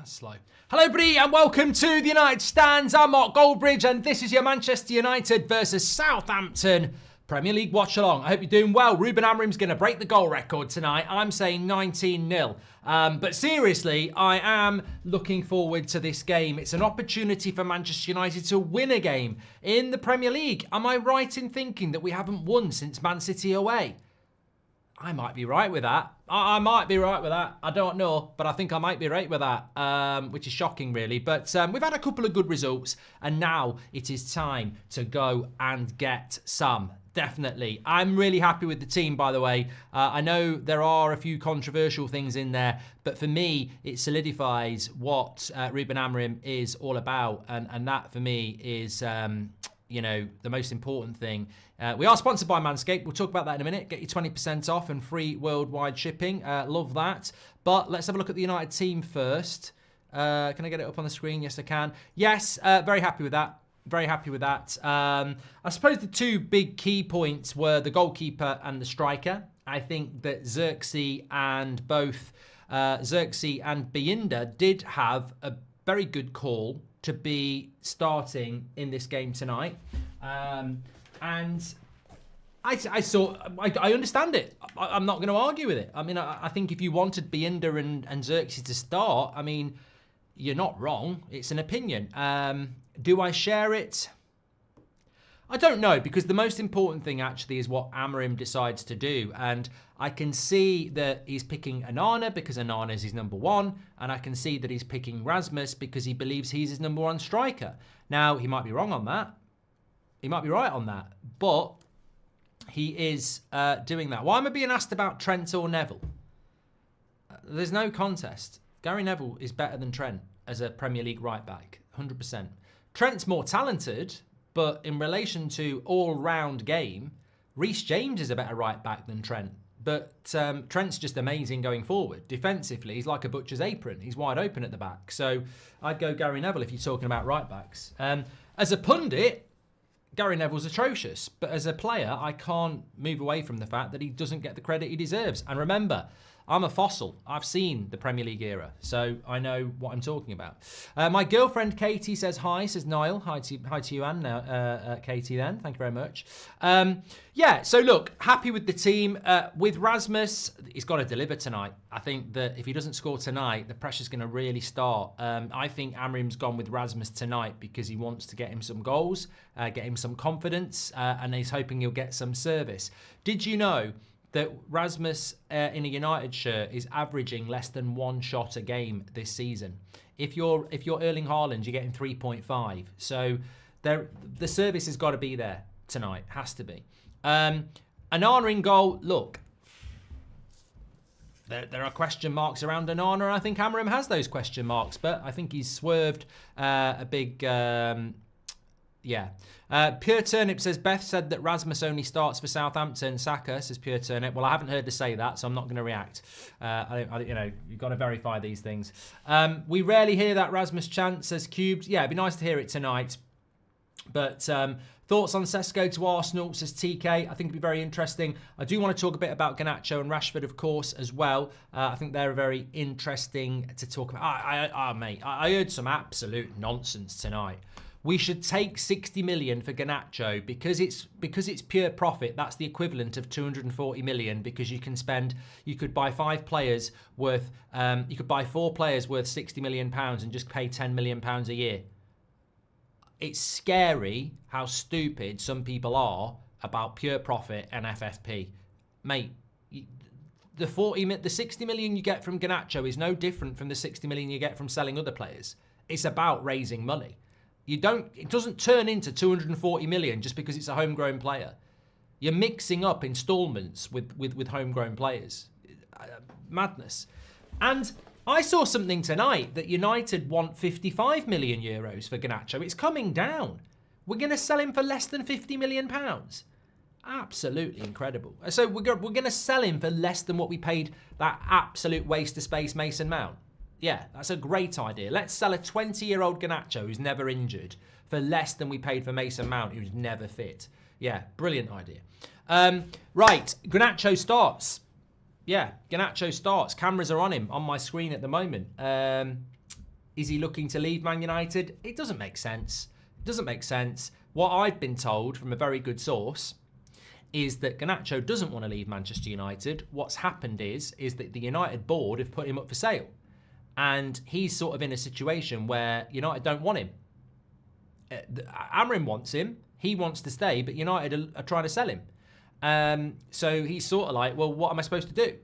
That's slow. Hello, everybody, and welcome to the United Stands. I'm Mark Goldbridge, and this is your Manchester United versus Southampton Premier League watch-along. I hope you're doing well. Ruben Amorim's going to break the goal record tonight. I'm saying 19-0. But seriously, I am looking forward to this game. It's an opportunity for Manchester United to win a game in the Premier League. Am I right in thinking that we haven't won since Man City away? I might be right with that. I might be right with that. I don't know, but I think I might be right with that, which is shocking, really. But we've had a couple of good results, and now it is time to go and get some. Definitely. I'm really happy with the team, by the way. I know there are a few controversial things in there, but for me, it solidifies what Ruben Amorim is all about, and that, for me, is... you know, the most important thing. We are sponsored by Manscaped. We'll talk about that in a minute. Get you 20% off and free worldwide shipping. Love that. But let's have a look at the United team first. Can I get it up on the screen? Yes, I can. Yes, very happy with that. Very happy with that. I suppose the two big key points were the goalkeeper and the striker. I think that Xerxes and Bayinda did have a very good call to be starting in this game tonight. And I understand it. I'm not going to argue with it. I mean, I think if you wanted Bayinda and Xerxes to start, I mean, you're not wrong. It's an opinion. Do I share it? I don't know, because the most important thing actually is what Amorim decides to do. And I can see that he's picking Onana because Onana is his number one. And I can see that he's picking Rasmus because he believes he's his number one striker. Now, he might be wrong on that. He might be right on that. But he is doing that. Why am I being asked about Trent or Neville? There's no contest. Gary Neville is better than Trent as a Premier League right back, 100%. Trent's more talented, but in relation to all-round game, Reece James is a better right back than Trent. But Trent's just amazing going forward. Defensively, he's like a butcher's apron. He's wide open at the back. So I'd go Gary Neville if you're talking about right backs. As a pundit, Gary Neville's atrocious. But as a player, I can't move away from the fact that he doesn't get the credit he deserves. And remember, I'm a fossil. I've seen the Premier League era, so I know what I'm talking about. My girlfriend Katie says hi, says Niall. Hi to you, Anne, Katie, then. Thank you very much. Yeah, so look, happy with the team. With Rasmus, he's got to deliver tonight. I think that if he doesn't score tonight, the pressure's going to really start. I think Amorim's gone with Rasmus tonight because he wants to get him some goals, get him some confidence, and he's hoping he'll get some service. Did you know that Rasmus in a United shirt is averaging less than one shot a game this season? If you're Erling Haaland, you're getting 3.5. So the service has got to be there tonight. Has to be. Onana in goal. Look, there are question marks around Onana, and I think Amorim has those question marks, but I think he's swerved a big... yeah. Pure Turnip says, Beth said that Rasmus only starts for Southampton. Saka, says Pure Turnip. Well, I haven't heard her say that, so I'm not going to react. You know, you've got to verify these things. We rarely hear that Rasmus chant, says Cubed. Yeah, it'd be nice to hear it tonight. But thoughts on Sesko to Arsenal, says TK. I think it'd be very interesting. I do want to talk a bit about Garnacho and Rashford, of course, as well. I think they're very interesting to talk about. Mate, I heard some absolute nonsense tonight. We should take 60 million for Garnacho because it's pure profit. That's the equivalent of 240 million because you could buy 5 players worth, you could buy 4 players worth 60 million pounds and just pay 10 million pounds a year. It's scary how stupid some people are about pure profit and FFP. Mate, the 60 million you get from Garnacho is no different from the 60 million you get from selling other players. It's about raising money. It doesn't turn into 240 million just because it's a homegrown player. You're mixing up installments with homegrown players. Madness. And I saw something tonight that United want 55 million euros for Garnacho. It's coming down. We're going to sell him for less than 50 million pounds. Absolutely incredible. So we're going to sell him for less than what we paid that absolute waste of space Mason Mount. Yeah, that's a great idea. Let's sell a 20-year-old Garnacho who's never injured for less than we paid for Mason Mount, who's never fit. Yeah, brilliant idea. Right, Garnacho starts. Yeah, Garnacho starts. Cameras are on him on my screen at the moment. Is he looking to leave Man United? It doesn't make sense. It doesn't make sense. What I've been told from a very good source is that Garnacho doesn't want to leave Manchester United. What's happened is that the United board have put him up for sale. And he's sort of in a situation where United don't want him. Amorim wants him. He wants to stay, but United are trying to sell him. So he's sort of like, well, what am I supposed to do?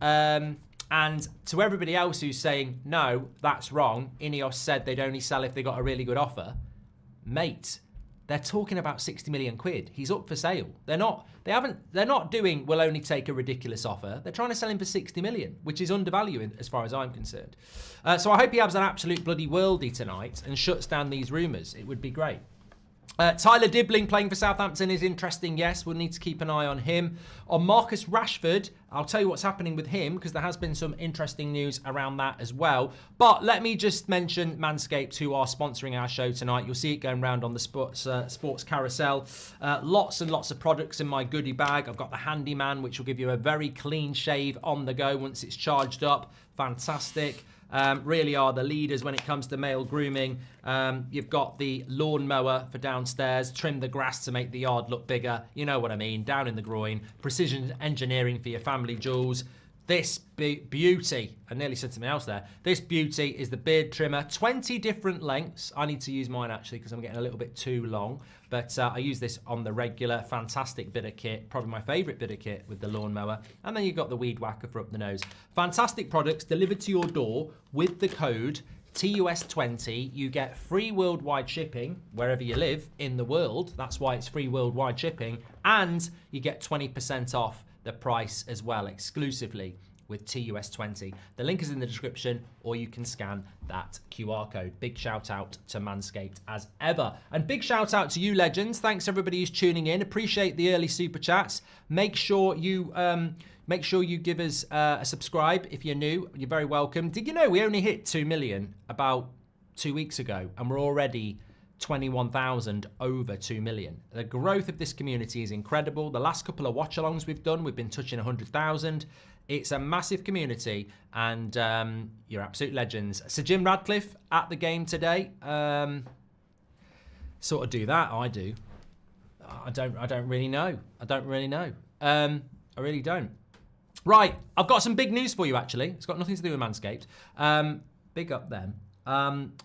And to everybody else who's saying, no, that's wrong, Ineos said they'd only sell if they got a really good offer. Mate, they're talking about 60 million quid. He's up for sale. They're not doing, we'll only take a ridiculous offer. They're trying to sell him for 60 million, which is undervaluing as far as I'm concerned. So I hope he has an absolute bloody worldie tonight and shuts down these rumours. It would be great. Tyler Dibbling playing for Southampton is interesting, yes. We'll need to keep an eye on him. On Marcus Rashford, I'll tell you what's happening with him because there has been some interesting news around that as well. But let me just mention Manscaped, who are sponsoring our show tonight. You'll see it going around on the sports carousel. Lots and lots of products in my goodie bag. I've got the Handyman, which will give you a very clean shave on the go once it's charged up. Fantastic. Really are the leaders when it comes to male grooming. You've got the lawnmower for downstairs, trim the grass to make the yard look bigger. You know what I mean, down in the groin. Precision engineering for your family jewels. This beauty, I nearly said something else there. This beauty is the beard trimmer, 20 different lengths. I need to use mine actually because I'm getting a little bit too long. But I use this on the regular. Fantastic bit of kit, probably my favourite bit of kit with the lawnmower. And then you've got the weed whacker for up the nose. Fantastic products delivered to your door with the code TUS20. You get free worldwide shipping wherever you live in the world. That's why it's free worldwide shipping. And you get 20% off the price as well, exclusively with TUS20. The link is in the description, or you can scan that QR code. Big shout out to Manscaped as ever. And big shout out to you legends. Thanks everybody who's tuning in. Appreciate the early super chats. Make sure you give us a subscribe if you're new. You're very welcome. Did you know we only hit 2 million about 2 weeks ago, and we're already 21,000 over 2 million. The growth of this community is incredible. The last couple of watch-alongs we've done, we've been touching 100,000. It's a massive community, and you're absolute legends. Sir Jim Radcliffe at the game today. Sort of do that. I do. I don't really know. I really don't. Right, I've got some big news for you. Actually, it's got nothing to do with Manscaped. Big up them.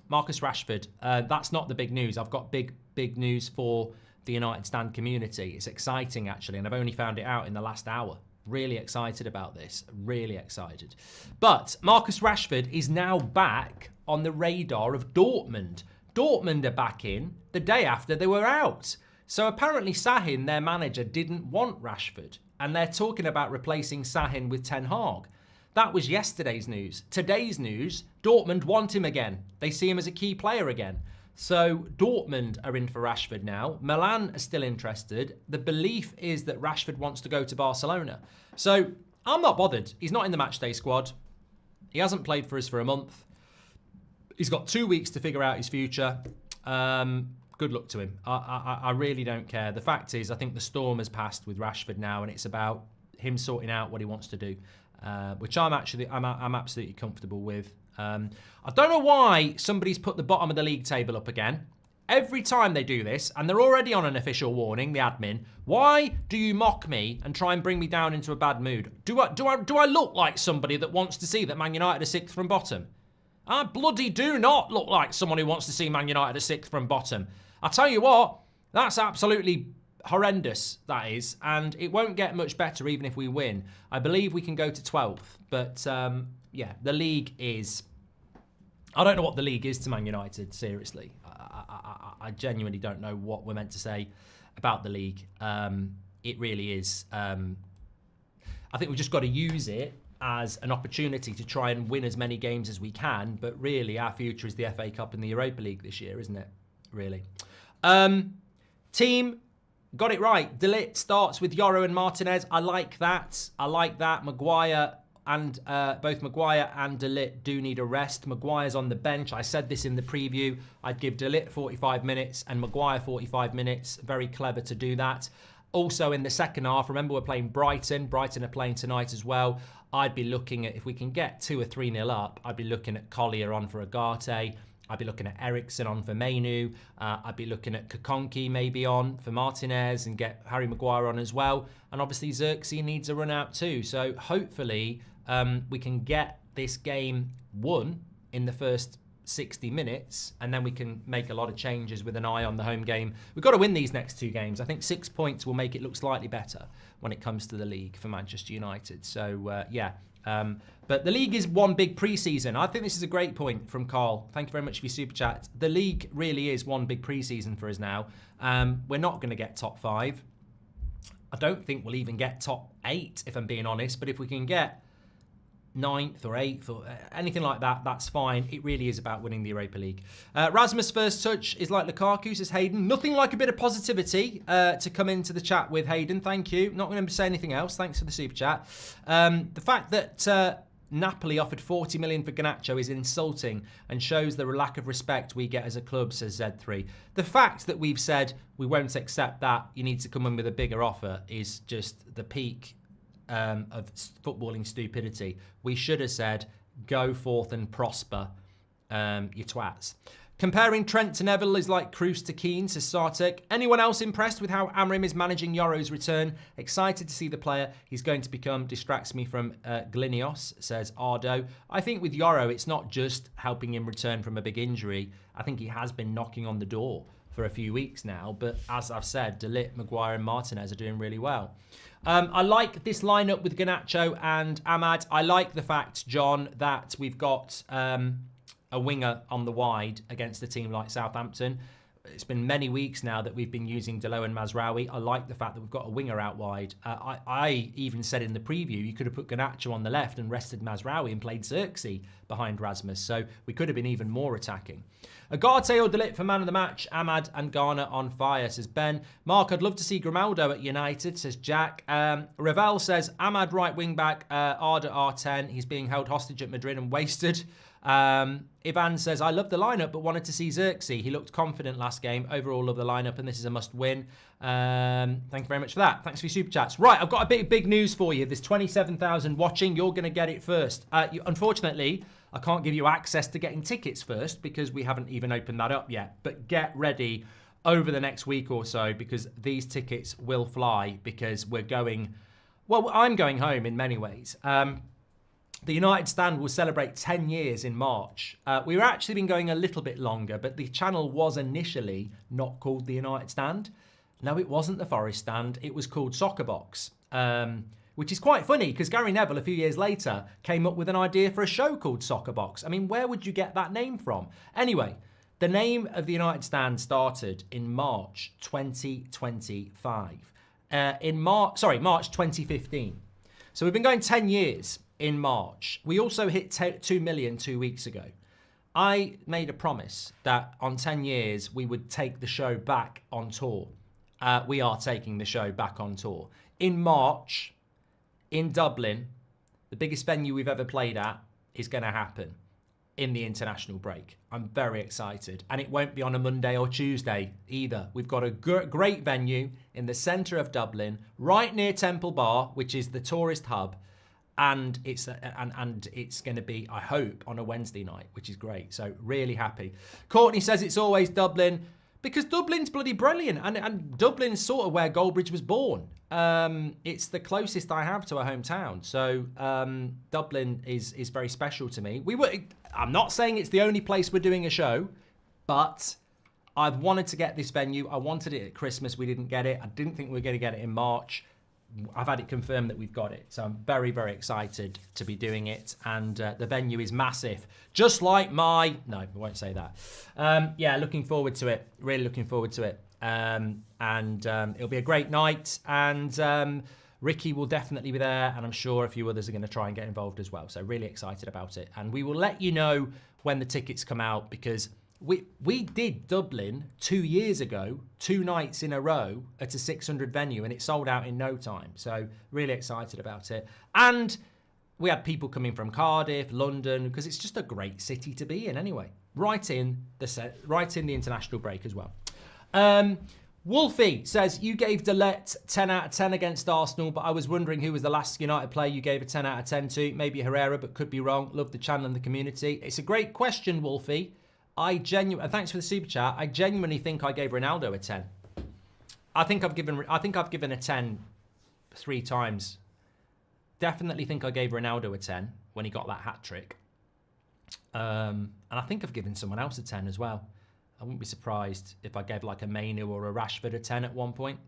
Marcus Rashford, that's not the big news. I've got big news for the United Stand community. It's exciting, actually, and I've only found it out in the last hour. Really excited about this. Really excited. But Marcus Rashford is now back on the radar of Dortmund. Dortmund are back in the day after they were out. So apparently Sahin, their manager, didn't want Rashford, and they're talking about replacing Sahin with Ten Hag. That was yesterday's news. Today's news, Dortmund want him again. They see him as a key player again. So Dortmund are in for Rashford now. Milan are still interested. The belief is that Rashford wants to go to Barcelona. So I'm not bothered. He's not in the matchday squad. He hasn't played for us for a month. He's got 2 weeks to figure out his future. Good luck to him. I really don't care. The fact is, I think the storm has passed with Rashford now, and it's about him sorting out what he wants to do. Which I'm absolutely comfortable with. I don't know why somebody's put the bottom of the league table up again. Every time they do this, and they're already on an official warning, the admin, why do you mock me and try and bring me down into a bad mood? Do I look like somebody that wants to see that Man United are sixth from bottom? I bloody do not look like someone who wants to see Man United are sixth from bottom. I tell you what, that's absolutely horrendous, that is, and it won't get much better even if we win. I believe we can go to 12th, but yeah, the league is... I don't know what the league is to Man United, seriously. I genuinely don't know what we're meant to say about the league. It really is. I think we've just got to use it as an opportunity to try and win as many games as we can, but really our future is the FA Cup and the Europa League this year, isn't it? Really. Team... Got it right. De Ligt starts with Yoro and Martinez. I like that. Maguire and both Maguire and De Ligt do need a rest. Maguire's on the bench. I said this in the preview. I'd give De Ligt 45 minutes and Maguire 45 minutes. Very clever to do that. Also in the second half, remember we're playing Brighton. Brighton are playing tonight as well. I'd be looking at, if we can get 2 or 3-0 up, I'd be looking at Collier on for Agate. I'd be looking at Ericsson on for Mainu. I'd be looking at Kakonki maybe on for Martinez and get Harry Maguire on as well. And obviously Xerxes needs a run out too. So hopefully we can get this game won in the first 60 minutes, and then we can make a lot of changes with an eye on the home game. We've got to win these next 2 games. I think 6 points will make it look slightly better when it comes to the league for Manchester United. So, but the league is one big pre-season. I think this is a great point from Carl. Thank you very much for your super chat. The league really is one big pre-season for us now. We're not going to get top 5. I don't think we'll even get top 8, if I'm being honest. But if we can get 9th or 8th or anything like that, that's fine. It really is about winning the Europa League. Rasmus' first touch is like Lukaku, says Hayden. Nothing like a bit of positivity to come into the chat with, Hayden. Thank you. Not going to say anything else. Thanks for the super chat. The fact that Napoli offered 40 million for Garnacho is insulting and shows the lack of respect we get as a club, says Z3. The fact that we've said we won't accept that, you need to come in with a bigger offer, is just the peak of footballing stupidity. We should have said, go forth and prosper, you twats. Comparing Trent to Neville is like Kroos to Keane, says Sartek. Anyone else impressed with how Amorim is managing Yoro's return? Excited to see the player he's going to become. Distracts me from Glinios, says Ardo. I think with Yoro, it's not just helping him return from a big injury. I think he has been knocking on the door for a few weeks now. But as I've said, De Ligt, Maguire and Martinez are doing really well. I like this lineup with Garnacho and Ahmad. I like the fact, John, that we've got a winger on the wide against a team like Southampton. It's been many weeks now that we've been using Delo and Mazraoui. I like the fact that we've got a winger out wide. I even said in the preview, you could have put Garnacho on the left and rested Mazraoui and played Xerxes behind Rasmus. So we could have been even more attacking. Agate or De Ligt for man of the match. Ahmad and Garner on fire, says Ben. Mark, I'd love to see Grimaldo at United, says Jack. Ravel says, Ahmad right wing back, Arda R10. He's being held hostage at Madrid and wasted. Ivan says, I love the lineup, but wanted to see Xerxes. He looked confident last game. Overall, love the lineup, and this is a must win. Thank you very much for that. Thanks for your super chats. Right, I've got a big news for you. There's 27,000 watching. You're going to get it first. Unfortunately, I can't give you access to getting tickets first because we haven't even opened that up yet. But get ready over the next week or so because these tickets will fly because we're going... Well, I'm going home in many ways. The United Stand will celebrate 10 years in March. We were actually been going a little bit longer, but the channel was initially not called the United Stand. No, it wasn't the Forest Stand. It was called Soccerbox, which is quite funny because Gary Neville, a few years later, came up with an idea for a show called Soccerbox. I mean, where would you get that name from? Anyway, the name of the United Stand started in March 2025. March 2015. So we've been going 10 years. In March. We also hit 2 million 2 weeks ago. I made a promise that on 10 years we would take the show back on tour. We are taking the show back on tour. In March, in Dublin, the biggest venue we've ever played at is going to happen in the international break. I'm very excited. And it won't be on a Monday or Tuesday either. We've got a great venue in the centre of Dublin, right near Temple Bar, which is the tourist hub. And it's going to be, I hope, on a Wednesday night, which is great. So really happy. Courtney says it's always Dublin because Dublin's bloody brilliant. And Dublin's sort of where Goldbridge was born. It's the closest I have to a hometown. So Dublin is very special to me. I'm not saying it's the only place we're doing a show, but I've wanted to get this venue. I wanted it at Christmas. We didn't get it. I didn't think we were going to get it in March. I've had it confirmed that we've got it. So I'm very, very excited to be doing it. And the venue is massive. Just like no, I won't say that. Yeah, looking forward to it. Really looking forward to it. It'll be a great night. And Ricky will definitely be there. And I'm sure a few others are going to try and get involved as well. So really excited about it. And we will let you know when the tickets come out because we did Dublin 2 years ago, 2 nights in a row at a 600 venue, and it sold out in no time. So really excited about it. And we had people coming from Cardiff, London, because it's just a great city to be in anyway. Right in the international break as well. Wolfie says, you gave Delet 10 out of 10 against Arsenal, but I was wondering who was the last United player you gave a 10 out of 10 to. Maybe Herrera, but could be wrong. Love the channel and the community. It's a great question, Wolfie. Thanks for the super chat. I genuinely think I gave Ronaldo a 10. I think I've given a 10 3 times. Definitely think I gave Ronaldo a 10 when he got that hat trick. And I think I've given someone else a 10 as well. I wouldn't be surprised if I gave like a Mainu or a Rashford a 10 at one point.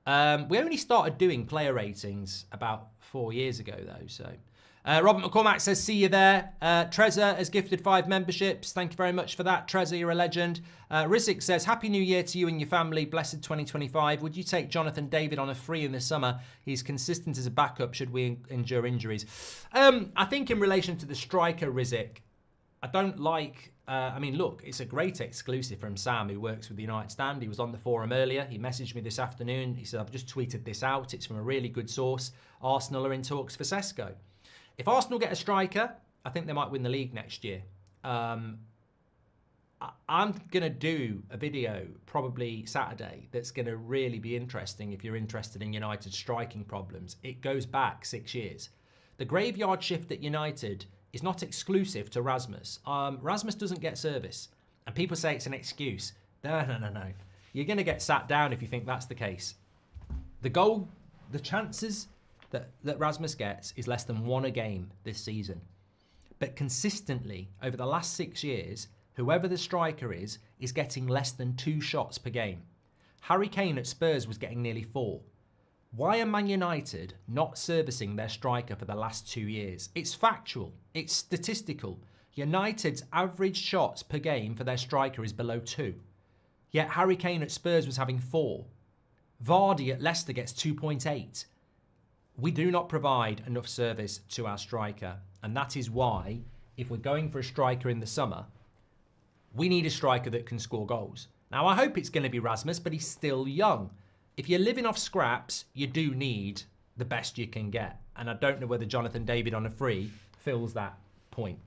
We only started doing player ratings about 4 years ago, though. So, Robert McCormack says, see you there. Trezor has gifted 5 memberships. Thank you very much for that. Trezor, you're a legend. Rizik says, Happy New Year to you and your family. Blessed 2025. Would you take Jonathan David on a free in the summer? He's consistent as a backup should we endure injuries. I think in relation to the striker, Rizik, I don't like... I mean, look, it's a great exclusive from Sam, who works with the United Stand. He was on the forum earlier. He messaged me this afternoon. He said, I've just tweeted this out. It's from a really good source. Arsenal are in talks for Sesko. If Arsenal get a striker, I think they might win the league next year. I'm going to do a video probably Saturday that's going to really be interesting if you're interested in United's striking problems. It goes back 6 years. The graveyard shift at United is not exclusive to Rasmus. Rasmus doesn't get service. And people say it's an excuse. No. You're going to get sat down if you think that's the case. The chances that Rasmus gets is less than 1 a game this season. But consistently, over the last 6 years, whoever the striker is getting less than 2 shots per game. Harry Kane at Spurs was getting nearly 4. Why are Man United not servicing their striker for the last 2 years? It's factual. It's statistical. United's average shots per game for their striker is below 2. Yet Harry Kane at Spurs was having 4. Vardy at Leicester gets 2.8. We do not provide enough service to our striker. And that is why, if we're going for a striker in the summer, we need a striker that can score goals. Now, I hope it's going to be Rasmus, but he's still young. If you're living off scraps, you do need the best you can get. And I don't know whether Jonathan David on a free fills that point.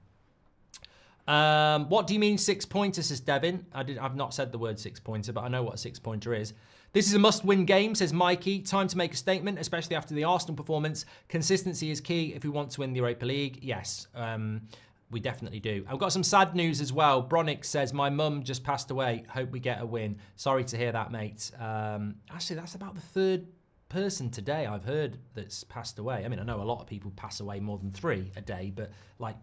What do you mean 6-pointer, says Devin? I've not said the word 6-pointer, but I know what a 6-pointer is. This is a must-win game, says Mikey. Time to make a statement, especially after the Arsenal performance. Consistency is key if we want to win the Europa League. Yes, we definitely do. I've got some sad news as well. Bronick says, my mum just passed away. Hope we get a win. Sorry to hear that, mate. Actually, that's about the 3rd person today I've heard that's passed away. I mean, I know a lot of people pass away more than 3 a day, but like,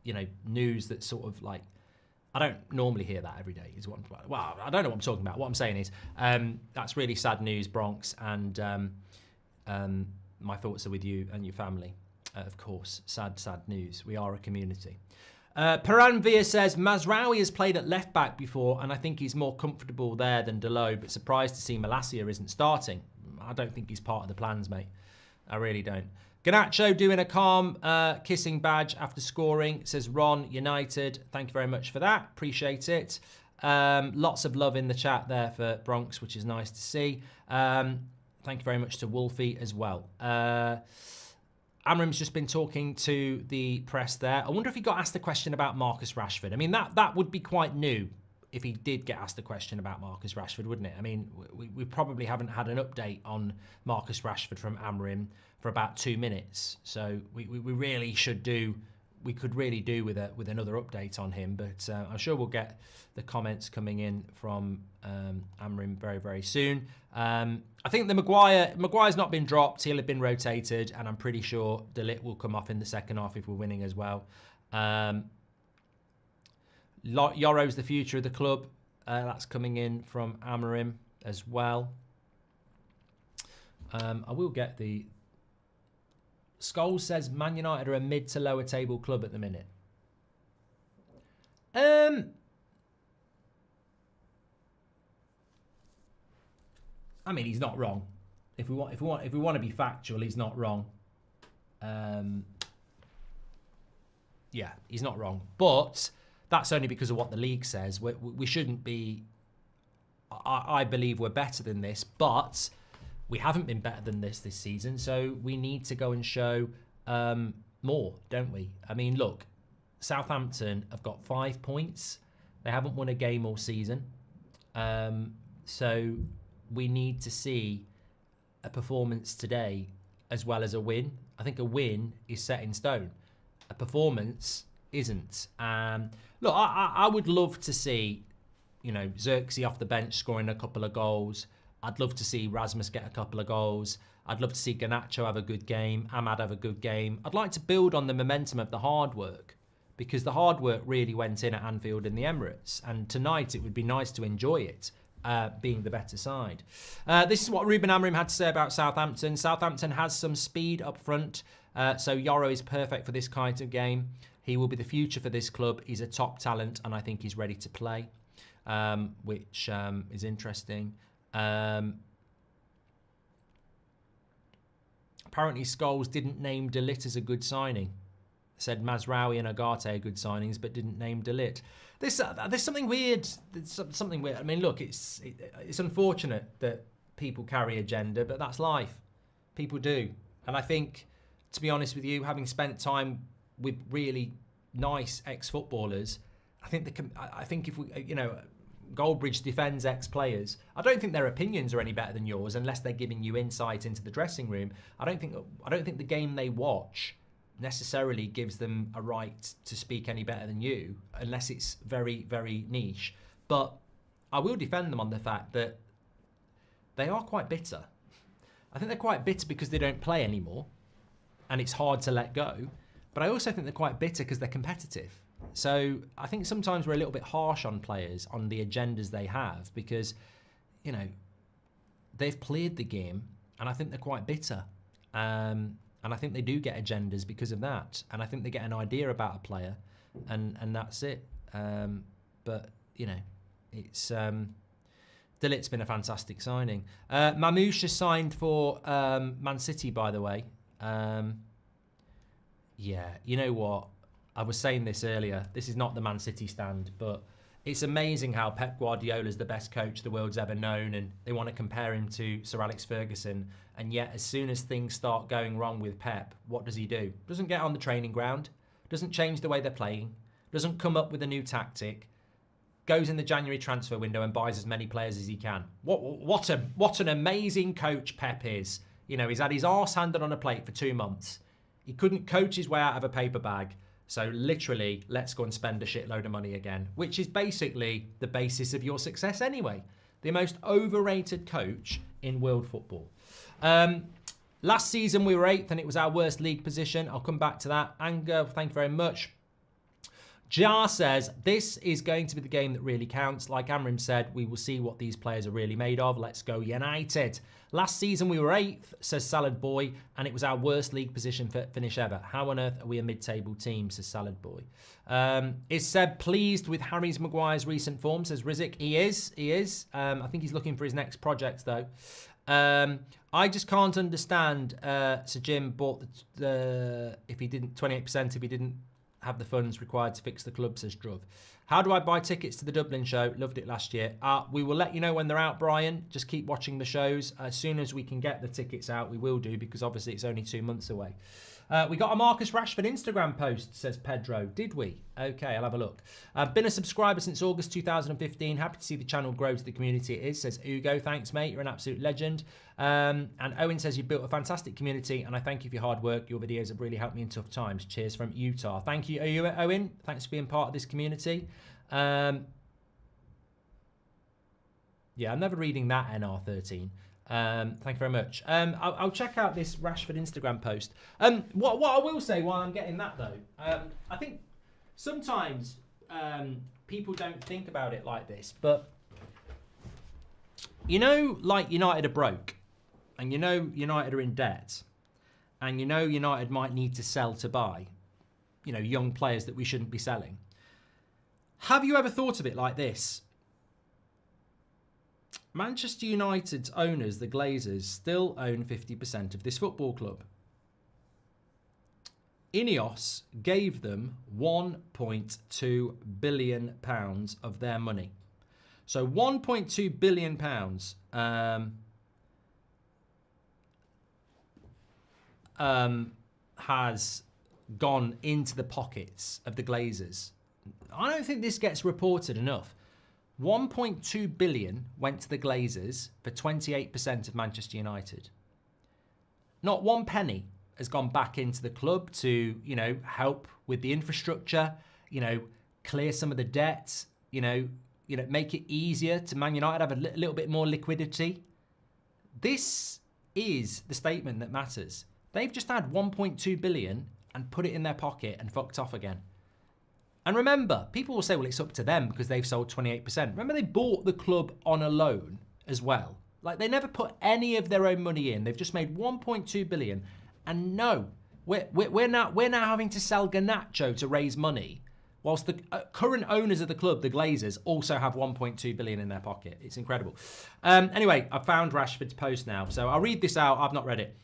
you know, news that sort of like, I don't normally hear that every day is what I'm, well, I don't know what I'm talking about. What I'm saying is, that's really sad news, Bronx, and my thoughts are with you and your family. Of course, sad news. We are a community. Paranvia says, Mazraoui has played at left back before, and I think he's more comfortable there than Delo, but surprised to see Malacia isn't starting. I don't think he's part of the plans, mate. I really don't. Garnacho doing a calm kissing badge after scoring, says Ron, United. Thank you very much for that. Appreciate it. Lots of love in the chat there for Bronx, which is nice to see. Thank you very much to Wolfie as well. Amorim's just been talking to the press there. I wonder if he got asked a question about Marcus Rashford. I mean, that would be quite new if he did get asked a question about Marcus Rashford, wouldn't it? I mean, we probably haven't had an update on Marcus Rashford from Amorim for about 2 minutes. So we really should do, we could really do with another update on him. But I'm sure we'll get the comments coming in from Amorim very, very soon. I think the Maguire's not been dropped. He'll have been rotated, and I'm pretty sure De Ligt will come off in the second half if we're winning as well. Yoro's the future of the club. That's coming in from Amorim as well. I will get the... Scholes says Man United are a mid to lower table club at the minute. I mean, he's not wrong. If we want to be factual, he's not wrong. Yeah, he's not wrong. But that's only because of what the league says. We shouldn't be... I believe we're better than this, but we haven't been better than this season, so we need to go and show more, don't we? I mean, look, Southampton have got 5 points. They haven't won a game all season. So we need to see a performance today as well as a win. I think a win is set in stone. A performance isn't. Look, I would love to see, Xerxes off the bench scoring a couple of goals. I'd love to see Rasmus get a couple of goals. I'd love to see Garnacho have a good game. Ahmad have a good game. I'd like to build on the momentum of the hard work, because the hard work really went in at Anfield and the Emirates. And tonight it would be nice to enjoy it, being the better side. This is what Ruben Amorim had to say about Southampton. Southampton has some speed up front, so Yoro is perfect for this kind of game. He will be the future for this club. He's a top talent, and I think he's ready to play, which is interesting. Apparently, Scholes didn't name De Ligt as a good signing. Said Mazraoui and Agate are good signings, but didn't name De Ligt. There's something weird. There's something weird. I mean, look, it's unfortunate that people carry agenda, but that's life. People do, and I think, to be honest with you, having spent time with really nice ex-footballers, I think if we, Goldbridge defends ex-players. I don't think their opinions are any better than yours unless they're giving you insight into the dressing room. I don't think the game they watch necessarily gives them a right to speak any better than you, unless it's very, very niche. But I will defend them on the fact that they are quite bitter. I think they're quite bitter because they don't play anymore, and it's hard to let go. But I also think they're quite bitter because they're competitive. So I think sometimes we're a little bit harsh on players, on the agendas they have, because, they've played the game, and I think they're quite bitter. And I think they do get agendas because of that. And I think they get an idea about a player, and that's it. But, it's... De Ligt's been a fantastic signing. Mamouche has signed for Man City, by the way. Yeah, you know what? I was saying this earlier. This is not the Man City stand, but it's amazing how Pep Guardiola is the best coach the world's ever known, and they want to compare him to Sir Alex Ferguson. And yet, as soon as things start going wrong with Pep, what does he do? Doesn't get on the training ground, doesn't change the way they're playing, doesn't come up with a new tactic, goes in the January transfer window and buys as many players as he can. What an amazing coach Pep is. He's had his arse handed on a plate for 2 months. He couldn't coach his way out of a paper bag. So literally, let's go and spend a shitload of money again, which is basically the basis of your success anyway. The most overrated coach in world football. Last season, we were 8th and it was our worst league position. I'll come back to that. Anger, thank you very much. Jar says, this is going to be the game that really counts. Like Amorim said, we will see what these players are really made of. Let's go United. Last season we were 8th, says Salad Boy, and it was our worst league position finish ever. How on earth are we a mid-table team, says Salad Boy. Is Seb pleased with Harry's Maguire's recent form, says Rizzik. He is. I think he's looking for his next project, though. I just can't understand Sir Jim bought if he didn't 28% if he didn't have the funds required to fix the club, says Druv. How do I buy tickets to the Dublin show? Loved it last year. We will let you know when they're out, Brian. Just keep watching the shows. As soon as we can get the tickets out, we will do, because obviously it's only 2 months away. We got a Marcus Rashford Instagram post, says Pedro. Did we? Okay, I'll have a look. I've been a subscriber since August 2015. Happy to see the channel grow to the community it is, says Ugo. Thanks, mate. You're an absolute legend. And Owen says you've built a fantastic community, and I thank you for your hard work. Your videos have really helped me in tough times. Cheers from Utah. Thank you, Owen. Thanks for being part of this community. Yeah, I'm never reading that NR13. Thank you very much. I'll check out this Rashford Instagram post. What I will say while I'm getting that, though, I think sometimes people don't think about it like this, but like United are broke, and United are in debt, and United might need to sell to buy, young players that we shouldn't be selling. Have you ever thought of it like this? Manchester United's owners, the Glazers, still own 50% of this football club. Ineos gave them £1.2 billion of their money. So £1.2 billion has gone into the pockets of the Glazers. I don't think this gets reported enough. 1.2 billion went to the Glazers for 28% of Manchester United. Not one penny has gone back into the club to, help with the infrastructure, clear some of the debts, make it easier to Man United have a little bit more liquidity. This is the statement that matters. They've just had 1.2 billion and put it in their pocket and fucked off again. And remember, people will say, well, it's up to them because they've sold 28%. Remember, they bought the club on a loan as well. Like, they never put any of their own money in. They've just made 1.2 billion. And no, we're now having to sell Garnacho to raise money, whilst the current owners of the club, the Glazers, also have 1.2 billion in their pocket. It's incredible. Anyway, I found Rashford's post now, so I'll read this out. I've not read it.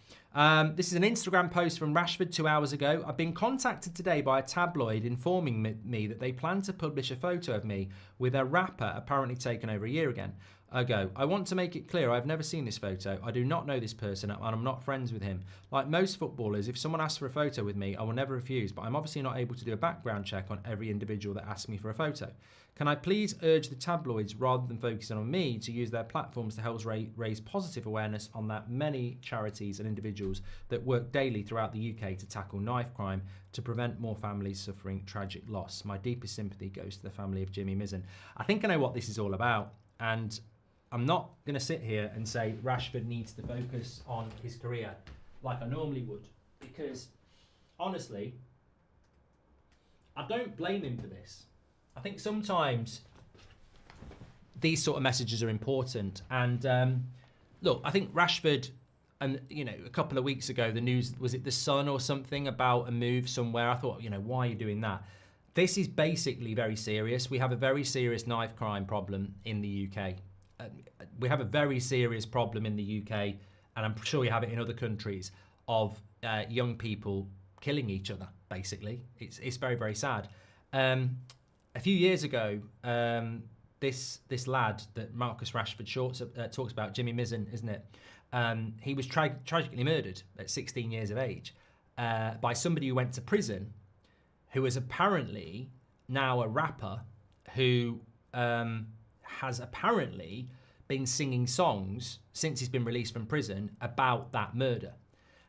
This is an Instagram post from Rashford 2 hours ago. I've been contacted today by a tabloid informing me that they plan to publish a photo of me with a rapper apparently taken over a year ago. I want to make it clear I've never seen this photo. I do not know this person and I'm not friends with him. Like most footballers, if someone asks for a photo with me, I will never refuse, but I'm obviously not able to do a background check on every individual that asks me for a photo. Can I please urge the tabloids, rather than focusing on me, to use their platforms to help raise positive awareness on that many charities and individuals that work daily throughout the UK to tackle knife crime to prevent more families suffering tragic loss. My deepest sympathy goes to the family of Jimmy Mizzen. I think I know what this is all about, and I'm not going to sit here and say Rashford needs to focus on his career like I normally would, because honestly, I don't blame him for this. I think sometimes these sort of messages are important. And look, I think Rashford, and a couple of weeks ago, the news, was it The Sun or something, about a move somewhere? I thought, why are you doing that? This is basically very serious. We have a very serious knife crime problem in the UK. We have a very serious problem in the UK, and I'm sure we have it in other countries, of young people killing each other, basically. It's very, very sad. A few years ago, this lad that Marcus Rashford talks about, Jimmy Mizzen, isn't it? He was tragically murdered at 16 years of age by somebody who went to prison, who is apparently now a rapper who has apparently been singing songs since he's been released from prison about that murder.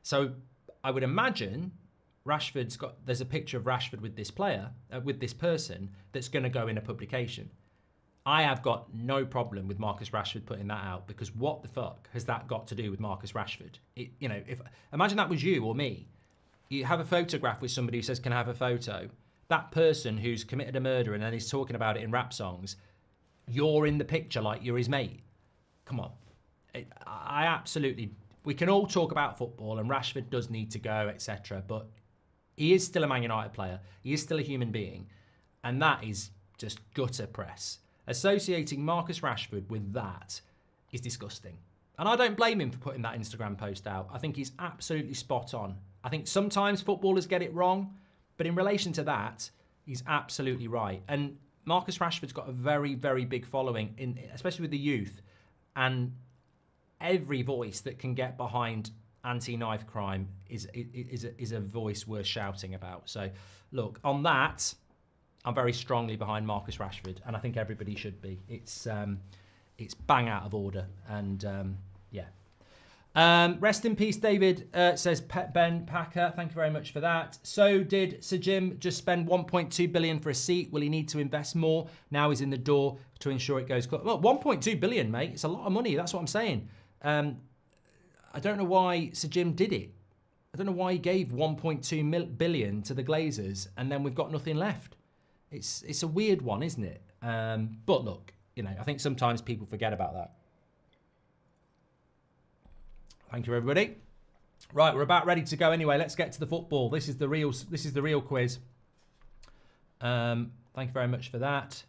So I would imagine there's a picture of Rashford with this player, with this person, that's going to go in a publication. I have got no problem with Marcus Rashford putting that out, because what the fuck has that got to do with Marcus Rashford? If imagine that was you or me. You have a photograph with somebody who says, can I have a photo? That person who's committed a murder and then he's talking about it in rap songs, you're in the picture like you're his mate. Come on. We can all talk about football, and Rashford does need to go, etc. But he is still a Man United player. He is still a human being. And that is just gutter press. Associating Marcus Rashford with that is disgusting. And I don't blame him for putting that Instagram post out. I think he's absolutely spot on. I think sometimes footballers get it wrong, but in relation to that, he's absolutely right. And Marcus Rashford's got a very, very big following, especially with the youth. And every voice that can get behind anti-knife crime is a voice worth shouting about. So, look, on that, I'm very strongly behind Marcus Rashford, and I think everybody should be. It's bang out of order, and yeah. Rest in peace, David, says Ben Packer. Thank you very much for that. So did Sir Jim just spend 1.2 billion for a seat? Will he need to invest more? Now he's in the door to ensure it goes. Well, 1.2 billion, mate. It's a lot of money. That's what I'm saying. I don't know why Sir Jim did it. I don't know why he gave 1.2 billion to the Glazers, and then we've got nothing left. It's a weird one, isn't it? But look, I think sometimes people forget about that. Thank you, everybody. Right, we're about ready to go anyway. Let's get to the football. This is the real quiz. Thank you very much for that.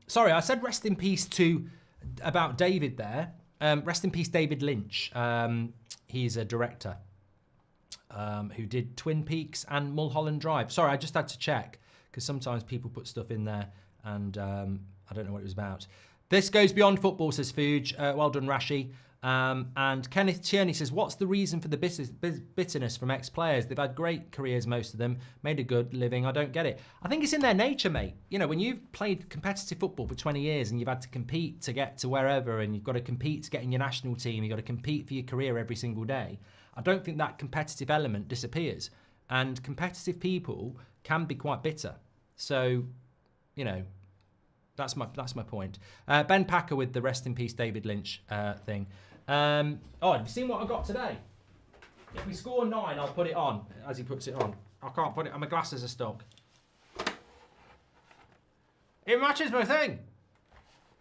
Sorry, I said rest in peace about David there. Rest in peace, David Lynch. He's a director who did Twin Peaks and Mulholland Drive. Sorry, I just had to check, because sometimes people put stuff in there and I don't know what it was about. This goes beyond football, says Fuge. Well done, Rashi. And Kenneth Tierney says, what's the reason for the bitterness from ex-players? They've had great careers, most of them, made a good living. I don't get it. I think it's in their nature, mate. You know, when you've played competitive football for 20 years and you've had to compete to get to wherever, and you've got to compete to get in your national team, you've got to compete for your career every single day, I don't think that competitive element disappears. And competitive people can be quite bitter. So, you know, that's my point. Ben Packer with the rest in peace David Lynch thing. Have you seen what I got today? If we score 9, I'll put it on as he puts it on. I can't put it. My glasses are stuck. It matches my thing.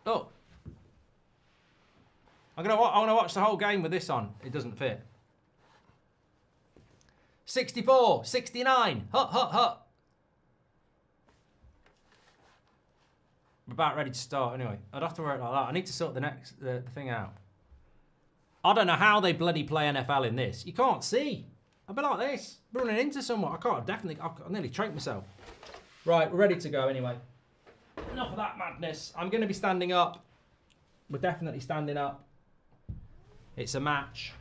Look. I want to watch the whole game with this on. It doesn't fit. 64, 69. Hut, hut, hut. I'm about ready to start anyway. I'd have to work like that. I need to sort the thing out. I don't know how they bloody play NFL in this. You can't see. I'll be like this, running into someone. I nearly choked myself. Right, we're ready to go anyway. Enough of that madness. I'm going to be standing up. We're definitely standing up. It's a match.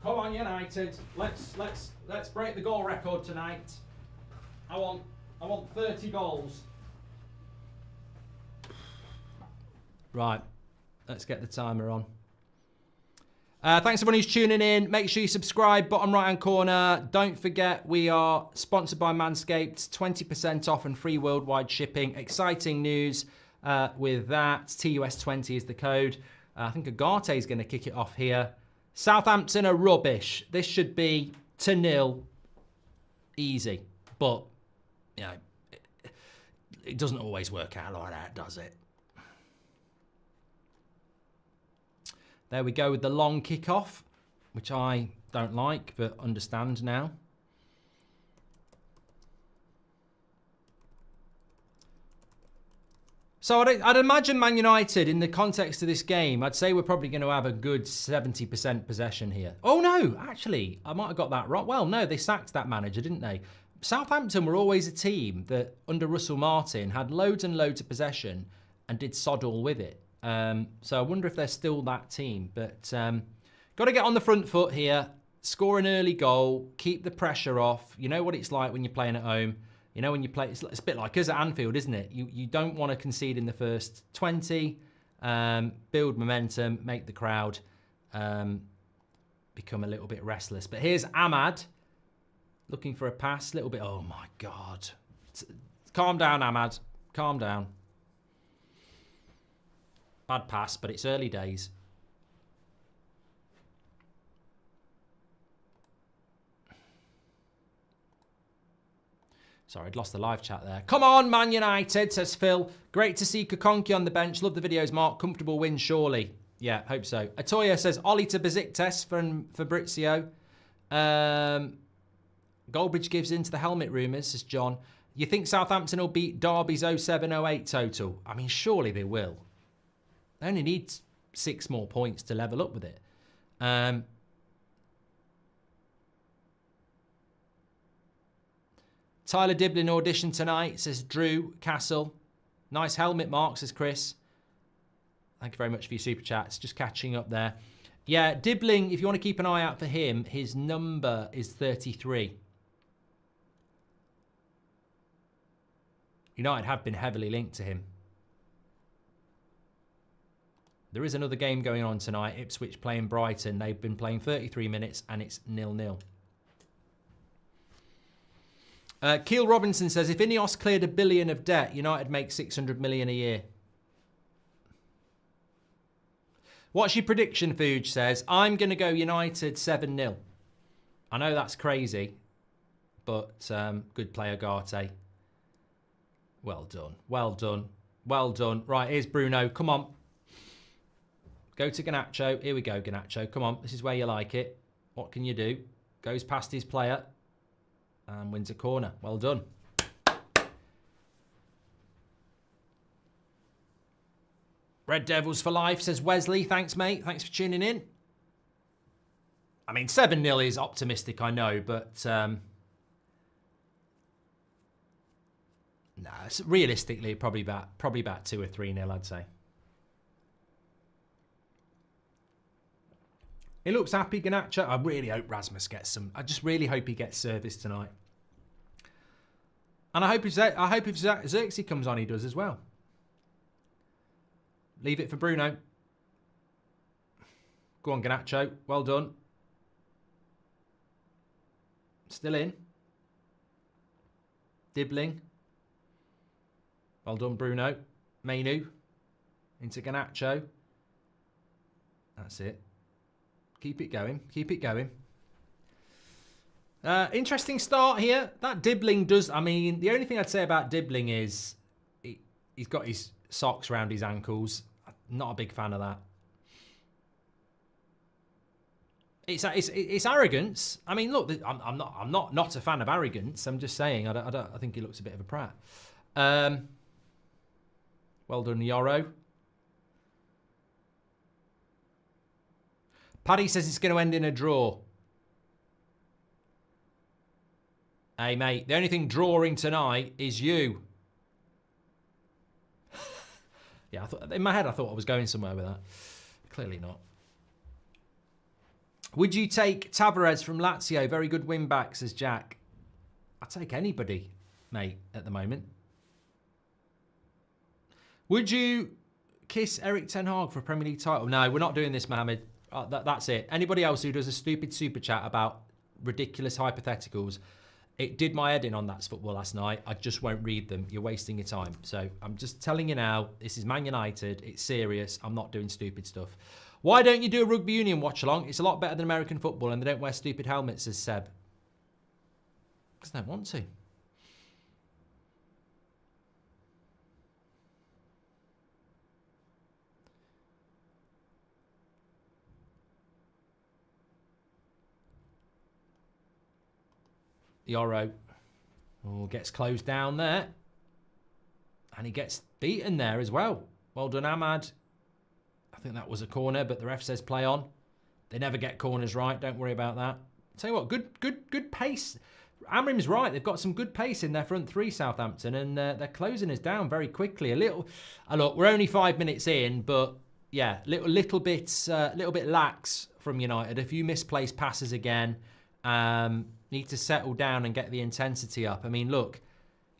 Come on, United. Let's break the goal record tonight. I want 30 goals. Right, let's get the timer on. Thanks everyone who's tuning in. Make sure you subscribe, bottom right hand corner. Don't forget we are sponsored by Manscaped. 20% off and free worldwide shipping. Exciting news with that. TUS20 is the code. I think Agate is going to kick it off here. Southampton are rubbish. This should be 2-0. Easy. But, you know, it doesn't always work out like that, does it? There we go with the long kickoff, which I don't like, but understand now. So I'd imagine Man United, in the context of this game, I'd say we're probably going to have a good 70% possession here. Oh, no, actually, I might have got that wrong. Well, no, they sacked that manager, didn't they? Southampton were always a team that, under Russell Martin, had loads and loads of possession and did sod all with it. So I wonder if they're still that team. But got to get on the front foot here, score an early goal, keep the pressure off. You know what it's like when you're playing at home. You know, when you play, it's a bit like us at Anfield, isn't it? You don't want to concede in the first 20, build momentum, make the crowd become a little bit restless. But here's Ahmad looking for a pass, little bit. Oh my God. Calm down, Ahmad. Calm down. Bad pass, but it's early days. Sorry, I'd lost the live chat there. Come on, Man United, says Phil. Great to see Kokonki on the bench. Love the videos, Mark. Comfortable win, surely. Yeah, hope so. Atoya says, Ollie to Besiktas from Fabrizio. Goldbridge gives in to the helmet rumours, says John. You think Southampton will beat Derby's 07-08 total? I mean, surely they will. They only need 6 more points to level up with it. Tyler Diblin audition tonight, says Drew Castle. Nice helmet, Mark, says Chris. Thank you very much for your super chats. Just catching up there. Yeah, Dibbling, if you want to keep an eye out for him, his number is 33. United have been heavily linked to him. There is another game going on tonight. Ipswich playing Brighton. They've been playing 33 minutes and it's 0-0. Keel Robinson says, if Ineos cleared $1 billion of debt, United make 600 million a year. What's your prediction, Fuge says? I'm going to go United 7-0. I know that's crazy, but good play, Agate. Well done. Well done. Well done. Right, here's Bruno. Come on. Go to Garnacho. Here we go, Garnacho. Come on. This is where you like it. What can you do? Goes past his player and wins a corner. Well done. Red Devils for life, says Wesley. Thanks, mate. Thanks for tuning in. I mean, 7-0 is optimistic, I know, but Nah, realistically, probably about 2 or 3-0, I'd say. He looks happy, Garnacho. I really hope Rasmus gets some. I just really hope he gets service tonight. And I hope if Xerxes comes on, he does as well. Leave it for Bruno. Go on, Garnacho. Well done. Still in. Dibbling. Well done, Bruno. Mainu. Into Garnacho. That's it. Keep it going. Keep it going. Interesting start here. That Dibbling does... I mean, the only thing I'd say about Dibbling is he's got his socks around his ankles. Not a big fan of that. It's arrogance. I mean, look, I'm not a fan of arrogance. I'm just saying I think he looks a bit of a prat. Well done, Yoro. Paddy says it's going to end in a draw. Hey, mate, the only thing drawing tonight is you. Yeah, in my head, I thought I was going somewhere with that. Clearly not. Would you take Tavares from Lazio? Very good win back, says Jack. I'd take anybody, mate, at the moment. Would you kiss Eric Ten Hag for a Premier League title? No, we're not doing this, Mohammed. That's it. Anybody else who does a stupid super chat about ridiculous hypotheticals, it did my head in on That's Football last night. I just won't read them. You're wasting your time. So I'm just telling you now, this is Man United. It's serious. I'm not doing stupid stuff. Why don't you do a rugby union watch along? It's a lot better than American football and they don't wear stupid helmets, says Seb. Because they don't want to. Yoro gets closed down there. And he gets beaten there as well. Well done, Ahmad. I think that was a corner, but the ref says play on. They never get corners right. Don't worry about that. Tell you what, good pace. Amorim's right. They've got some good pace in their front three, Southampton, and they're closing us down very quickly. Look, we're only 5 minutes in, but yeah, little bit lax from United. A few misplaced passes again. Need to settle down and get the intensity up. I mean, look,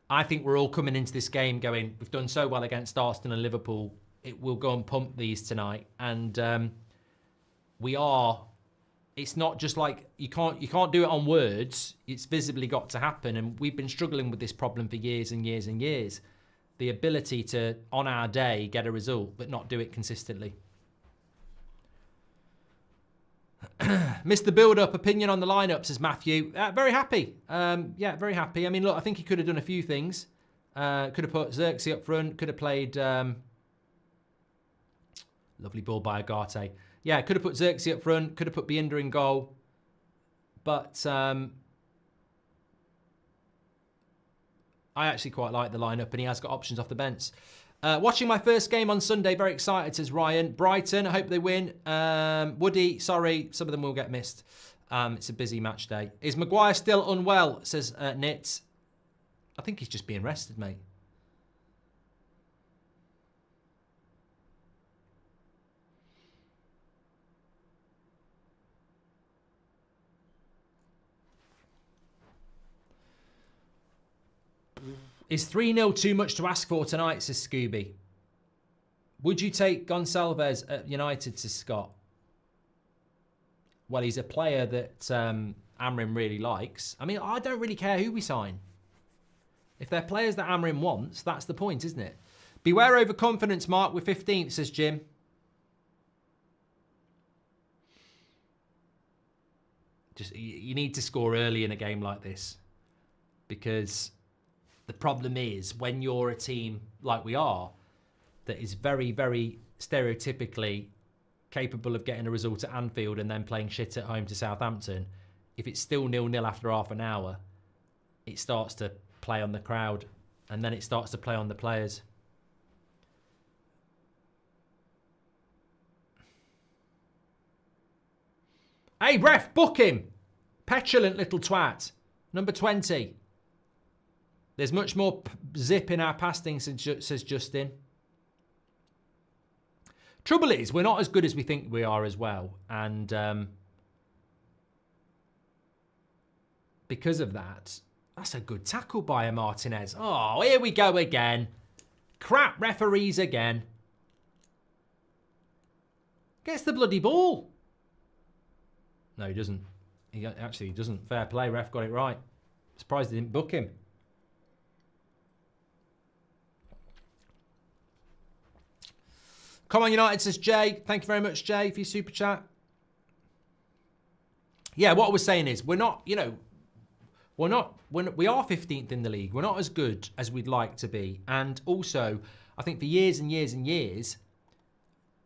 I think we're all coming into this game going, we've done so well against Arsenal and Liverpool. We'll go and pump these tonight. And we are. It's not just like you can't do it on words. It's visibly got to happen. And we've been struggling with this problem for years and years and years. The ability to, on our day, get a result, but not do it consistently. Missed the build-up. Opinion on the lineup, says Matthew. Very happy. Yeah, very happy. I mean, look, I think he could have done a few things. Could have put Xerxes up front. Could have played... lovely ball by Agate. Yeah, could have put Xerxes up front. Could have put Binder in goal. But I actually quite like the lineup, and he has got options off the bench. Watching my first game on Sunday, very excited, says Ryan. Brighton, I hope they win. Woody, sorry, some of them will get missed. It's a busy match day. Is Maguire still unwell, says Nitz. I think he's just being rested, mate. Is 3-0 too much to ask for tonight, says Scooby? Would you take Gonçalves at United, says Scott? Well, he's a player that Amorim really likes. I mean, I don't really care who we sign. If they're players that Amorim wants, that's the point, isn't it? Beware overconfidence, Mark. We're 15th, says Jim. Just you need to score early in a game like this. Because... the problem is when you're a team like we are that is very, very stereotypically capable of getting a result at Anfield and then playing shit at home to Southampton, if it's still 0-0 after half an hour, it starts to play on the crowd and then it starts to play on the players. Hey, ref, book him! Petulant little twat. Number 20. There's much more zip in our passing, says Justin. Trouble is, we're not as good as we think we are as well. And because of that, that's a good tackle by a Martinez. Oh, here we go again. Crap referees again. Gets the bloody ball. No, he doesn't. He actually doesn't. Fair play, ref got it right. Surprised they didn't book him. Come on, United, says Jay. Thank you very much, Jay, for your super chat. Yeah, what I was saying is, we're not, you know, we are 15th in the league. We're not as good as we'd like to be. And also, I think for years and years and years,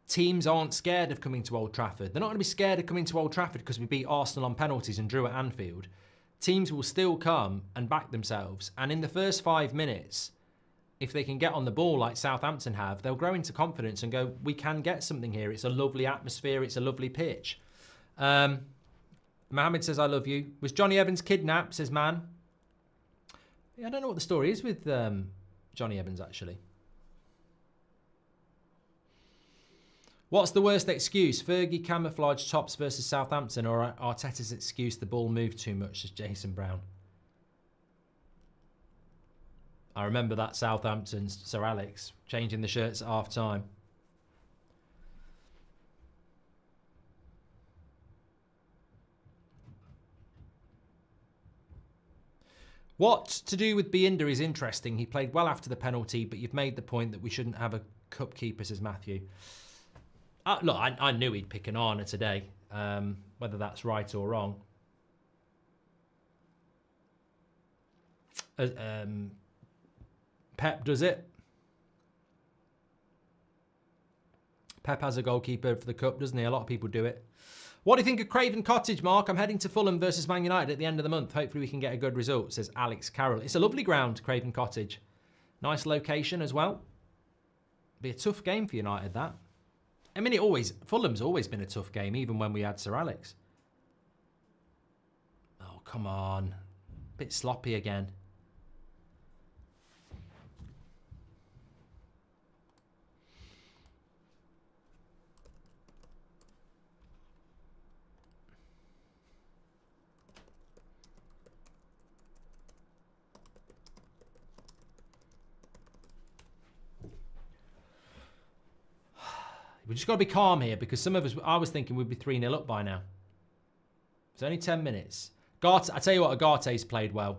teams aren't scared of coming to Old Trafford. They're not going to be scared of coming to Old Trafford because we beat Arsenal on penalties and drew at Anfield. Teams will still come and back themselves. And in the first 5 minutes, if they can get on the ball like Southampton have, they'll grow into confidence and go, we can get something here. It's a lovely atmosphere. It's a lovely pitch. Mohammed says, I love you. Was Johnny Evans kidnapped, says Man. Yeah, I don't know what the story is with Johnny Evans, actually. What's the worst excuse? Fergie camouflage tops versus Southampton or Arteta's excuse the ball moved too much, says Jason Brown. I remember that Southampton's Sir Alex changing the shirts at half time. What to do with Binder is interesting. He played well after the penalty, but you've made the point that we shouldn't have a cup keeper, says Matthew. Look, I knew he'd pick an Onana today, whether that's right or wrong. Pep does it. Pep has a goalkeeper for the cup, doesn't he? A lot of people do it. What do you think of Craven Cottage, Mark? I'm heading to Fulham versus Man United at the end of the month. Hopefully we can get a good result, says Alex Carroll. It's a lovely ground, Craven Cottage. Nice location as well. Be a tough game for United, that. I mean, Fulham's always been a tough game, even when we had Sir Alex. Oh, come on. Bit sloppy again. We've just got to be calm here because some of us, I was thinking we'd be 3-0 up by now. It's only 10 minutes. I tell you what, Agate's played well.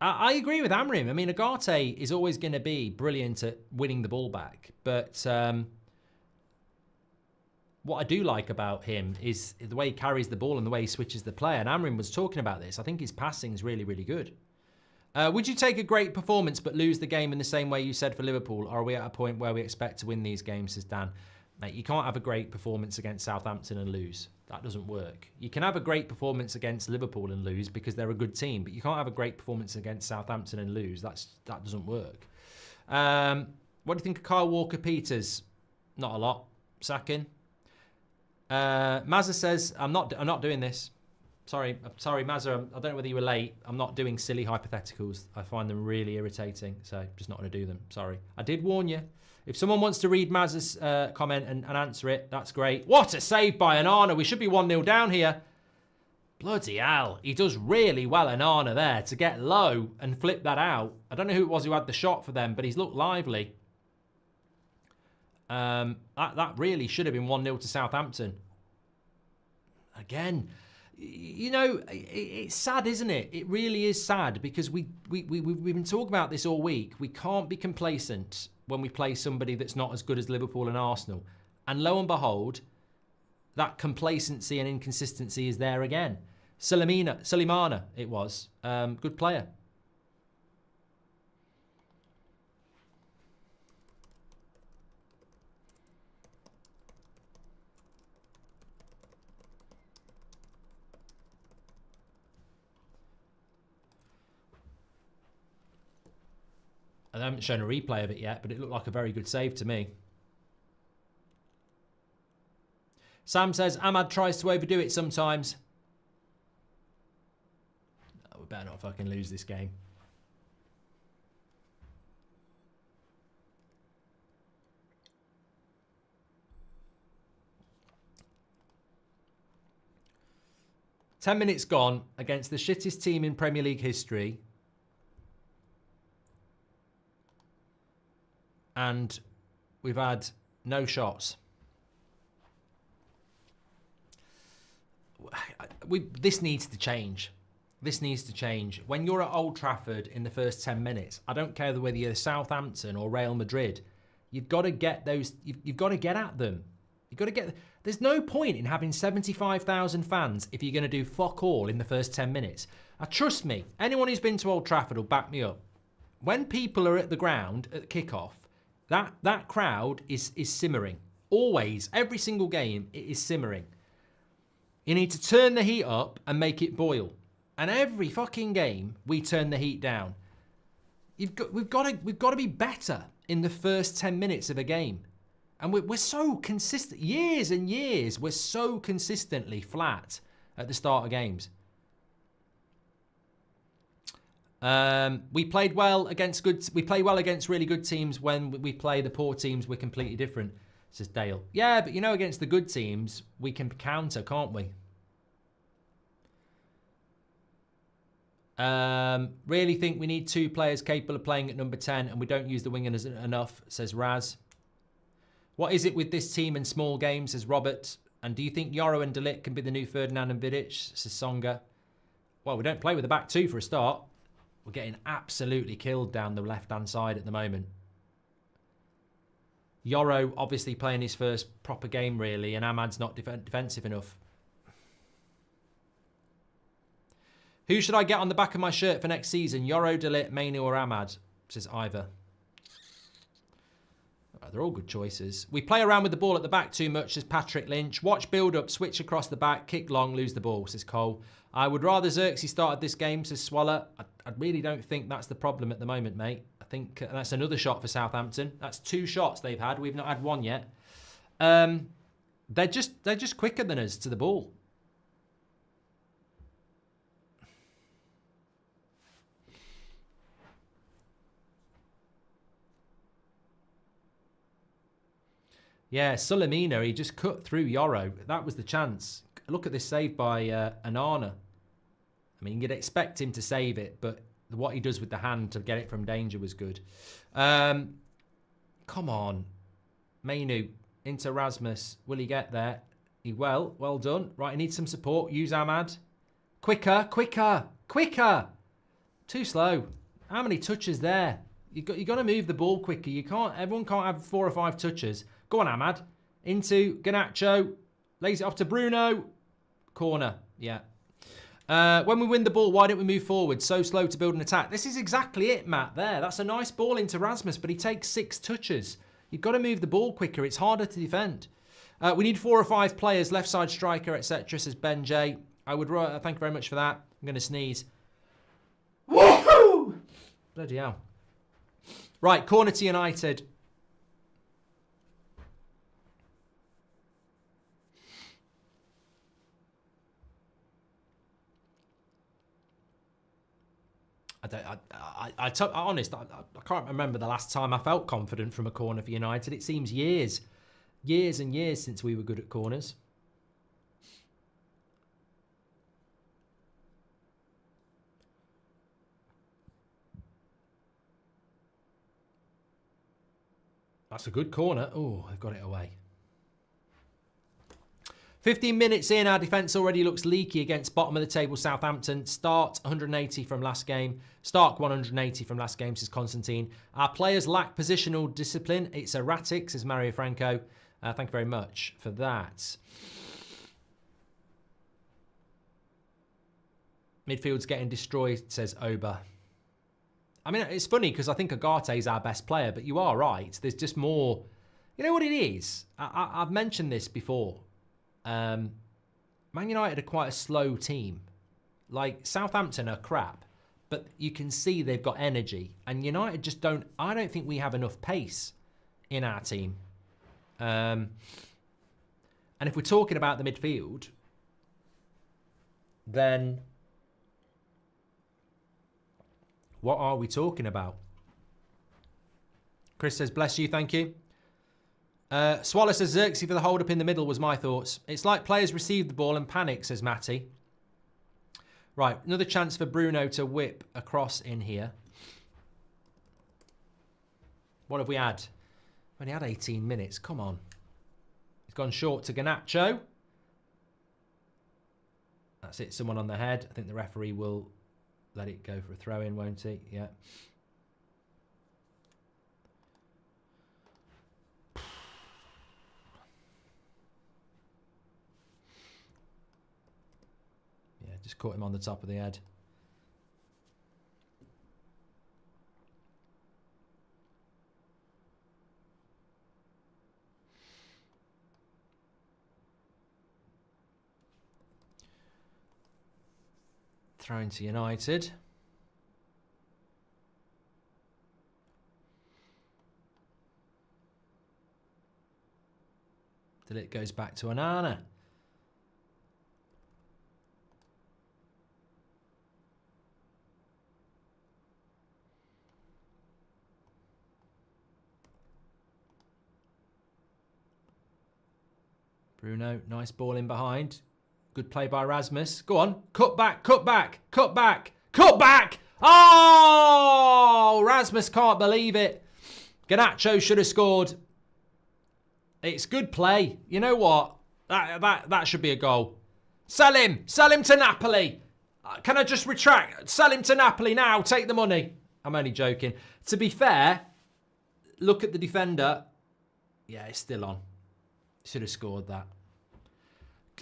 I agree with Amorim. I mean, Agate is always going to be brilliant at winning the ball back. But what I do like about him is the way he carries the ball and the way he switches the play. And Amorim was talking about this. I think his passing is really, really good. Would you take a great performance but lose the game in the same way you said for Liverpool? Or are we at a point where we expect to win these games, says Dan? Mate, you can't have a great performance against Southampton and lose. That doesn't work. You can have a great performance against Liverpool and lose because they're a good team, but you can't have a great performance against Southampton and lose. That doesn't work. What do you think of Kyle Walker-Peters? Not a lot. Sacking. Mazza says, I'm not doing this. Sorry, Mazza. I don't know whether you were late. I'm not doing silly hypotheticals. I find them really irritating, so just not going to do them. Sorry. I did warn you. If someone wants to read Maz's comment and answer it, that's great. What a save by Onana. We should be 1-0 down here. Bloody hell. He does really well, Onana, there, to get low and flip that out. I don't know who it was who had the shot for them, but he's looked lively. That really should have been 1-0 to Southampton. Again, you know, it's sad, isn't it? It really is sad because we've been talking about this all week. We can't be complacent when we play somebody that's not as good as Liverpool and Arsenal. And lo and behold, that complacency and inconsistency is there again. Sulemana, it was. Good player. I haven't shown a replay of it yet, but it looked like a very good save to me. Sam says, Ahmad tries to overdo it sometimes. Oh, we better not fucking lose this game. 10 minutes gone against the shittest team in Premier League history. And we've had no shots. This needs to change. This needs to change. When you're at Old Trafford in the first 10 minutes, I don't care whether you're Southampton or Real Madrid, you've got to get those. You've got to get at them. You've got to get. There's no point in having 75,000 fans if you're going to do fuck all in the first 10 minutes. Trust me, anyone who's been to Old Trafford will back me up. When people are at the ground at kickoff, that crowd is simmering. Always, every single game, it is simmering. You need to turn the heat up and make it boil. And every fucking game, we turn the heat down. We've got to be better in the first 10 minutes of a game. And we're so consistent. Years and years, we're so consistently flat at the start of games. We played well against we play well against really good teams. When we play the poor teams, we're completely different, says Dale. Yeah, but you know, against the good teams, we can counter, can't we? Really think we need 2 players capable of playing at number 10 and we don't use the wingers enough, says Raz. What is it with this team and small games, says Robert? And do you think Yoro and De Ligt can be the new Ferdinand and Vidic, says Songa? Well, we don't play with the back 2 for a start. We're getting absolutely killed down the left-hand side at the moment. Yoro obviously playing his first proper game, really, and Ahmad's not defensive enough. Who should I get on the back of my shirt for next season? Yoro, De Ligt, Mainu or Ahmad, says Ivor. They're all good choices. We play around with the ball at the back too much, says Patrick Lynch. Watch build-up, switch across the back, kick long, lose the ball, says Cole. I would rather Xerxes started this game, says Swaller. I really don't think that's the problem at the moment, mate. I think that's another shot for Southampton. That's 2 shots they've had. We've not had 1 yet. They're just quicker than us to the ball. Yeah, Sulemina, he just cut through Yoro. That was the chance. Look at this save by Onana. I mean, you'd expect him to save it, but what he does with the hand to get it from danger was good. Come on. Mainu into Rasmus. Will he get there? He will. Well done. Right, he needs some support. Use Ahmad. Quicker, quicker, quicker. Too slow. How many touches there? You got to move the ball quicker. You can't. Everyone can't have 4 or 5 touches. Go on, Ahmad. Into Garnacho. Lays it off to Bruno. Corner. Yeah. When we win the ball, why don't we move forward? So slow to build an attack. This is exactly it, Matt. There. That's a nice ball into Rasmus, but he takes 6 touches. You've got to move the ball quicker. It's harder to defend. We need 4 or 5 players, left side striker, etc., says Ben J. I would thank you very much for that. I'm going to sneeze. Woohoo! Bloody hell. Right, corner to United. I'm honest, I can't remember the last time I felt confident from a corner for United. It seems years and years since we were good at corners. That's a good corner. Oh, they've got it away. 15 minutes in, our defence already looks leaky against bottom of the table Southampton. Start 180 from last game. Stark 180 from last game, says Constantine. Our players lack positional discipline. It's erratic, says Mario Franco. Thank you very much for that. Midfield's getting destroyed, says Oba. I mean, it's funny because I think Agate is our best player, but you are right. There's just more. You know what it is? I've mentioned this before. Man United are quite a slow team. Like, Southampton are crap, but you can see they've got energy. And United just don't... I don't think we have enough pace in our team. And if we're talking about the midfield, then what are we talking about? Chris says, bless you, thank you. Swallow says, Xerxes for the hold-up in the middle was my thoughts. It's like players receive the ball and panic, says Matty. Right, another chance for Bruno to whip across in here. What have we had? We've only had 18 minutes. Come on. He's gone short to Garnacho. That's it. Someone on the head. I think the referee will let it go for a throw-in, won't he? Yeah. Yeah, just caught him on the top of the head. Thrown to United. Then it goes back to Onana. Bruno, nice ball in behind. Good play by Rasmus. Go on. Cut back, cut back, cut back, cut back. Oh, Rasmus can't believe it. Garnacho should have scored. It's good play. You know what? That should be a goal. Sell him. Sell him to Napoli. Can I just retract? Sell him to Napoli now. Take the money. I'm only joking. To be fair, look at the defender. Yeah, it's still on. Should have scored that.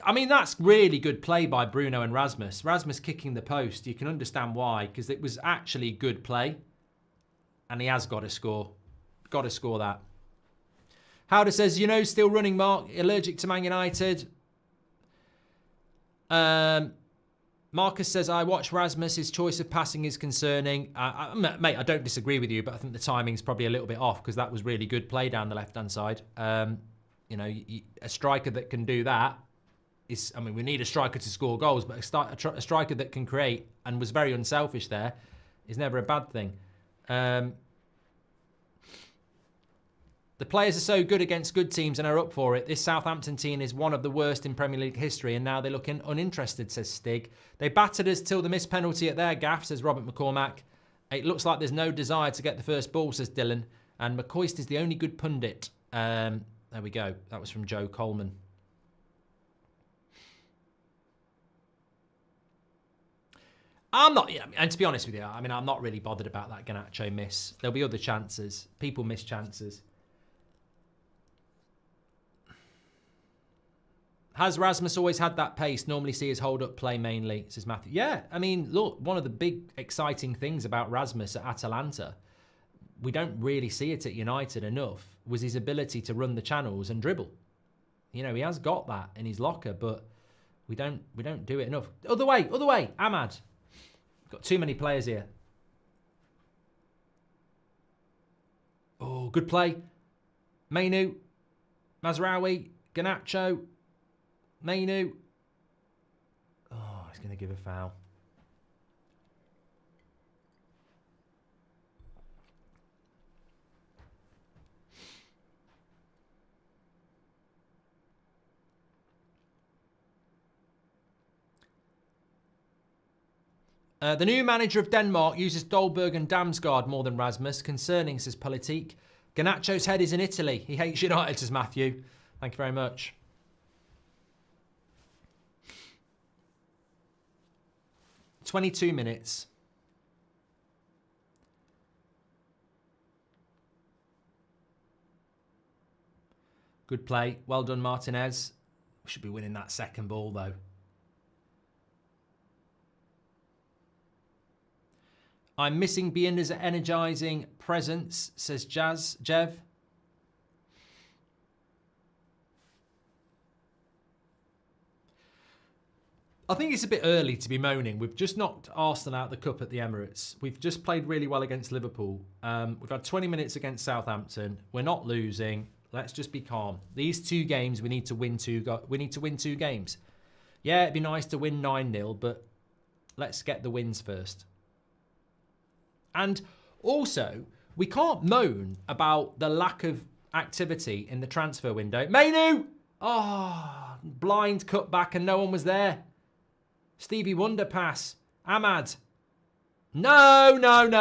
I mean, that's really good play by Bruno and Rasmus. Rasmus kicking the post. You can understand why, because it was actually good play. And he has got to score. Got to score that. Howder says, you know, still running, Mark. Allergic to Man United. Marcus says, I watch Rasmus. His choice of passing is concerning. Mate, I don't disagree with you, but I think the timing's probably a little bit off because that was really good play down the left-hand side. You know, a striker that can do that is, I mean, we need a striker to score goals, but a striker that can create and was very unselfish there is never a bad thing. The players are so good against good teams and are up for it. This Southampton team is one of the worst in Premier League history, and now they're looking uninterested, says Stig. They battered us till the missed penalty at their gaff, says Robert McCormack. It looks like there's no desire to get the first ball, says Dylan. And McCoist is the only good pundit. There we go. That was from Joe Coleman. I'm not, and to be honest with you, I mean, I'm not really bothered about that Garnacho miss. There'll be other chances. People miss chances. Has Rasmus always had that pace? Normally see his hold-up play mainly, says Matthew. Yeah, I mean, look, one of the big exciting things about Rasmus at Atalanta, we don't really see it at United enough, was his ability to run the channels and dribble. You know, he has got that in his locker, but we don't do it enough. Other way, Ahmad. Got too many players here. Oh, good play. Mainu, Mazraoui, Garnacho, Mainu. Oh, he's going to give a foul. The new manager of Denmark uses Dolberg and Damsgaard more than Rasmus. Concerning, says Politique. Garnacho's head is in Italy. He hates United, says Matthew. Thank you very much. "22 minutes. Good play. Well done, Martinez. We should be winning that second ball, though. I'm missing Bienda's energising presence, says Jev. I think it's a bit early to be moaning. We've just knocked Arsenal out the cup at the Emirates. We've just played really well against Liverpool. We've had 20 minutes against Southampton. We're not losing. Let's just be calm. These two games, we need to win two games. Yeah, it'd be nice to win 9-0, but let's get the wins first. And also, we can't moan about the lack of activity in the transfer window. Mainu! Oh, blind cut back and no one was there. Stevie Wonder pass. Ahmad. No. Don't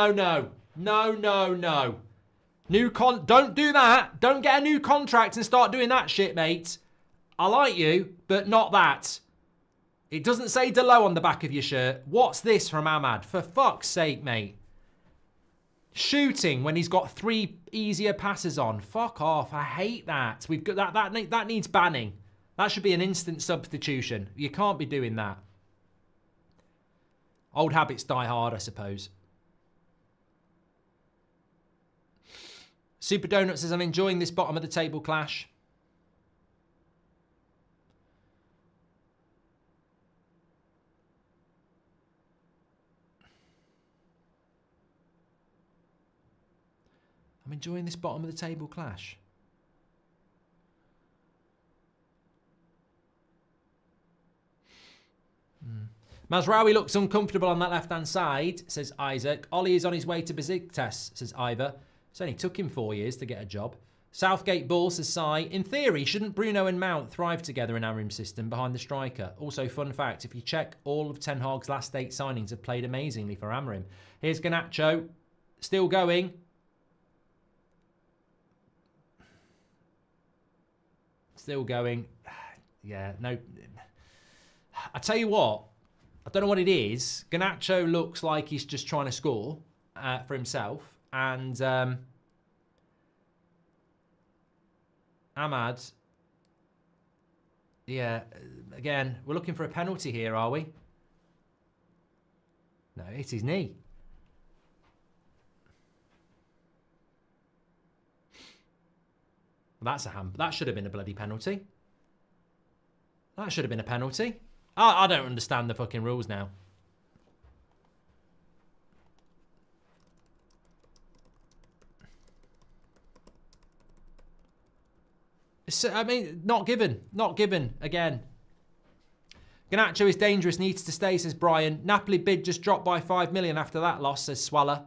do that. Don't get a new contract and start doing that shit, mate. I like you, but not that. It doesn't say Delo on the back of your shirt. What's this from Ahmad? For fuck's sake, mate. Shooting when he's got 3 easier passes on. Fuck off. I hate that. We've got that needs banning. That should be an instant substitution. You can't be doing that. Old habits die hard, I suppose. Super Donut says, I'm enjoying this bottom of the table clash. I'm enjoying this bottom of the table clash. Mazraoui looks uncomfortable on that left-hand side, says Isaac. Ollie is on his way to Besiktas, says Ivor. It's only took him 4 years to get a job. Southgate Ball, says Sai. In theory, shouldn't Bruno and Mount thrive together in Amorim's system behind the striker? Also, fun fact, if you check, all of Ten Hag's last 8 signings have played amazingly for Amorim. Here's Garnacho, still going. Still going. Yeah, no. I tell you what, I don't know what it is. Garnacho looks like he's just trying to score for himself. And Ahmad, yeah, again, we're looking for a penalty here, are we? No, it's his knee. That's a that should have been a bloody penalty. That should have been a penalty. I don't understand the fucking rules now. I mean, not given. Not given again. Garnacho is dangerous, needs to stay, says Brian. Napoli bid just dropped by 5 million after that loss, says Swaller.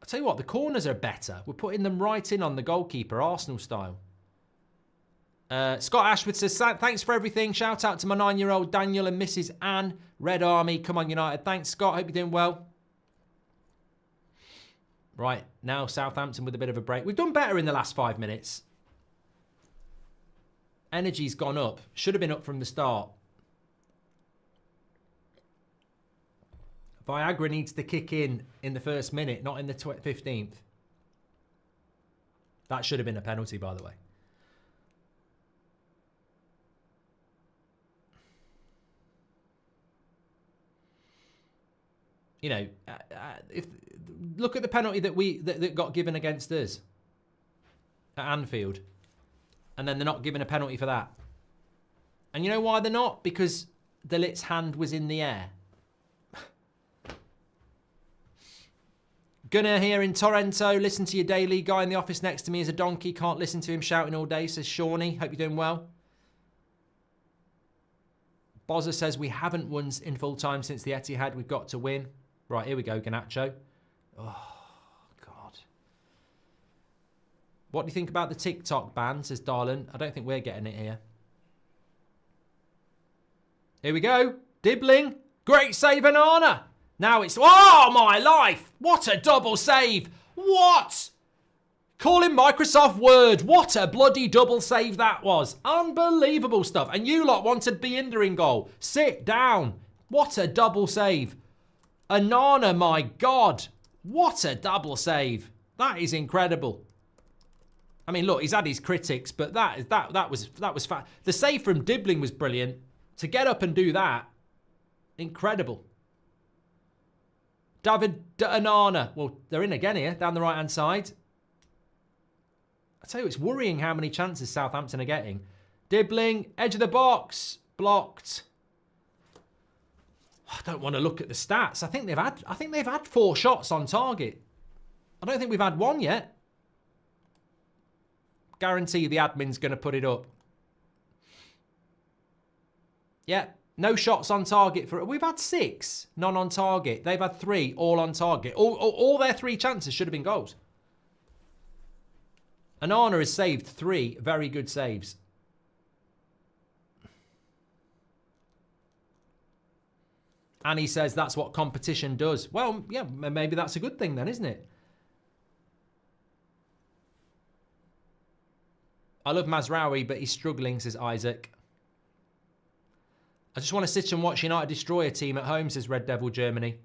I'll tell you what, the corners are better. We're putting them right in on the goalkeeper, Arsenal style. Scott Ashwood says, thanks for everything. Shout out to my 9-year-old Daniel and Mrs. Anne. Red Army, come on United. Thanks, Scott. Hope you're doing well. Right, now Southampton with a bit of a break. We've done better in the last 5 minutes. Energy's gone up. Should have been up from the start. Viagra needs to kick in the first minute, not in the 15th. That should have been a penalty, by the way. You know, if look at the penalty that got given against us at Anfield, and then they're not given a penalty for that. And you know why they're not? Because De Ligt's hand was in the air. Gunnar here in Torrento. Listen to your daily. Guy in the office next to me is a donkey. Can't listen to him shouting all day, says Shawnee. Hope you're doing well. Bozza says we haven't won in full time since the Etihad. We've got to win. Right, here we go, Garnacho. Oh, God. What do you think about the TikTok ban, says Darlin. I don't think we're getting it here. Here we go. Dibbling. Great save, Onana. Now it's... Oh, my life. What a double save. What? Call him Microsoft Word. What a bloody double save that was. Unbelievable stuff. And you lot wanted Binder in goal. Sit down. What a double save. Onana, my God. What a double save. That is incredible. I mean, look, he's had his critics, but that was fat. The save from Dibbling was brilliant. To get up and do that, incredible. David Onana. Well, they're in again here, down the right-hand side. I tell you, it's worrying how many chances Southampton are getting. Dibbling, edge of the box, blocked. I don't want to look at the stats. I think they've had 4 shots on target. I don't think we've had 1 yet. Guarantee the admin's going to put it up. Yeah, no shots on target for... We've had 6, none on target. They've had 3, all on target. All their 3 chances should have been goals. Onana has saved 3 very good saves. Annie says that's what competition does. Well, yeah, maybe that's a good thing then, isn't it? I love Mazraoui, but he's struggling, says Isaac. I just want to sit and watch United destroy a team at home, says Red Devil Germany.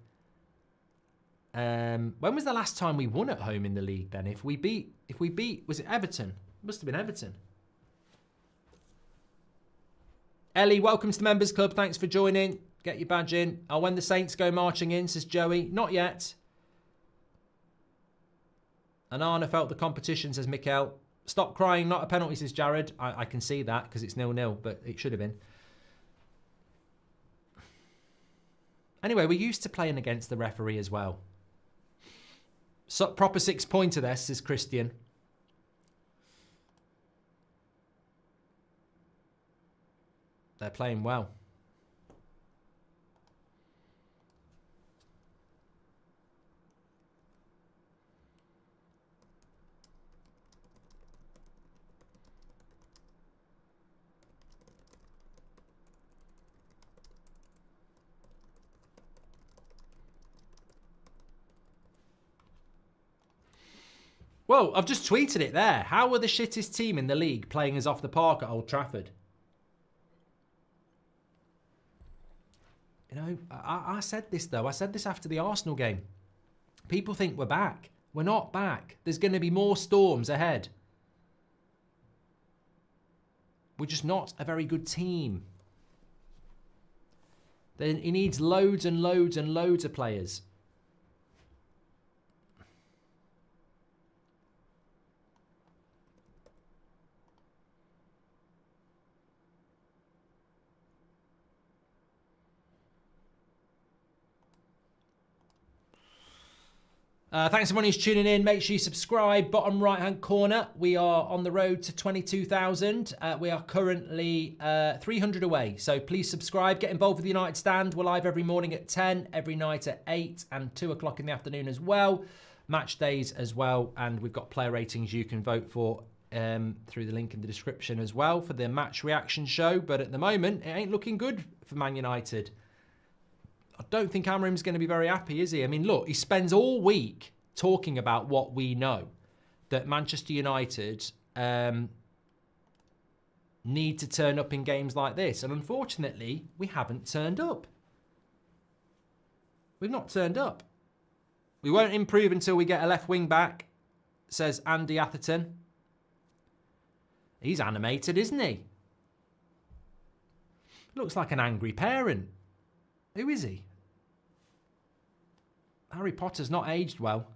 When was the last time we won at home in the league then? If we beat, was it Everton? It must have been Everton. Ellie, welcome to the Members Club. Thanks for joining. Get your badge in. Oh, when the Saints go marching in, says Joey. Not yet. Onana felt the competition, says Mikel. Stop crying, not a penalty, says Jared. I can see that because it's 0-0, but it should have been. Anyway, we're used to playing against the referee as well. So, proper 6-pointer there, says Christian. They're playing well. Well, I've just tweeted it there. How were the shittest team in the league playing us off the park at Old Trafford? You know, I said this, though. I said this after the Arsenal game. People think we're back. We're not back. There's going to be more storms ahead. We're just not a very good team. Then he needs loads and loads and loads of players. Thanks everyone who's tuning in. Make sure you subscribe. Bottom right-hand corner, we are on the road to 22,000. We are currently 300 away. So please subscribe. Get involved with the United Stand. We're live every morning at 10, every night at 8 and 2 o'clock in the afternoon as well. Match days as well. And we've got player ratings you can vote for through the link in the description as well for the match reaction show. But at the moment, it ain't looking good for Man United. I don't think Amorim's going to be very happy, is he? I mean, look, he spends all week talking about what we know, that Manchester United need to turn up in games like this. And unfortunately, we haven't turned up. We've not turned up. We won't improve until we get a left wing back, says Andy Atherton. He's animated, isn't he? Looks like an angry parent. Who is he? Harry Potter's not aged well.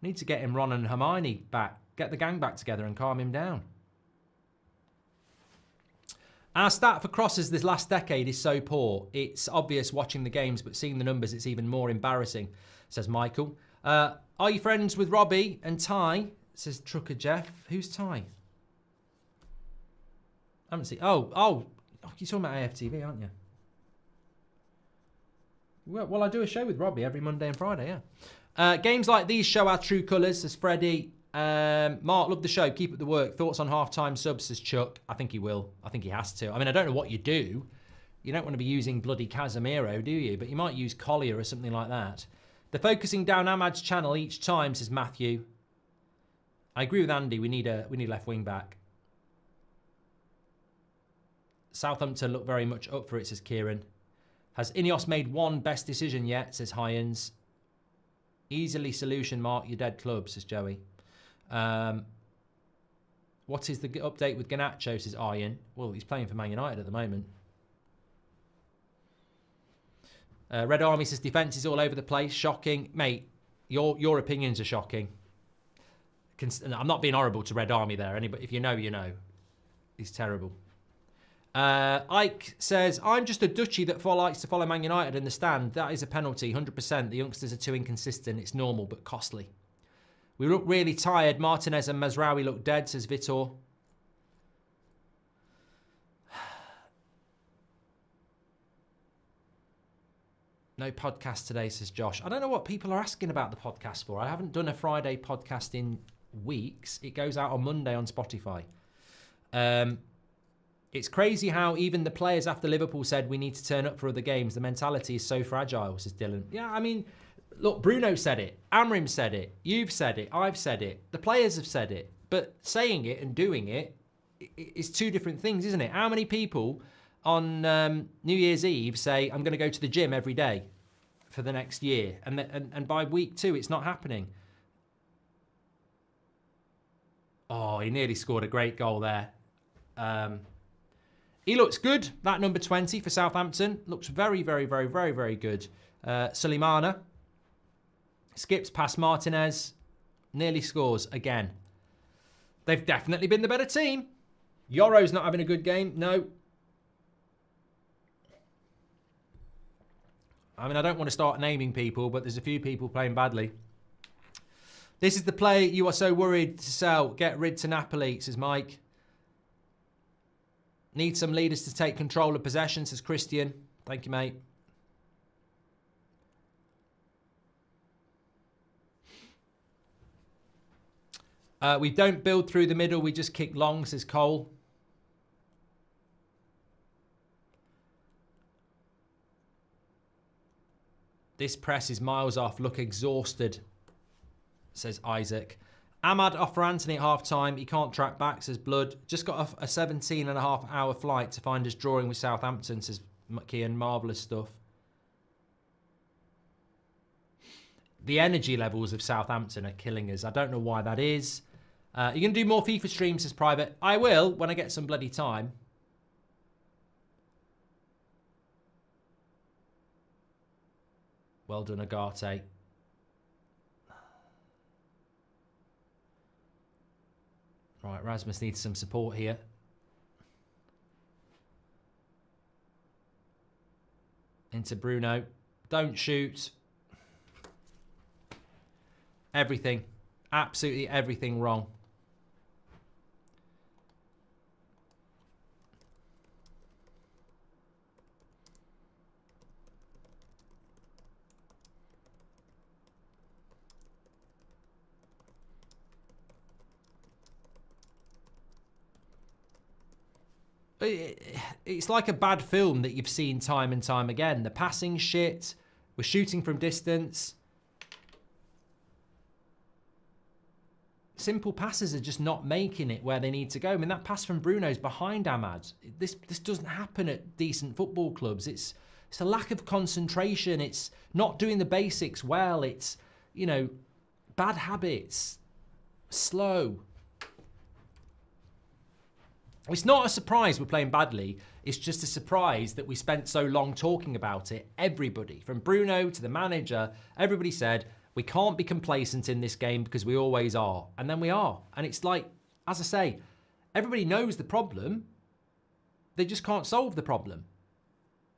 Need to get him Ron and Hermione back. Get the gang back together and calm him down. Our stat for crosses this last decade is so poor. It's obvious watching the games, but seeing the numbers, it's even more embarrassing, says Michael. Are you friends with Robbie and Ty? Says Trucker Jeff. Who's Ty? I haven't seen... Oh, you're talking about AFTV, aren't you? Well, I do a show with Robbie every Monday and Friday, yeah. Games like these show our true colours, says Freddie. Mark, love the show. Keep up the work. Thoughts on half-time subs, says Chuck. I think he will. I think he has to. I mean, I don't know what you do. You don't want to be using bloody Casemiro, do you? But you might use Collier or something like that. They're focusing down Ahmad's channel each time, says Matthew. I agree with Andy. We need left wing back. Southampton look very much up for it, says Kieran. Has Ineos made one best decision yet, says Hyans. Easily solution, Mark. You're dead club, says Joey. What is the update with Garnacho, says Ian. Well, he's playing for Man United at the moment. Red Army says defence is all over the place. Shocking. Mate, your opinions are shocking. I'm not being horrible to Red Army there. Anybody, if you know, you know. He's terrible. Ike says, I'm just a Dutchie that likes to follow Man United in the stand. That is a penalty, 100%. The youngsters are too inconsistent. It's normal, but costly. We look really tired. Martinez and Mazraoui look dead, says Vitor. No podcast today, says Josh. I don't know what people are asking about the podcast for. I haven't done a Friday podcast in weeks. It goes out on Monday on Spotify. It's crazy how even the players after Liverpool said we need to turn up for other games. The mentality is so fragile, says Dylan. Yeah, I mean, look, Bruno said it. Amorim said it. You've said it. I've said it. The players have said it. But saying it and doing it is two different things, isn't it? How many people on New Year's Eve say, I'm going to go to the gym every day for the next year? And by week 2, it's not happening. Oh, he nearly scored a great goal there. He looks good, that number 20 for Southampton. Looks very, very, very, very, very good. Suleimana skips past Martinez. Nearly scores again. They've definitely been the better team. Yoro's not having a good game. No. I mean, I don't want to start naming people, but there's a few people playing badly. This is the play you are so worried to sell. Get rid to Napoli, says Mike. Need some leaders to take control of possession, says Christian. Thank you, mate. We don't build through the middle. We just kick long, says Cole. This press is miles off. Look exhausted, says Isaac. Ahmad off for Anthony at half-time. He can't track back, says Blood. Just got a 17.5-hour flight to find us drawing with Southampton, says Kian. Marvellous stuff. The energy levels of Southampton are killing us. I don't know why that is. You're going to do more FIFA streams, says Private. I will, when I get some bloody time. Well done, Agate. Right, Rasmus needs some support here. Into Bruno. Don't shoot. Everything. Absolutely everything wrong. It's like a bad film that you've seen time and time again. The passing shit. We're shooting from distance. Simple passes are just not making it where they need to go. I mean, that pass from Bruno's behind Ahmad. This doesn't happen at decent football clubs. It's a lack of concentration. It's not doing the basics well. It's, you know, bad habits. Slow. It's not a surprise we're playing badly. It's just a surprise that we spent so long talking about it. Everybody, from Bruno to the manager, everybody said, we can't be complacent in this game because we always are. And then we are. And it's like, as I say, everybody knows the problem. They just can't solve the problem.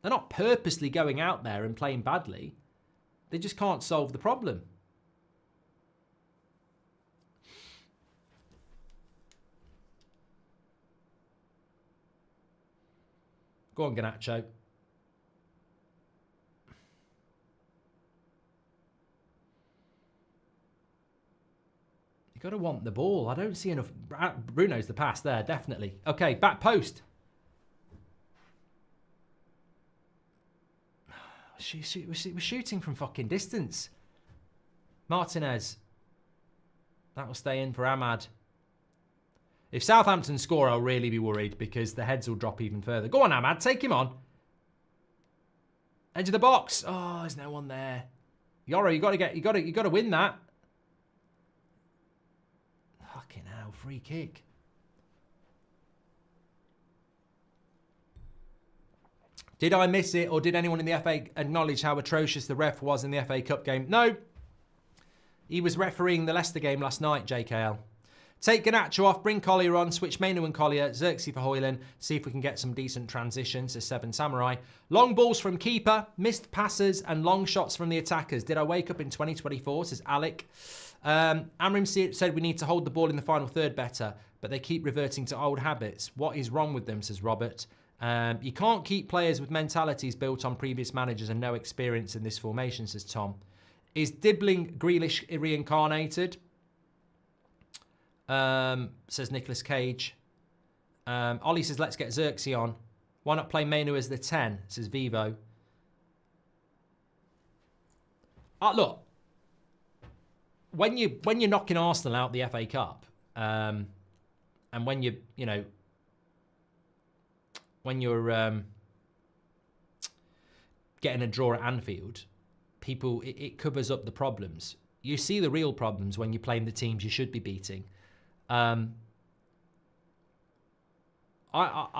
They're not purposely going out there and playing badly. They just can't solve the problem. Go on, Garnacho. You've got to want the ball. I don't see enough. Bruno's the pass there, definitely. Okay, back post. We're shooting from fucking distance. Martinez. That will stay in for Ahmad. If Southampton score, I'll really be worried because the heads will drop even further. Go on, Ahmad. Take him on. Edge of the box. Oh, there's no one there. Yoro, you got to win that. Fucking hell, free kick. Did I miss it, or did anyone in the FA acknowledge how atrocious the ref was in the FA Cup game? No. He was refereeing the Leicester game last night, JKL. Take Garnacho off, bring Collier on, switch Mainu and Collier, Xerxes for Hojlund, see if we can get some decent transitions as 7 Samurai. Long balls from keeper, missed passes and long shots from the attackers. Did I wake up in 2024, says Alec. Amorim said we need to hold the ball in the final third better, but they keep reverting to old habits. What is wrong with them, says Robert. You can't keep players with mentalities built on previous managers and no experience in this formation, says Tom. Is Dibbling Grealish reincarnated? Says Nicholas Cage. Ollie says, let's get Xerxes on. Why not play Manu as the 10, says Vivo. Look, when you're knocking Arsenal out the FA Cup, and when you're getting a draw at Anfield, it covers up the problems. You see the real problems when you're playing the teams you should be beating. I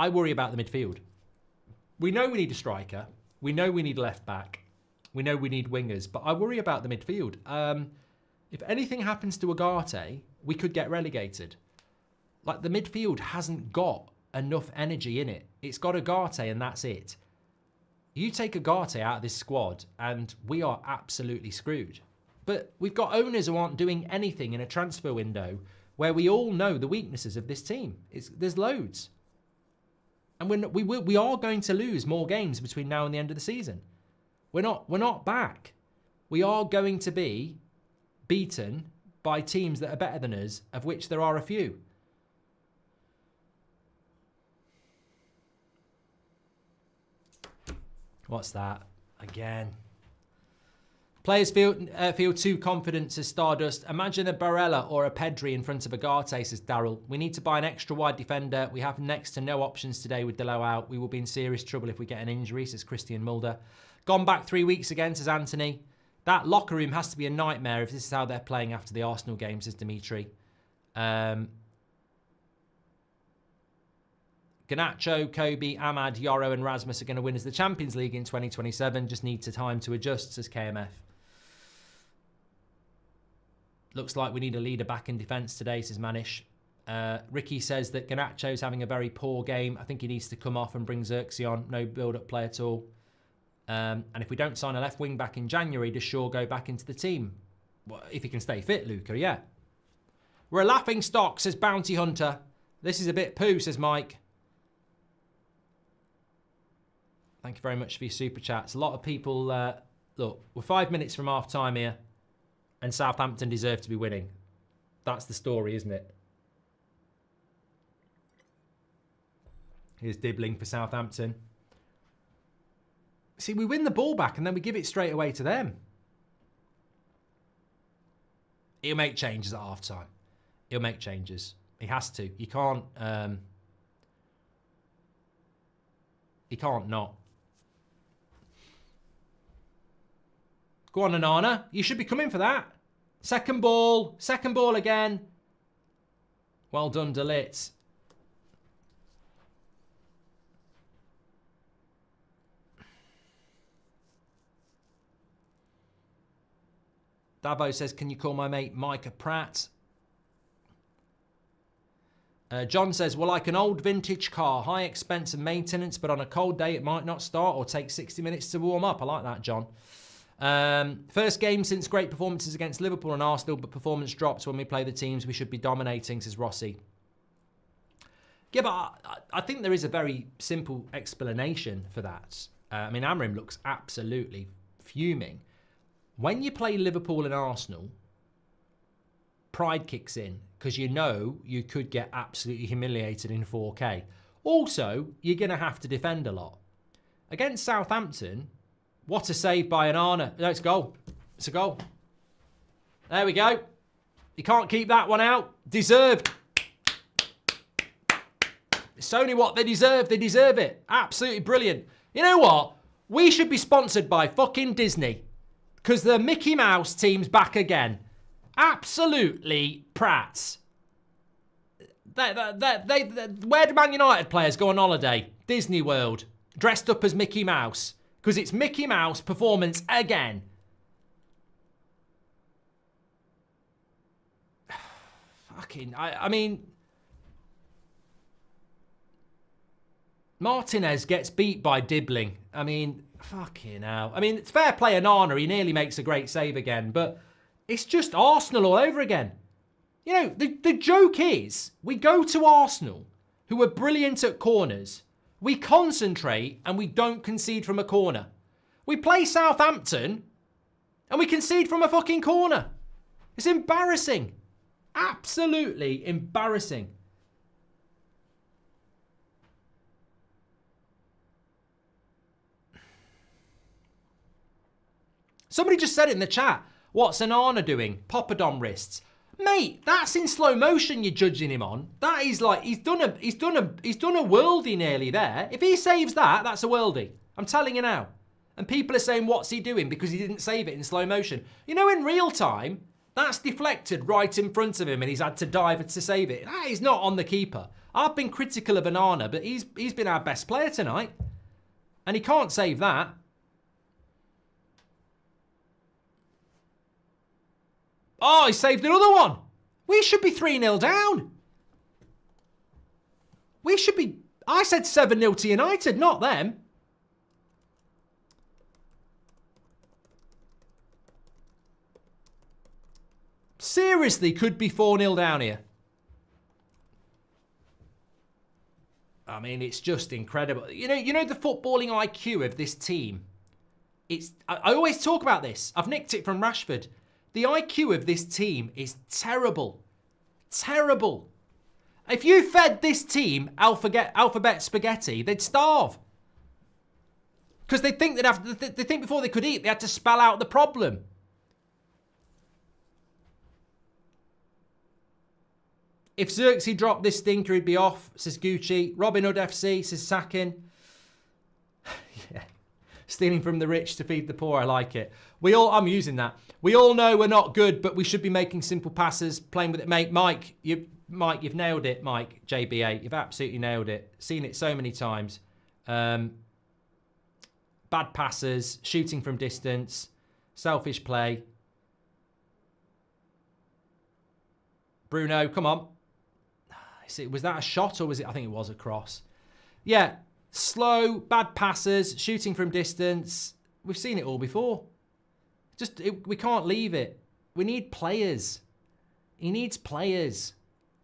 worry about the midfield. We know we need a striker. We know we need a left back. We know we need wingers. But I worry about the midfield. If anything happens to Ugarte, we could get relegated. Like, the midfield hasn't got enough energy in it. It's got Ugarte and that's it. You take Ugarte out of this squad and we are absolutely screwed. But we've got owners who aren't doing anything in a transfer window where we all know the weaknesses of this team. There's loads. And we are going to lose more games between now and the end of the season. We're not back. We are going to be beaten by teams that are better than us, of which there are a few. What's that? Again. Players feel too confident as Stardust. Imagine a Barella or a Pedri in front of Ugarte, says Daryl. We need to buy an extra wide defender. We have next to no options today with Delo out. We will be in serious trouble if we get an injury, says Christian Mulder. Gone back 3 weeks again, says Anthony. That locker room has to be a nightmare if this is how they're playing after the Arsenal game, says Dimitri. Garnacho, Kobe, Ahmad, Yoro and Rasmus are going to win us the Champions League in 2027. Just need time to adjust, says KMF. Looks like we need a leader back in defence today, says Manish. Ricky says that Garnacho's having a very poor game. I think he needs to come off and bring Xerxes on. No build-up play at all. And if we don't sign a left wing back in January, does Shaw go back into the team? Well, if he can stay fit, Luca, yeah. We're a laughing stock, says Bounty Hunter. This is a bit poo, says Mike. Thank you very much for your super chats. A lot of people, look, we're 5 minutes from half time here and Southampton deserve to be winning. That's the story, isn't it? Here's Dibbling for Southampton. See, we win the ball back and then we give it straight away to them. He'll make changes at half time. He'll make changes. He has to. You can't not. Go on, Onana. You should be coming for that. Second ball again. Well done, Delit. Davo says, can you call my mate Micah Pratt? John says, well, like an old vintage car, high expense and maintenance, but on a cold day it might not start or take 60 minutes to warm up. I like that, John. First game since great performances against Liverpool and Arsenal, but performance drops when we play the teams we should be dominating, says Rossi. Yeah, but I think there is a very simple explanation for that. I mean, Amorim looks absolutely fuming. When you play Liverpool and Arsenal, pride kicks in because you know you could get absolutely humiliated in 4K. Also, you're going to have to defend a lot. Against Southampton, what a save by Onana. No, it's a goal. It's a goal. There we go. You can't keep that one out. Deserved. It's only what they deserve. They deserve it. Absolutely brilliant. You know what? We should be sponsored by fucking Disney because the Mickey Mouse team's back again. Absolutely prats. Where do Man United players go on holiday? Disney World. Dressed up as Mickey Mouse. Because it's Mickey Mouse performance again. Fucking, I mean... Martinez gets beat by Dibbling. I mean, fucking hell. I mean, it's fair play Onana. He nearly makes a great save again. But it's just Arsenal all over again. You know, the joke is, we go to Arsenal, who are brilliant at corners. We concentrate and we don't concede from a corner. We play Southampton and we concede from a fucking corner. It's embarrassing. Absolutely embarrassing. Somebody just said it in the chat. What's Onana doing? Poppadom wrists. Mate, that's in slow motion you're judging him on. That is like, he's done a worldie nearly there. If he saves that, that's a worldie. I'm telling you now. And people are saying, what's he doing? Because he didn't save it in slow motion. You know, in real time, that's deflected right in front of him and he's had to dive to save it. That is not on the keeper. I've been critical of Onana, but he's been our best player tonight. And he can't save that. Oh, he saved another one. We should be 3-0 down. We should be... I said 7-0 to United, not them. Seriously, could be 4-0 down here. I mean, it's just incredible. You know the footballing IQ of this team? I always talk about this. I've nicked it from Rashford. The IQ of this team is terrible. Terrible. If you fed this team alphabet spaghetti, they'd starve. Because they think they think before they could eat, they had to spell out the problem. If Xerxes dropped this stinker, he'd be off, says Gucci. Robin Hood FC, says Sakin. Yeah. Stealing from the rich to feed the poor, I like it. I'm using that. We all know we're not good, but we should be making simple passes, playing with it. Mate, Mike, you've nailed it, Mike, JB8. You've absolutely nailed it. Seen it so many times. Bad passes, shooting from distance, selfish play. Bruno, come on. Was that a shot or was it? I think it was a cross. Yeah, slow, bad passes, shooting from distance. We've seen it all before. We can't leave it. We need players. He needs players.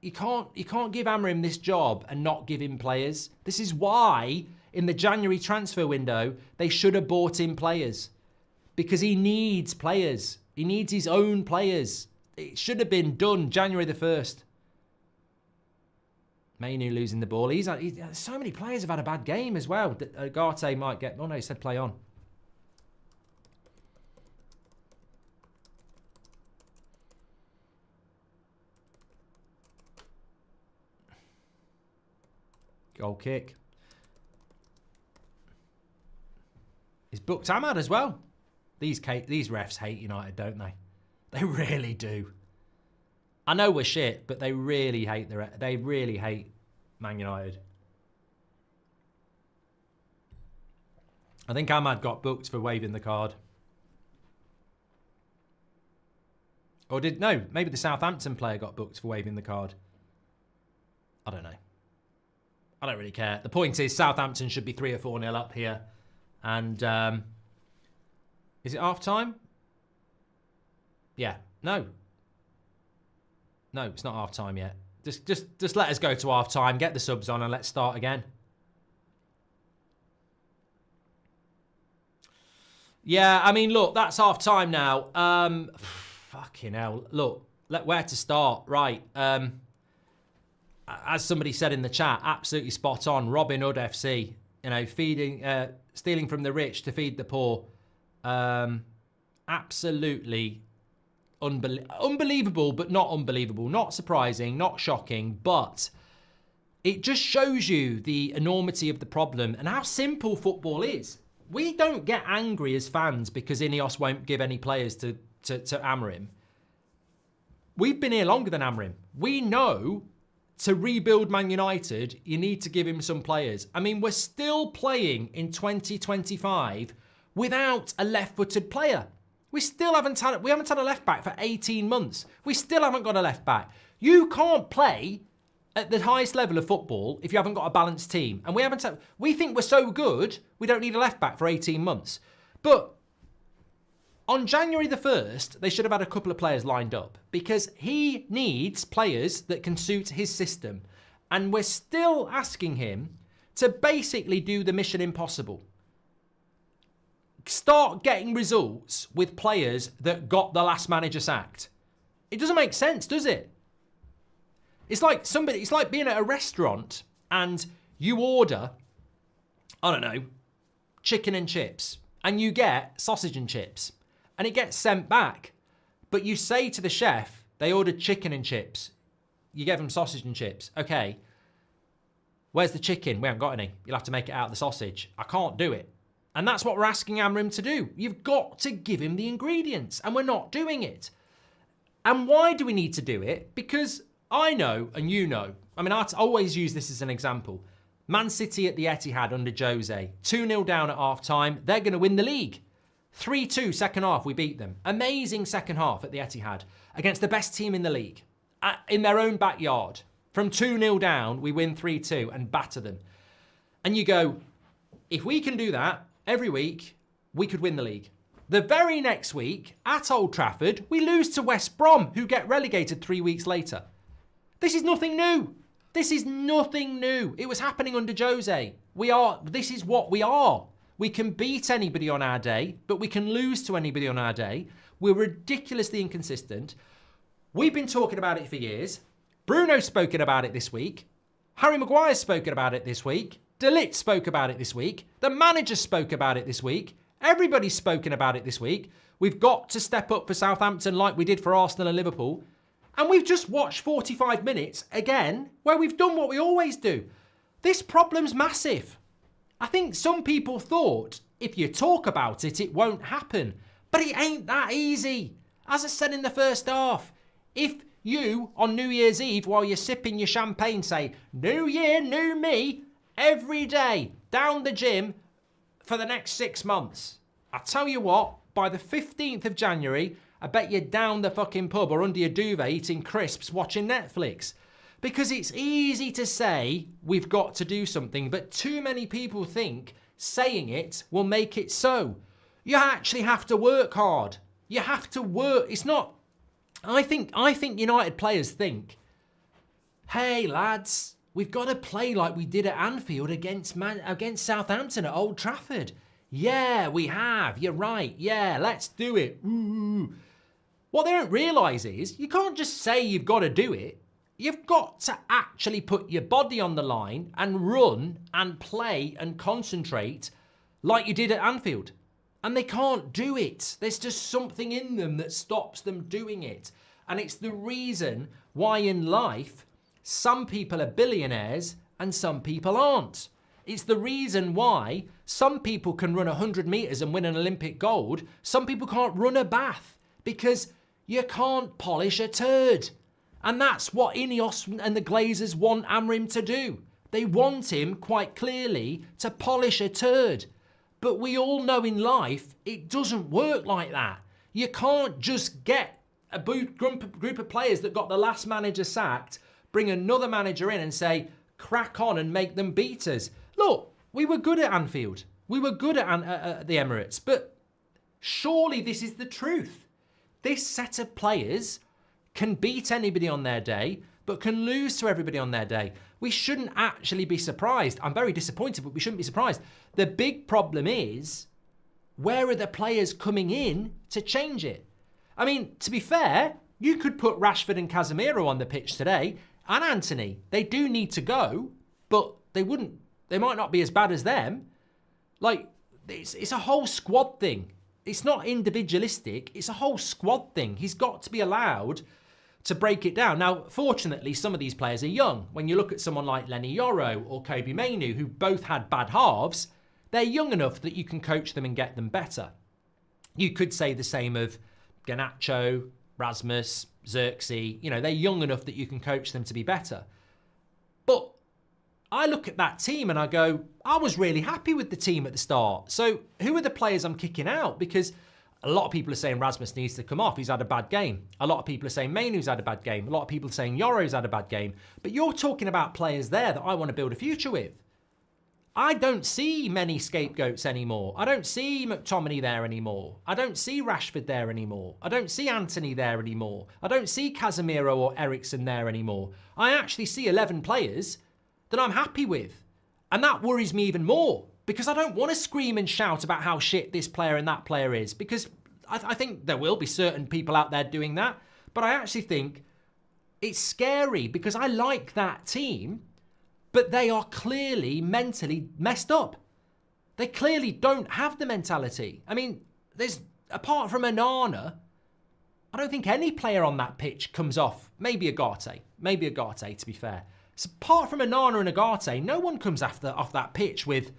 You can't give Amorim this job and not give him players. This is why in the January transfer window they should have bought in players, because he needs players. He needs his own players. It should have been done January the 1st. Mainu losing the ball. So many players have had a bad game as well. Garte might get... Oh no, he said play on. Goal kick. He's booked Ahmad as well. These refs hate United, don't they? They really do. I know we're shit, but they really hate Man United. I think Ahmad got booked for waving the card. Or maybe the Southampton player got booked for waving the card. I don't know. I don't really care. The point is Southampton should be 3 or 4-0 up here. And is it half time? Yeah. No, it's not half time yet. Just let us go to half time, get the subs on, and let's start again. Yeah, I mean, look, that's half time now. Fucking hell. Look, where to start? Right. As somebody said in the chat, absolutely spot on. Robin Hood FC, stealing from the rich to feed the poor. Absolutely unbelievable, but not unbelievable. Not surprising, not shocking, but it just shows you the enormity of the problem and how simple football is. We don't get angry as fans because Ineos won't give any players to Amorim. We've been here longer than Amorim. We know to rebuild Man United, you need to give him some players. I mean, we're still playing in 2025 without a left-footed player. We haven't had a left back for 18 months. We still haven't got a left back. You can't play at the highest level of football if you haven't got a balanced team. And we think we're so good, we don't need a left back for 18 months. But on January the 1st, they should have had a couple of players lined up because he needs players that can suit his system. And we're still asking him to basically do the mission impossible. Start getting results with players that got the last manager sacked. It doesn't make sense, does it? It's like being at a restaurant and you order, I don't know, chicken and chips, and you get sausage and chips. and it gets sent back. But you say to the chef, they ordered chicken and chips. You gave them sausage and chips. Okay. Where's the chicken? We haven't got any. You'll have to make it out of the sausage. I can't do it. And that's what we're asking Amorim to do. You've got to give him the ingredients, and we're not doing it. And why do we need to do it? Because I know, and you know, I mean, I always use this as an example. Man City at the Etihad under Jose, 2-0 down at half-time. They're going to win the league. 3-2 second half, we beat them. Amazing second half at the Etihad against the best team in the league in their own backyard. From 2-0 down, we win 3-2 and batter them. And you go, if we can do that every week, we could win the league. The very next week, at Old Trafford, we lose to West Brom, who get relegated 3 weeks later. This is nothing new. This is nothing new. It was happening under Jose. This is what we are. We can beat anybody on our day, but we can lose to anybody on our day. We're ridiculously inconsistent. We've been talking about it for years. Bruno's spoken about it this week. Harry Maguire's spoken about it this week. De Ligt spoke about it this week. The manager spoke about it this week. Everybody's spoken about it this week. We've got to step up for Southampton like we did for Arsenal and Liverpool. And we've just watched 45 minutes again where we've done what we always do. This problem's massive. I think some people thought if you talk about it, it won't happen. But it ain't that easy. As I said in the first half, if you, on New Year's Eve, while you're sipping your champagne, say, New Year, new me, every day, down the gym for the next 6 months. I tell you what, by the 15th of January, I bet you're down the fucking pub or under your duvet eating crisps, watching Netflix. Because it's easy to say we've got to do something, but too many people think saying it will make it so. You actually have to work hard. You have to work. It's not... I think United players think, hey lads, we've got to play like we did at Anfield against Southampton at Old Trafford. Yeah, we have. You're right. Yeah, let's do it. Ooh. What they don't realise is you can't just say you've got to do it. You've got to actually put your body on the line and run and play and concentrate like you did at Anfield. And they can't do it. There's just something in them that stops them doing it. And it's the reason why in life, some people are billionaires and some people aren't. It's the reason why some people can run 100 metres and win an Olympic gold. Some people can't run a bath because you can't polish a turd. And that's what Ineos and the Glazers want Amorim to do. They want him, quite clearly, to polish a turd. But we all know in life, it doesn't work like that. You can't just get a group of players that got the last manager sacked, bring another manager in and say, crack on and make them beat us. Look, we were good at Anfield. We were good at the Emirates. But surely this is the truth. This set of players can beat anybody on their day, but can lose to everybody on their day. We shouldn't actually be surprised. I'm very disappointed, but we shouldn't be surprised. The big problem is, where are the players coming in to change it? I mean, to be fair, you could put Rashford and Casemiro on the pitch today, and Anthony. They do need to go, but they might not be as bad as them. Like, it's a whole squad thing. It's not individualistic, it's a whole squad thing. He's got to be allowed to break it down. Now, fortunately, some of these players are young. When you look at someone like Lenny Yoro or Kobe Mainoo, who both had bad halves, they're young enough that you can coach them and get them better. You could say the same of Garnacho, Rasmus, Xerxes. You know, they're young enough that you can coach them to be better. But I look at that team and I go, I was really happy with the team at the start. So who are the players I'm kicking out? Because a lot of people are saying Rasmus needs to come off. He's had a bad game. A lot of people are saying Mainoo's had a bad game. A lot of people are saying Yoro's had a bad game. But you're talking about players there that I want to build a future with. I don't see many scapegoats anymore. I don't see McTominay there anymore. I don't see Rashford there anymore. I don't see Anthony there anymore. I don't see Casemiro or Eriksen there anymore. I actually see 11 players that I'm happy with. And that worries me even more because I don't want to scream and shout about how shit this player and that player is, because I think there will be certain people out there doing that. But I actually think it's scary because I like that team, but they are clearly mentally messed up. They clearly don't have the mentality. I mean, there's apart from Onana, I don't think any player on that pitch comes off. Maybe Agate, to be fair. So apart from Onana and Agate, no one comes off that pitch with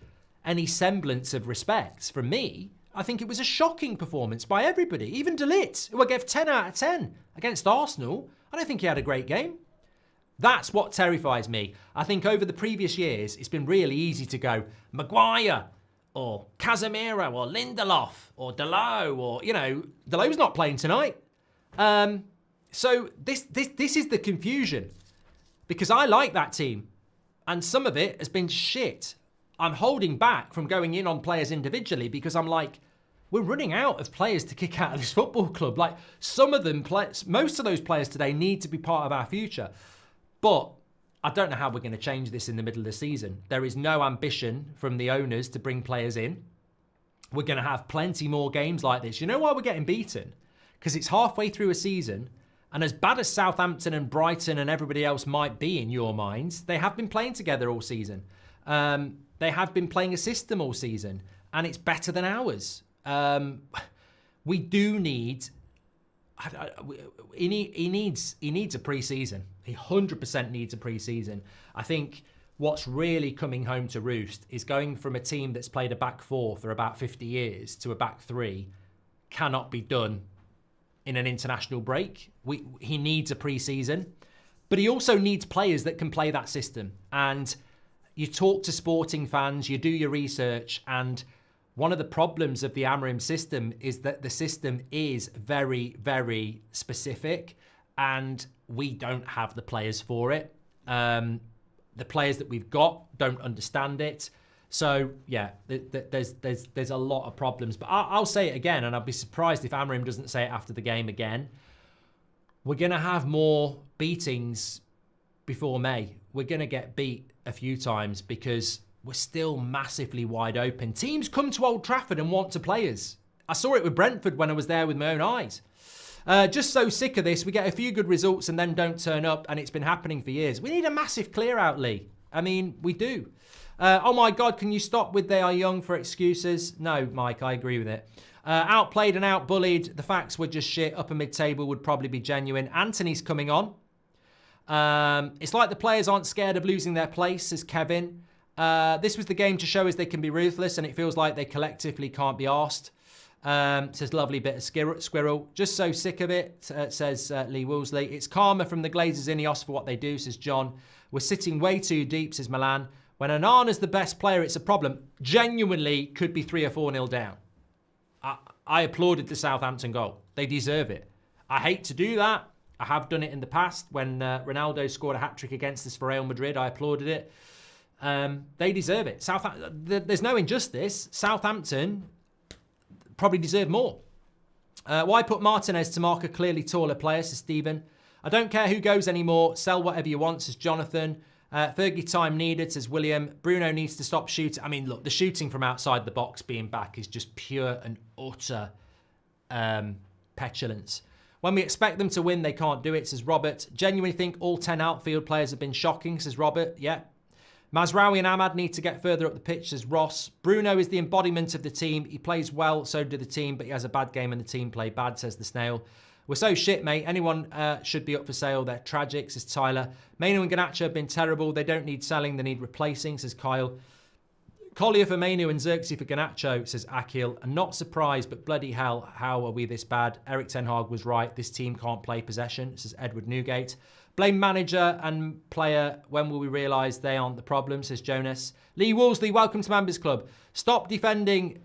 any semblance of respect. From me, I think it was a shocking performance by everybody. Even De Ligt, who I gave 10 out of 10 against Arsenal, I don't think he had a great game. That's what terrifies me. I think over the previous years, it's been really easy to go Maguire or Casemiro or Lindelof or Dalot or, Dalot's not playing tonight. So this is the confusion, because I like that team and some of it has been shit. I'm holding back from going in on players individually because I'm like, we're running out of players to kick out of this football club. Like, most of those players today need to be part of our future. But I don't know how we're going to change this in the middle of the season. There is no ambition from the owners to bring players in. We're going to have plenty more games like this. You know why we're getting beaten? Because it's halfway through a season, and as bad as Southampton and Brighton and everybody else might be in your minds, they have been playing together all season. They have been playing a system all season, and it's better than ours. We do need... He needs a pre-season. He 100% needs a pre-season. I think what's really coming home to roost is going from a team that's played a back four for about 50 years to a back three cannot be done in an international break. He needs a pre-season, but he also needs players that can play that system. And you talk to sporting fans, you do your research, and one of the problems of the Amorim system is that the system is very, very specific, and we don't have the players for it. The players that we've got don't understand it. So, yeah, there's a lot of problems. But I'll say it again, and I'll be surprised if Amorim doesn't say it after the game again. We're going to have more beatings before May. We're going to get beat a few times because we're still massively wide open. Teams come to Old Trafford and want to play us. I saw it with Brentford when I was there with my own eyes. Just so sick of this. We get a few good results and then don't turn up, and it's been happening for years. We need a massive clear out, Lee. I mean, we do. Oh my God, can you stop with they are young for excuses? No, Mike, I agree with it. Outplayed and outbullied. The facts were just shit. Upper mid-table would probably be genuine. Anthony's coming on. It's like the players aren't scared of losing their place, says Kevin. This was the game to show us they can be ruthless, and it feels like they collectively can't be arsed. Says lovely bit of squirrel. Just so sick of it, says Lee Woolsey. It's karma from the Glazers Ineos for what they do, says John. We're sitting way too deep, says Milan. When Onana's the best player, it's a problem. Genuinely could be 3 or 4-0 down. I applauded the Southampton goal. They deserve it. I hate to do that. I have done it in the past when Ronaldo scored a hat-trick against us for Real Madrid. I applauded it. They deserve it. There's no injustice. Southampton probably deserve more. Why put Martinez to mark a clearly taller player, says Stephen. I don't care who goes anymore. Sell whatever you want, says Jonathan. Fergie time needed, says William. Bruno needs to stop shooting. I mean, look, the shooting from outside the box being back is just pure and utter petulance. When we expect them to win, they can't do it, says Robert. Genuinely think all 10 outfield players have been shocking, says Robert. Yeah. Mazraoui and Ahmad need to get further up the pitch, says Ross. Bruno is the embodiment of the team. He plays well, so do the team, but he has a bad game and the team play bad, says the Snail. We're so shit, mate. Anyone should be up for sale. They're tragic, says Tyler. Mainu and Garnacho have been terrible. They don't need selling. They need replacing, says Kyle. Collier for Mainu and Xerxes for Garnacho, says Akil. I'm not surprised, but bloody hell, how are we this bad? Eric Ten Hag was right. This team can't play possession, says Edward Newgate. Blame manager and player. When will we realise they aren't the problem, says Jonas. Lee Wolseley, welcome to Members Club. Stop defending.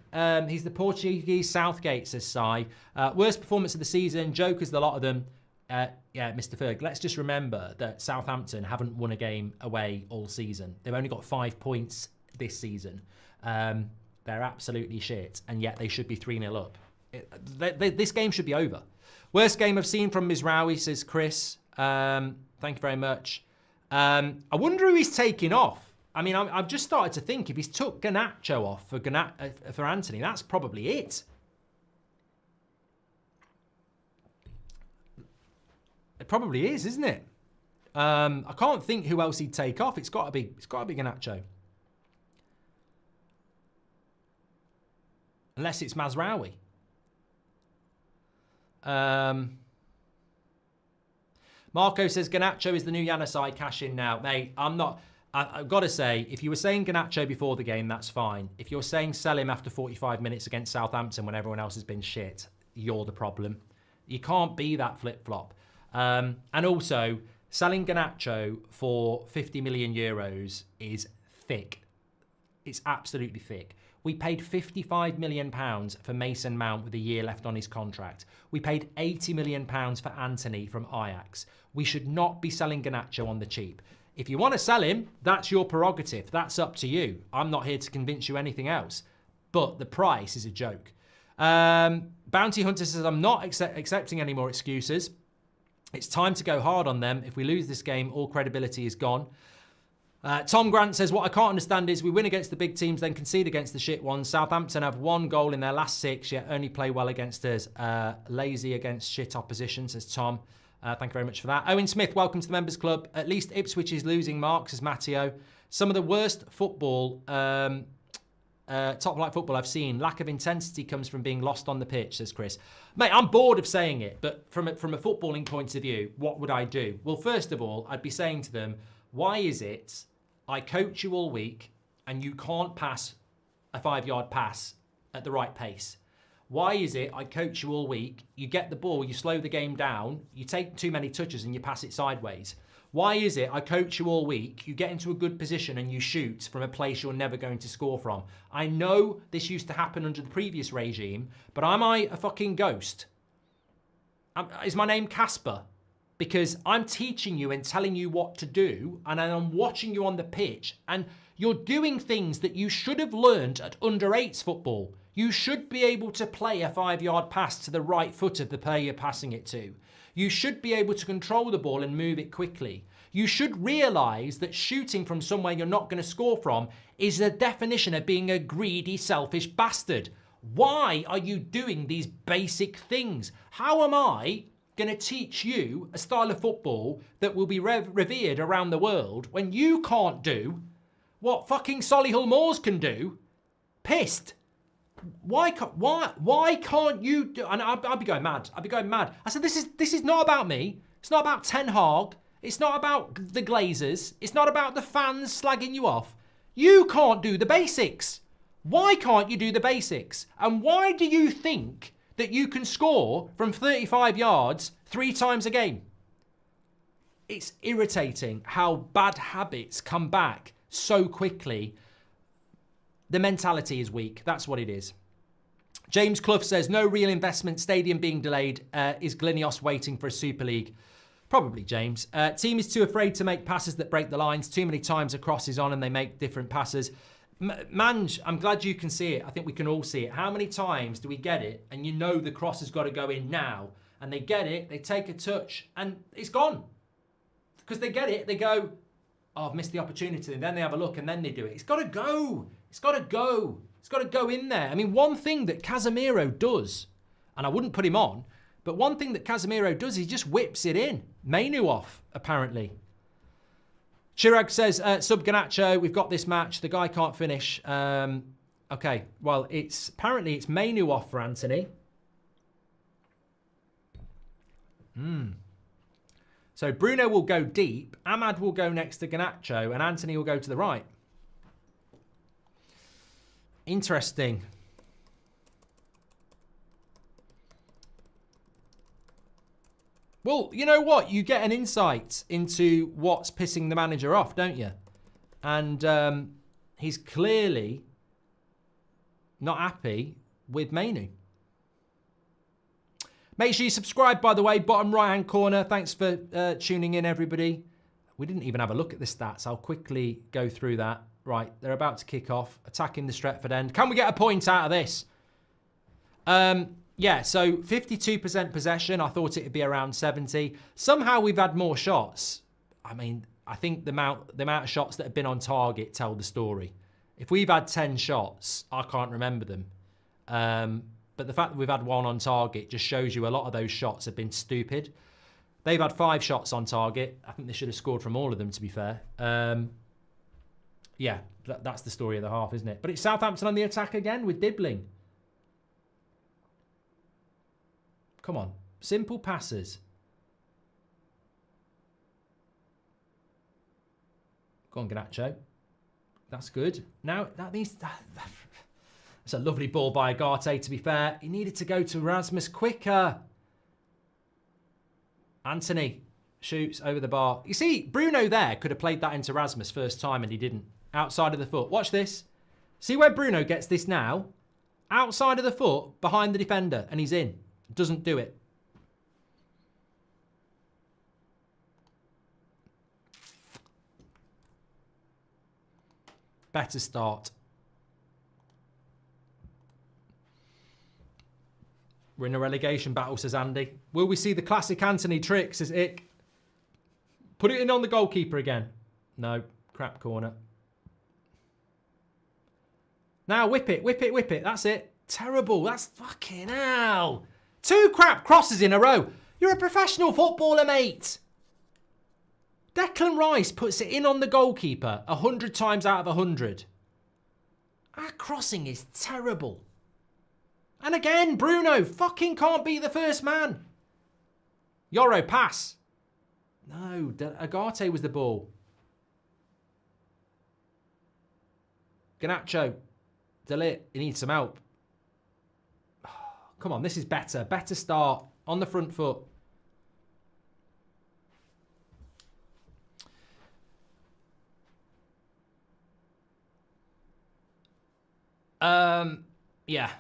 He's the Portuguese Southgate, says Sai. Worst performance of the season. Jokers, the lot of them. Yeah, Mr. Ferg, let's just remember that Southampton haven't won a game away all season. They've only got 5 points this season. They're absolutely shit, and yet they should be 3-0 up. This game should be over. Worst game I've seen from Mazraoui, says Chris. Thank you very much. I wonder who he's taking off. I mean, I've just started to think if he's took Garnacho off for Anthony, that's probably it. It probably is, isn't it? I can't think who else he'd take off. It's got to be Garnacho. Unless it's Mazraoui. Marco says Garnacho is the new Janusaj, cash in now. Mate, I've got to say, if you were saying Garnacho before the game, that's fine. If you're saying sell him after 45 minutes against Southampton when everyone else has been shit, you're the problem. You can't be that flip-flop. And also, selling Garnacho for 50 million euros is thick. It's absolutely thick. We paid £55 million for Mason Mount with a year left on his contract. We paid £80 million for Anthony from Ajax. We should not be selling Garnacho on the cheap. If you want to sell him, that's your prerogative. That's up to you. I'm not here to convince you anything else. But the price is a joke. Bounty Hunter says, I'm not accepting any more excuses. It's time to go hard on them. If we lose this game, all credibility is gone. Tom Grant says, what I can't understand is we win against the big teams, then concede against the shit ones. Southampton have 1 goal in their last 6, yet only play well against us. Lazy against shit opposition, says Tom. Thank you very much for that. Owen Smith, welcome to the Members Club. At least Ipswich is losing marks, says Matteo. Some of the worst football, top-flight football I've seen. Lack of intensity comes from being lost on the pitch, says Chris. Mate, I'm bored of saying it, but from a footballing point of view, what would I do? Well, first of all, I'd be saying to them, why is it I coach you all week and you can't pass a 5-yard pass at the right pace? Why is it I coach you all week, you get the ball, you slow the game down, you take too many touches and you pass it sideways? Why is it I coach you all week, you get into a good position and you shoot from a place you're never going to score from? I know this used to happen under the previous regime, but am I a fucking ghost? Is my name Casper? Because I'm teaching you and telling you what to do, and I'm watching you on the pitch, and you're doing things that you should have learned at under-8s football. You should be able to play a 5-yard pass to the right foot of the player you're passing it to. You should be able to control the ball and move it quickly. You should realise that shooting from somewhere you're not going to score from is the definition of being a greedy, selfish bastard. Why are you doing these basic things? How am I going to teach you a style of football that will be revered around the world when you can't do what fucking Solihull Moors can do? Pissed. Why can't you do? And I'd be going mad. I'd be going mad. I said, this is not about me. It's not about Ten Hag. It's not about the Glazers. It's not about the fans slagging you off. You can't do the basics. Why can't you do the basics? And why do you think that you can score from 35 yards 3 times a game? It's irritating how bad habits come back so quickly. The mentality is weak. That's what it is. James Clough says, no real investment, stadium being delayed. Is Glinios waiting for a Super League? Probably, James. Team is too afraid to make passes that break the lines. Too many times a cross is on and they make different passes. Manj, I'm glad you can see it. I think we can all see it. How many times do we get it and you know the cross has got to go in now? And they get it, they take a touch and it's gone. Because they get it, they go, oh, I've missed the opportunity. And then they have a look and then they do it. It's got to go. It's got to go. It's got to go in there. I mean, one thing that Casemiro does, and I wouldn't put him on, but one thing that Casemiro does, he just whips it in. Mainu off, apparently. Chirag says, sub Garnacho, we've got this match. The guy can't finish. Okay, well, apparently it's Mainu off for Anthony. So Bruno will go deep, Ahmad will go next to Garnacho, and Anthony will go to the right. Interesting. Well, you know what? You get an insight into what's pissing the manager off, don't you? And he's clearly not happy with Mainu. Make sure you subscribe, by the way, bottom right-hand corner. Thanks for tuning in, everybody. We didn't even have a look at the stats. I'll quickly go through that. Right, they're about to kick off. Attacking the Stretford end. Can we get a point out of this? Yeah, so 52% possession. I thought it would be around 70. Somehow we've had more shots. I mean, I think the amount of shots that have been on target tell the story. If we've had 10 shots, I can't remember them. But the fact that we've had 1 on target just shows you a lot of those shots have been stupid. They've had 5 shots on target. I think they should have scored from all of them, to be fair. Yeah, that's the story of the half, isn't it? But it's Southampton on the attack again with Dibbling. Come on. Simple passes. Go on, Garnacho. That's good. Now, that needs... It's a lovely ball by Agate, to be fair. He needed to go to Erasmus quicker. Anthony shoots over the bar. You see, Bruno there could have played that into Erasmus first time and he didn't. Outside of the foot. Watch this. See where Bruno gets this now? Outside of the foot, behind the defender, and he's in. Doesn't do it. Better start. We're in a relegation battle, says Andy. Will we see the classic Anthony trick, says Ick. Put it in on the goalkeeper again. No, crap corner. Now whip it, whip it, whip it. That's it. Terrible. That's fucking hell. 2 crap crosses in a row. You're a professional footballer, mate. Declan Rice puts it in on the goalkeeper 100 times out of 100. Our crossing is terrible. And again, Bruno fucking can't beat the first man. Yoro, pass. No, Agate was the ball. Garnacho. Delit, he needs some help. Oh, come on, this is better. Better start on the front foot. Yeah.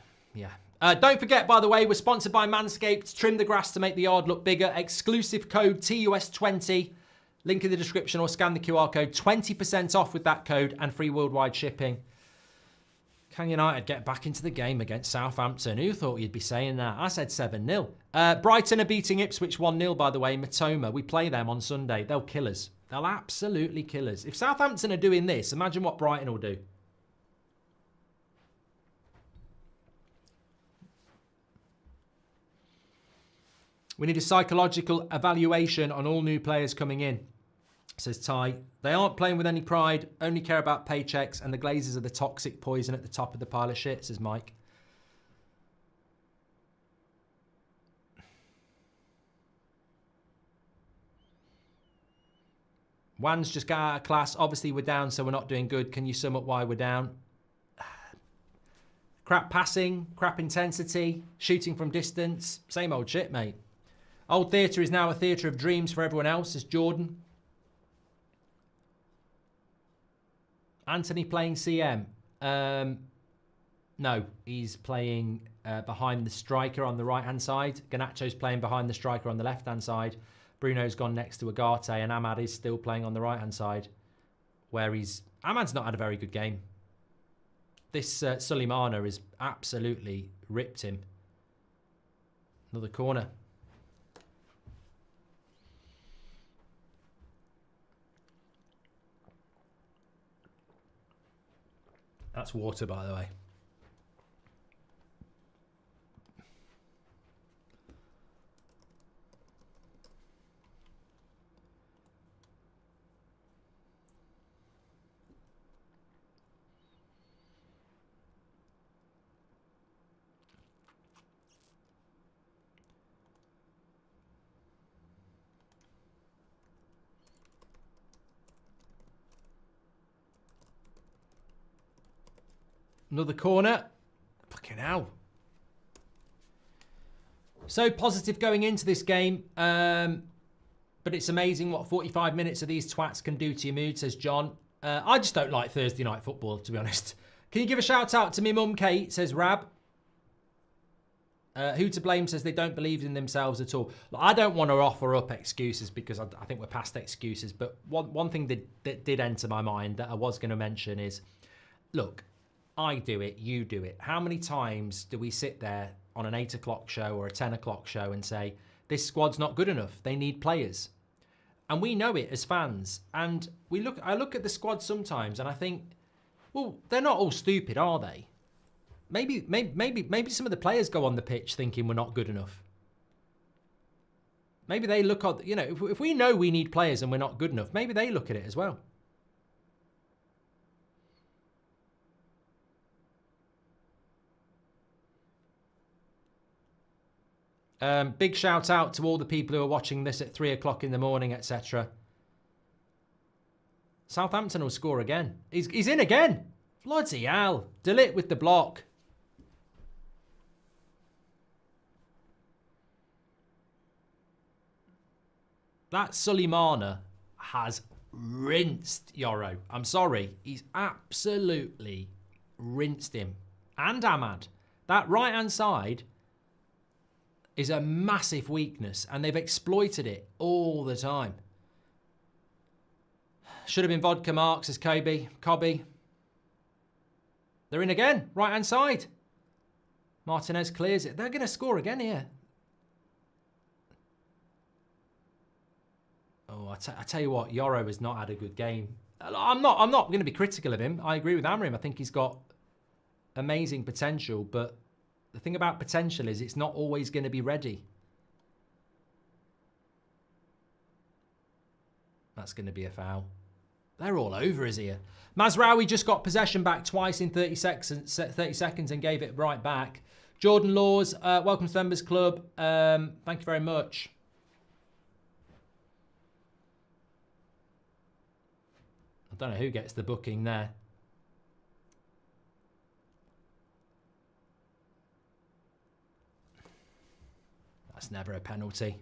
Don't forget, by the way, we're sponsored by Manscaped. Trim the grass to make the yard look bigger. Exclusive code TUS20. Link in the description or scan the QR code. 20% off with that code and free worldwide shipping. Can United get back into the game against Southampton? Who thought you'd be saying that? I said 7-0. Brighton are beating Ipswich 1-0, by the way. Matoma, we play them on Sunday. They'll kill us. They'll absolutely kill us. If Southampton are doing this, imagine what Brighton will do. We need a psychological evaluation on all new players coming in, says Ty. They aren't playing with any pride, only care about paychecks, and the Glazers are the toxic poison at the top of the pile of shit, says Mike. Wan's just got out of class. Obviously, we're down, so we're not doing good. Can you sum up why we're down? Crap passing, crap intensity, shooting from distance. Same old shit, mate. Old theatre is now a theatre of dreams for everyone else, says Jordan. Anthony playing CM. No, he's playing behind the striker on the right-hand side. Garnacho's playing behind the striker on the left-hand side. Bruno's gone next to Agate, and Ahmad is still playing on the right-hand side, where Ahmad's not had a very good game. This Suleimana has absolutely ripped him. Another corner. That's water, by the way. Another corner. Fucking hell. So positive going into this game. But it's amazing what 45 minutes of these twats can do to your mood, says John. I just don't like Thursday night football, to be honest. Can you give a shout out to me mum, Kate, says Rab. Who to blame, says they don't believe in themselves at all. Look, I don't want to offer up excuses because I think we're past excuses. But one thing that did enter my mind that I was going to mention is, look, I do it, you do it. How many times do we sit there on an 8 o'clock show or a 10 o'clock show and say, this squad's not good enough, they need players? And we know it as fans. And I look at the squad sometimes and I think, well, they're not all stupid, are they? Maybe some of the players go on the pitch thinking we're not good enough. Maybe they look at, if we know we need players and we're not good enough, maybe they look at it as well. Big shout out to all the people who are watching this at 3 o'clock in the morning, etc. Southampton will score again. He's in again. Bloody hell. Delit with the block. That Suleimana has rinsed Yoro. I'm sorry. He's absolutely rinsed him. And Ahmad. That right-hand side is a massive weakness, and they've exploited it all the time. Should have been vodka marks as Cobby. They're in again. Right-hand side. Martinez clears it. They're going to score again here. Oh, I tell you what, Yoro has not had a good game. I'm not going to be critical of him. I agree with Amorim. I think he's got amazing potential, but the thing about potential is it's not always going to be ready. That's going to be a foul. They're all over us here. Mazraoui just got possession back twice in 30 seconds and gave it right back. Jordan Laws, welcome to the Members Club. Thank you very much. I don't know who gets the booking there. That's never a penalty.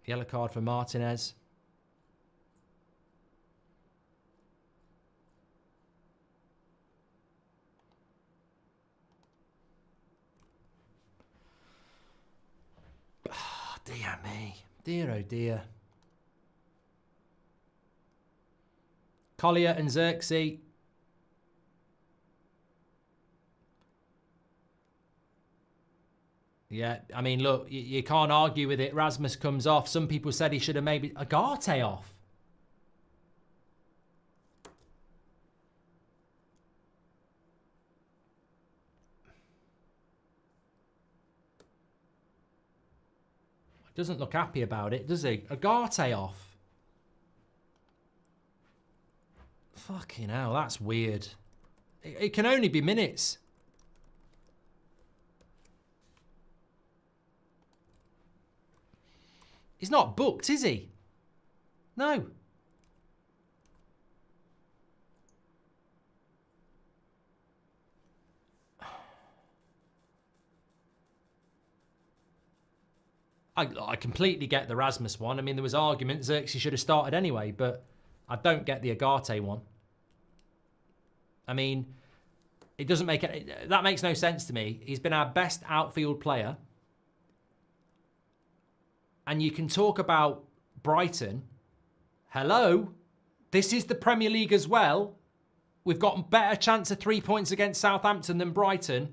Yellow card for Martinez. Oh, dear me. Dear, oh dear. Collier and Xerxes. Yeah, I mean, look, you can't argue with it. Rasmus comes off. Some people said he should have maybe Agate off. Doesn't look happy about it, does he? Agate off. Fucking hell, that's weird. It can only be minutes. He's not booked, is he? No. I completely get the Rasmus one. I mean, there was argument Xerxes should have started anyway, but I don't get the Agate one. I mean, it doesn't make it. That makes no sense to me. He's been our best outfield player. And you can talk about Brighton. Hello. This is the Premier League as well. We've got a better chance of 3 points against Southampton than Brighton.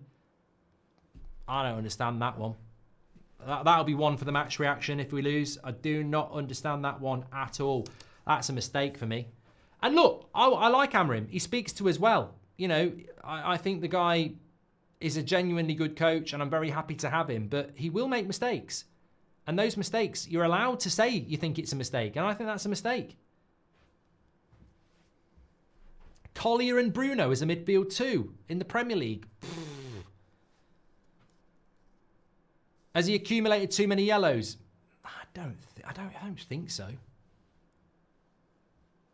I don't understand that one. That'll be one for the match reaction if we lose. I do not understand that one at all. That's a mistake for me. And look, I like Amorim. He speaks to us well. You know, I think the guy is a genuinely good coach and I'm very happy to have him. But he will make mistakes. And those mistakes, you're allowed to say you think it's a mistake. And I think that's a mistake. Collier and Bruno as a midfield too in the Premier League. Has he accumulated too many yellows? I don't think so.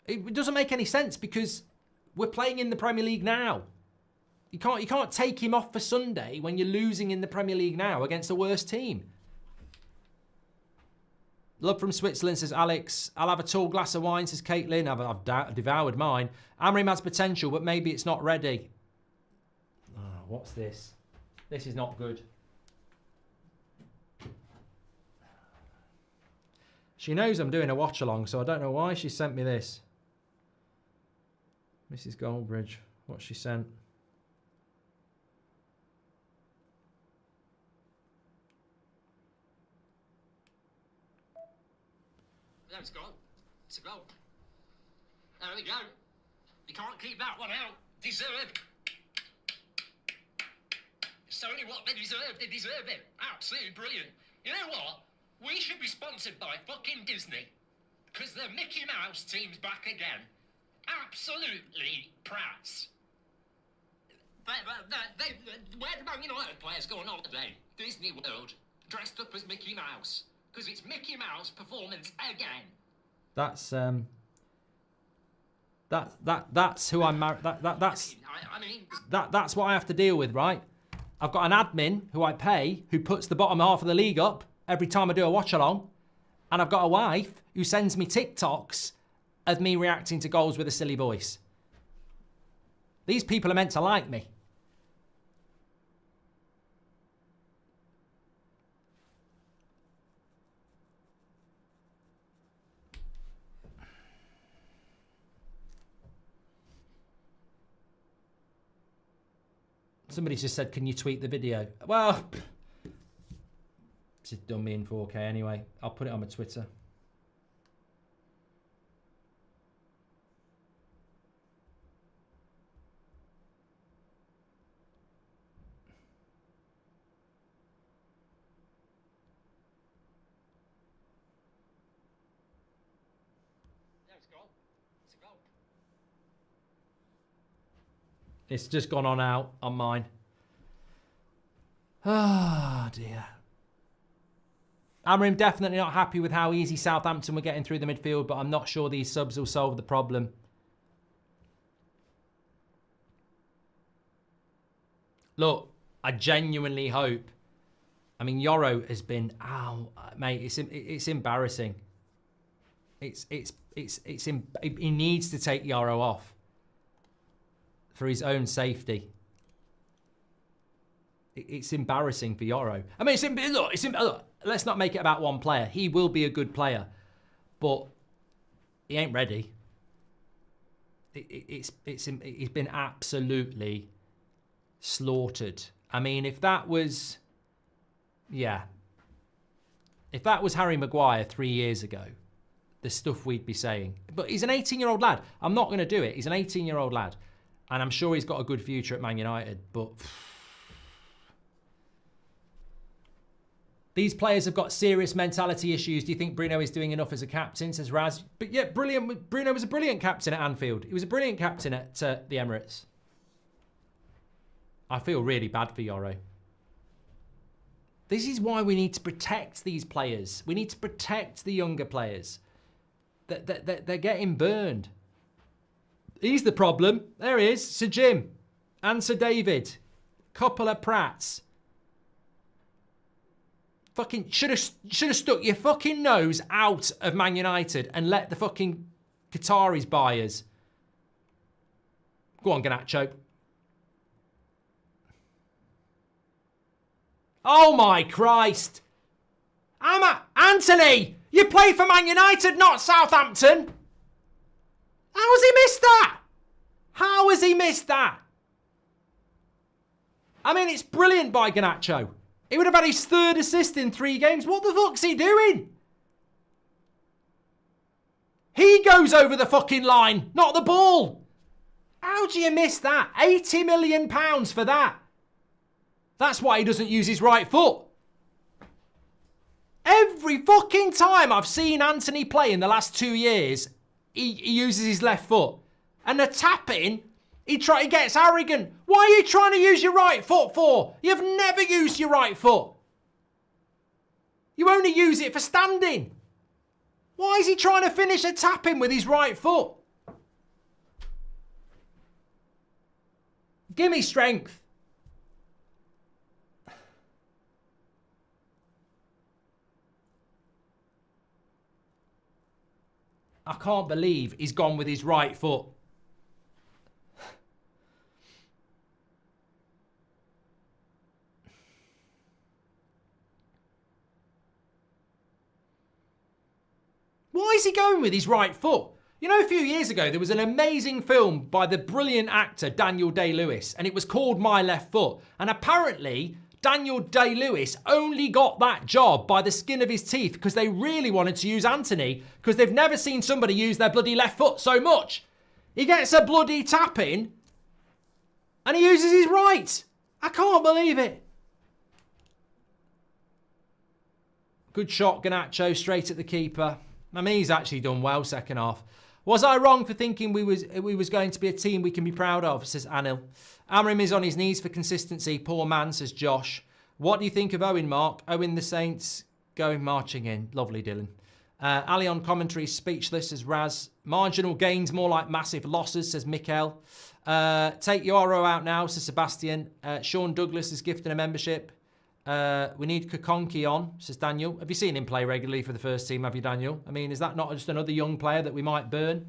It doesn't make any sense because we're playing in the Premier League now. You can't take him off for Sunday when you're losing in the Premier League now against the worst team. Love from Switzerland, says Alex. I'll have a tall glass of wine, says Caitlin. I've devoured mine. Amorim has potential, but maybe it's not ready. Oh, what's this? This is not good. She knows I'm doing a watch-along, so I don't know why she sent me this. Mrs. Goldbridge, what she sent. There it's gone. It's a goal. There we go. You can't keep that one out. Deserved. It's only what they deserved. They deserved it. Absolutely brilliant. You know what? We should be sponsored by fucking Disney. Because the Mickey Mouse team's back again. Absolutely prats. Where do Man United players go on holiday? Disney World, dressed up as Mickey Mouse. Because it's Mickey Mouse performance again. That's who I'm married. That's what I have to deal with, right? I've got an admin who I pay who puts the bottom half of the league up every time I do a watch along, and I've got a wife who sends me TikToks of me reacting to goals with a silly voice. These people are meant to like me. Somebody just said, can you tweet the video? Well, it's done me in 4K anyway. I'll put it on my Twitter. It's just gone on out on mine. Ah, dear. Amorim definitely not happy with how easy Southampton were getting through the midfield, but I'm not sure these subs will solve the problem. Look, I genuinely hope. I mean, Yoro has been, mate, it's embarrassing. He needs to take Yoro off for his own safety. It's embarrassing for Yoro. I mean, look, let's not make it about one player. He will be a good player, but he ain't ready. He's been absolutely slaughtered. I mean, if that was Harry Maguire 3 years ago, the stuff we'd be saying. But he's an 18-year-old lad. I'm not going to do it. He's an 18-year-old lad. And I'm sure he's got a good future at Man United, but these players have got serious mentality issues. Do you think Bruno is doing enough as a captain, says Raz? But yeah, brilliant. Bruno was a brilliant captain at Anfield. He was a brilliant captain at the Emirates. I feel really bad for Yoro. This is why we need to protect these players. We need to protect the younger players. They're getting burned. He's the problem. There he is. Sir Jim and Sir David. Couple of prats. Fucking should have stuck your fucking nose out of Man United and let the fucking Qataris buy us. Go on, Garnacho. Oh my Christ. Anthony, you play for Man United, not Southampton. How has he missed that? How has he missed that? I mean, it's brilliant by Garnacho. He would have had his 3rd assist in 3 games. What the fuck's he doing? He goes over the fucking line, not the ball. How do you miss that? £80 million for that. That's why he doesn't use his right foot. Every fucking time I've seen Anthony play in the last 2 years, he uses his left foot. And the tapping, he gets arrogant. Why are you trying to use your right foot for? You've never used your right foot. You only use it for standing. Why is he trying to finish a tapping with his right foot? Give me strength. I can't believe he's gone with his right foot. Why is he going with his right foot? You know, a few years ago, there was an amazing film by the brilliant actor Daniel Day-Lewis, and it was called My Left Foot. And apparently, Daniel Day-Lewis only got that job by the skin of his teeth because they really wanted to use Anthony because they've never seen somebody use their bloody left foot so much. He gets a bloody tap in and he uses his right. I can't believe it. Good shot, Garnacho, straight at the keeper. I mean, he's actually done well second half. Was I wrong for thinking we was going to be a team we can be proud of, says Anil. Amorim is on his knees for consistency. Poor man, says Josh. What do you think of Owen, Mark? Owen the Saints going marching in. Lovely, Dylan. Ali on commentary, speechless, says Raz. Marginal gains, more like massive losses, says Mikkel. Take Yoro out now, says Sebastian. Sean Douglas is gifting a membership. We need Kakonki on, says Daniel. Have you seen him play regularly for the first team, have you, Daniel? I mean, is that not just another young player that we might burn?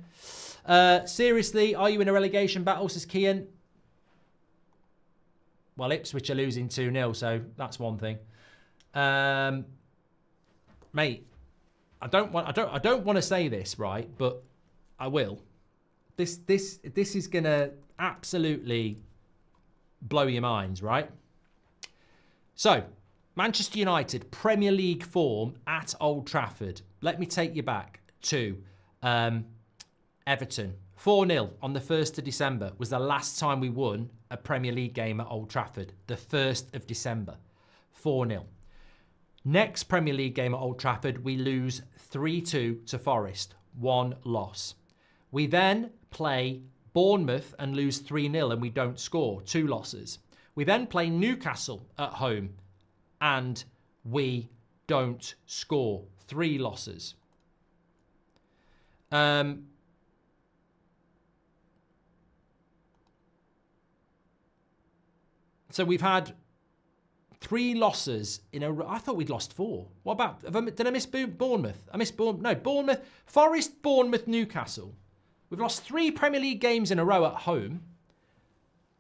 Seriously, are you in a relegation battle, says Kian? Well, Ipswich are losing 2-0, so that's one thing. Mate, I don't want to say this, right? But I will. This is gonna absolutely blow your minds, right? So, Manchester United Premier League form at Old Trafford. Let me take you back to Everton. 4-0 on the 1st of December was the last time we won a Premier League game at Old Trafford. The 1st of December. 4-0. Next Premier League game at Old Trafford, we lose 3-2 to Forest. 1 loss. We then play Bournemouth and lose 3-0 and we don't score. 2 losses. We then play Newcastle at home and we don't score. 3 losses. So we've had 3 losses in a row. I thought we'd lost 4. What about, did I miss Bournemouth? I missed Bournemouth. No, Bournemouth, Forest, Bournemouth, Newcastle. We've lost 3 Premier League games in a row at home.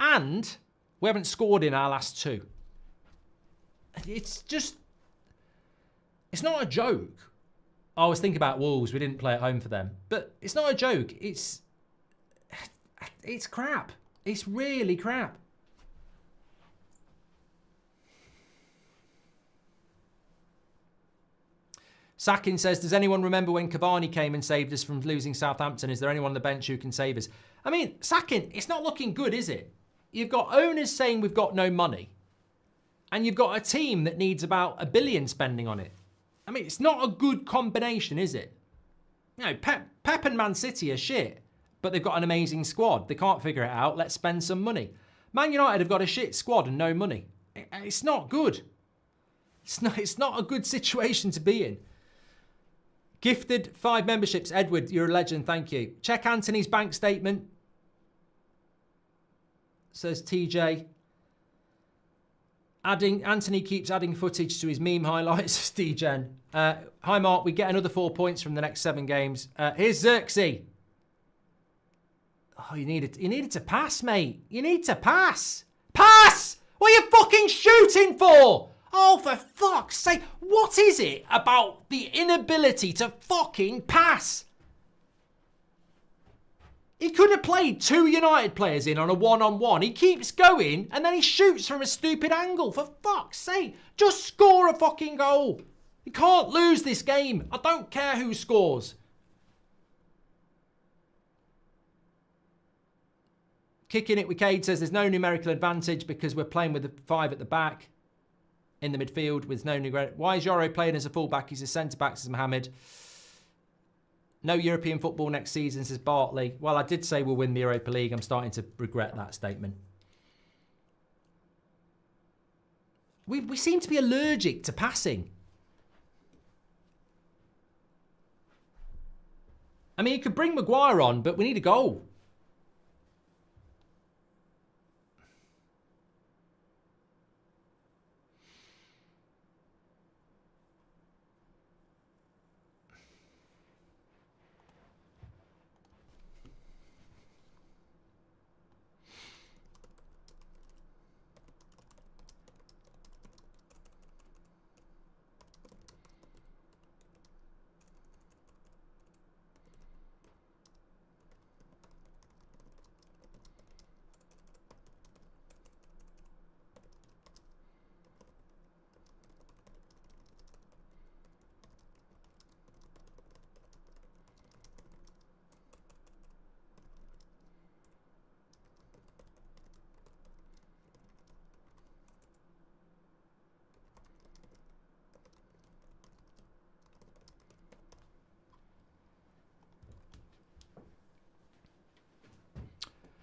And we haven't scored in our last 2. It's just, it's not a joke. I was thinking about Wolves. We didn't play at home for them. But it's not a joke. It's crap. It's really crap. Sakin says, does anyone remember when Cavani came and saved us from losing Southampton? Is there anyone on the bench who can save us? I mean, Sakin, it's not looking good, is it? You've got owners saying we've got no money. And you've got a team that needs about $1 billion spending on it. I mean, it's not a good combination, is it? You know, Pep and Man City are shit, but they've got an amazing squad. They can't figure it out. Let's spend some money. Man United have got a shit squad and no money. It's not good. It's not a good situation to be in. Gifted 5 memberships. Edward, you're a legend. Thank you. Check Anthony's bank statement. Says TJ. Anthony keeps adding footage to his meme highlights. Says DGen. Hi, Mark. We get another 4 points from the next 7 games. Here's Xerxes. Oh, you needed to pass, mate. You need to pass. Pass! What are you fucking shooting for? Oh, for fuck's sake. What is it about the inability to fucking pass? He could have played 2 United players in on a one-on-one. He keeps going and then he shoots from a stupid angle. For fuck's sake. Just score a fucking goal. You can't lose this game. I don't care who scores. Kicking it with Cade says there's no numerical advantage because we're playing with the 5 at the back. In the midfield with no new. Why is Yoro playing as a fullback? He's a centre-back, says Mohammed. No European football next season, says Bartley. Well, I did say we'll win the Europa League. I'm starting to regret that statement. We seem to be allergic to passing. I mean, you could bring Maguire on, but we need a goal.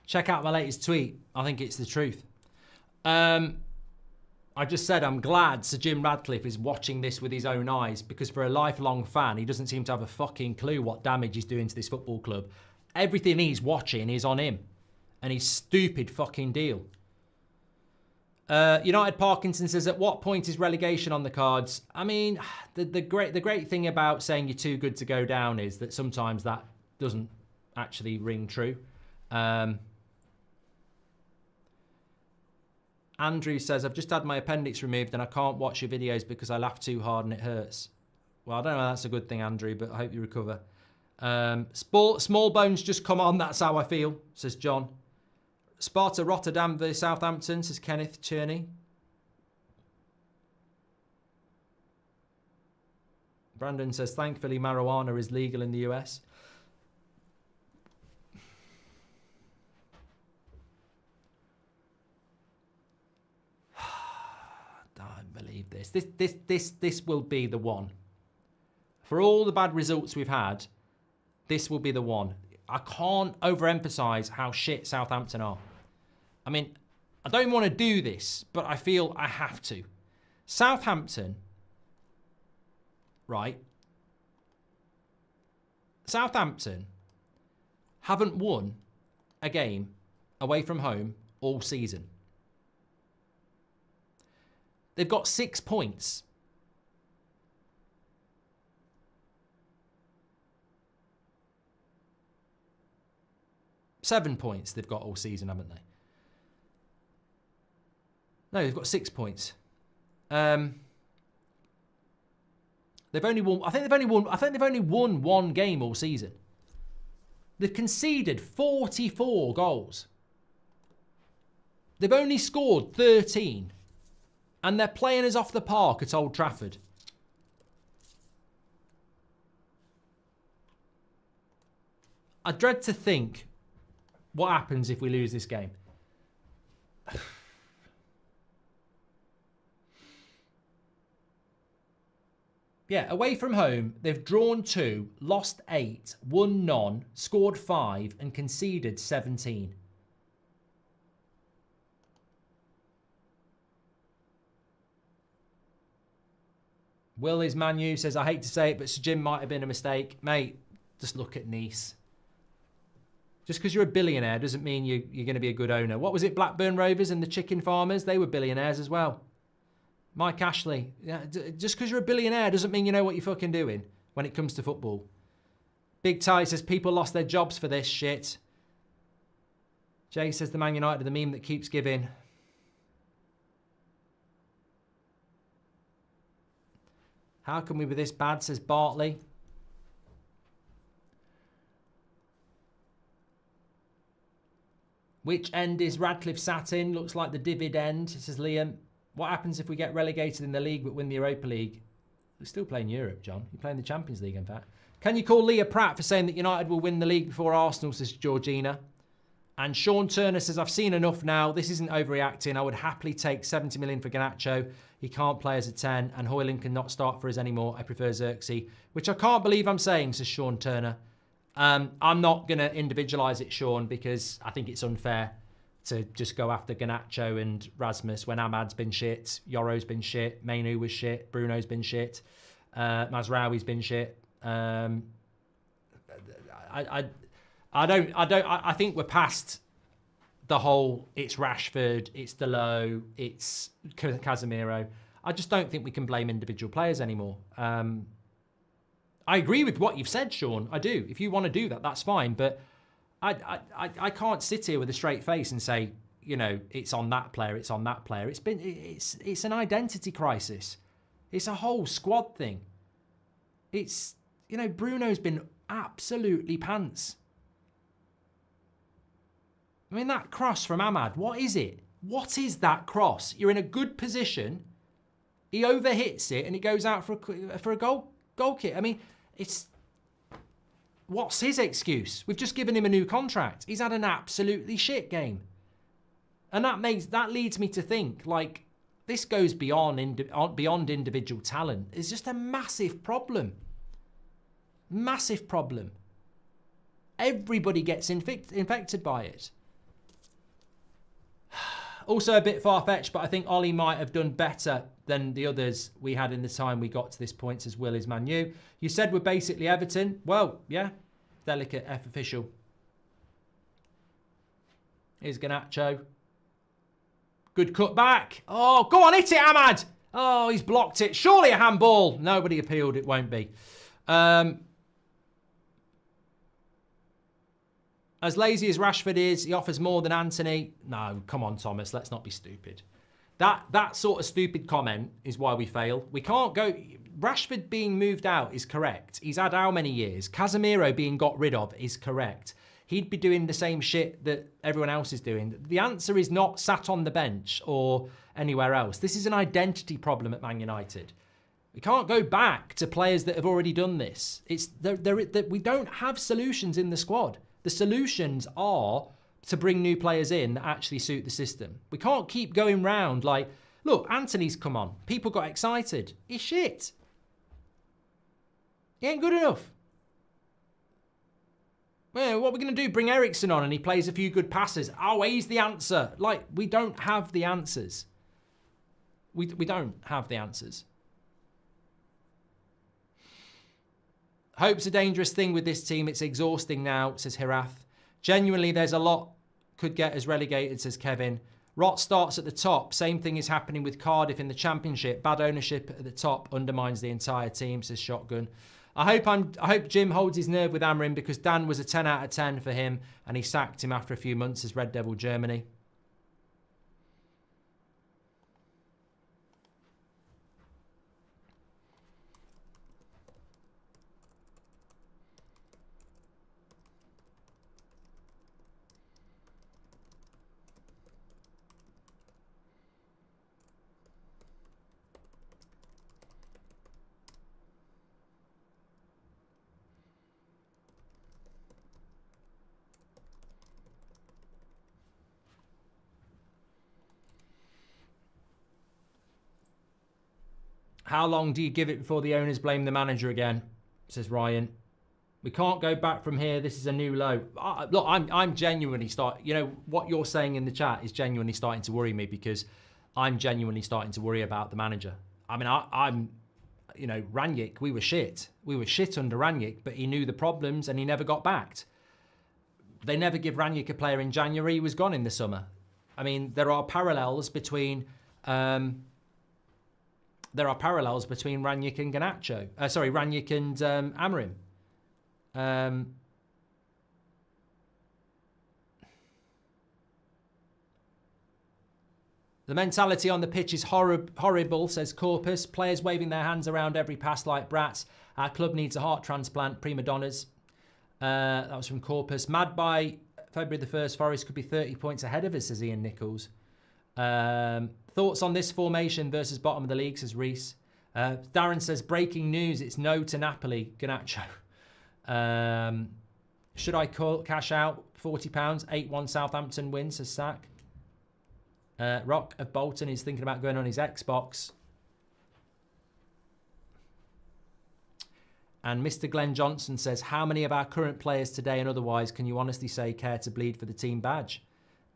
Check out my latest tweet. I think it's the truth. I just said I'm glad Sir Jim Radcliffe is watching this with his own eyes, because for a lifelong fan, he doesn't seem to have a fucking clue what damage he's doing to this football club. Everything he's watching is on him and his stupid fucking deal. United Parkinson says, at what point is relegation on the cards? I mean, the great thing about saying you're too good to go down is that sometimes that doesn't actually ring true. Andrew says, I've just had my appendix removed and I can't watch your videos because I laugh too hard and it hurts. Well, I don't know if that's a good thing, Andrew, but I hope you recover. Small bones just come on, that's how I feel, says John. Sparta Rotterdam v Southampton, says Kenneth Cherney. Brandon says, thankfully marijuana is legal in the US. Believe this. This will be the one. For all the bad results we've had, this will be the one. I can't overemphasize how shit Southampton are. I mean, I don't want to do this, but I feel I have to. Southampton, right? Southampton haven't won a game away from home all season. They've got 6 points. Seven points they've got all season, haven't they? No, they've got 6 points. They've only won. I think they've only won one game all season. They've conceded 44 goals. They've only scored 13. And they're playing us off the park at Old Trafford. I dread to think what happens if we lose this game. Yeah, away from home, they've drawn 2, lost 8, won none, scored 5, and conceded 17. Will is Man U, says, I hate to say it, but Sir Jim might have been a mistake. Mate, just look at Nice. Just because you're a billionaire doesn't mean you're going to be a good owner. What was it, Blackburn Rovers and the chicken farmers? They were billionaires as well. Mike Ashley. Yeah, just because you're a billionaire doesn't mean you know what you're fucking doing when it comes to football. Big Ty says, people lost their jobs for this shit. Jay says, the Man United are the meme that keeps giving. How can we be this bad, says Bartley. Which end is Radcliffe sat in? Looks like the dividend, says Liam. What happens if we get relegated in the league but win the Europa League? We're still playing Europe, John. You're playing the Champions League, in fact. Can you call Leah Pratt for saying that United will win the league before Arsenal, says Georgina. And Sean Turner says, I've seen enough now. This isn't overreacting. I would happily take 70 million for Garnacho. He can't play as a 10, and Hojlund cannot start for us anymore. I prefer Xerxes, which I can't believe I'm saying, says Sean Turner. I'm not going to individualise it, Sean, because I think it's unfair to just go after Garnacho and Rasmus when Ahmad's been shit, Yoro's been shit, Mainu was shit, Bruno's been shit, Mazraoui's been shit. I think we're past the whole, it's Rashford, it's Delo, it's Casemiro. I just don't think we can blame individual players anymore. I agree with what you've said, Sean. I do. If you want to do that, that's fine. But I can't sit here with a straight face and say, you know, it's on that player, it's on that player. It's an identity crisis. It's a whole squad thing. It's, you know, Bruno's been absolutely pants. I mean, that cross from Ahmad, what is it? What is that cross? You're in a good position. He overhits it and it goes out for a goal kick. I mean, what's his excuse? We've just given him a new contract. He's had an absolutely shit game. And that leads me to think, like, this goes beyond individual talent. It's just a massive problem. Massive problem. Everybody gets infected by it. Also a bit far-fetched, but I think Ollie might have done better than the others we had in the time we got to this point, says Will is Man U. You said we're basically Everton. Well, yeah. Delicate F official. Here's Garnacho. Good cut back. Oh, go on, hit it, Ahmad. Oh, he's blocked it. Surely a handball. Nobody appealed. It won't be. As lazy as Rashford is, he offers more than Anthony. No, come on, Thomas. Let's not be stupid. That sort of stupid comment is why we fail. We can't go... Rashford being moved out is correct. He's had how many years? Casemiro being got rid of is correct. He'd be doing the same shit that everyone else is doing. The answer is not sat on the bench or anywhere else. This is an identity problem at Man United. We can't go back to players that have already done this. We don't have solutions in the squad. The solutions are to bring new players in that actually suit the system. We can't keep going round like, look, Anthony's come on. People got excited. He's shit. He ain't good enough. Well, what are we going to do? Bring Eriksen on and he plays a few good passes. Oh, he's the answer. Like, we don't have the answers. We don't have the answers. Hope's a dangerous thing with this team. It's exhausting now, says Hirath. Genuinely, there's a lot could get us relegated, says Kevin. Rot starts at the top. Same thing is happening with Cardiff in the Championship. Bad ownership at the top undermines the entire team, says Shotgun. I hope Jim holds his nerve with Amorim because Dan was a 10 out of 10 for him and he sacked him after a few months as Red Devil Germany. How long do you give it before the owners blame the manager again? Says Ryan. We can't go back from here. This is a new low. Look, I'm genuinely you know, what you're saying in the chat is genuinely starting to worry me because I'm genuinely starting to worry about the manager. I mean, I'm, you know, Rangnick, we were shit. We were shit under Rangnick, but he knew the problems and he never got backed. They never give Rangnick a player in January. He was gone in the summer. I mean, there are parallels between... Rangnick and Garnacho. Rangnick and Amorim. The mentality on the pitch is horrible, says Corpus. Players waving their hands around every pass like brats. Our club needs a heart transplant, prima donnas. That was from Corpus. Mad by February the 1st, Forest could be 30 points ahead of us, says Ian Nichols. Thoughts on this formation versus bottom of the league, says Reese. Darren says, breaking news, it's no to Napoli, Garnacho. Should I cash out £40? 8-1 Southampton win, says Sack. Rock of Bolton is thinking about going on his Xbox. And Mr. Glenn Johnson says, how many of our current players today and otherwise can you honestly say care to bleed for the team badge?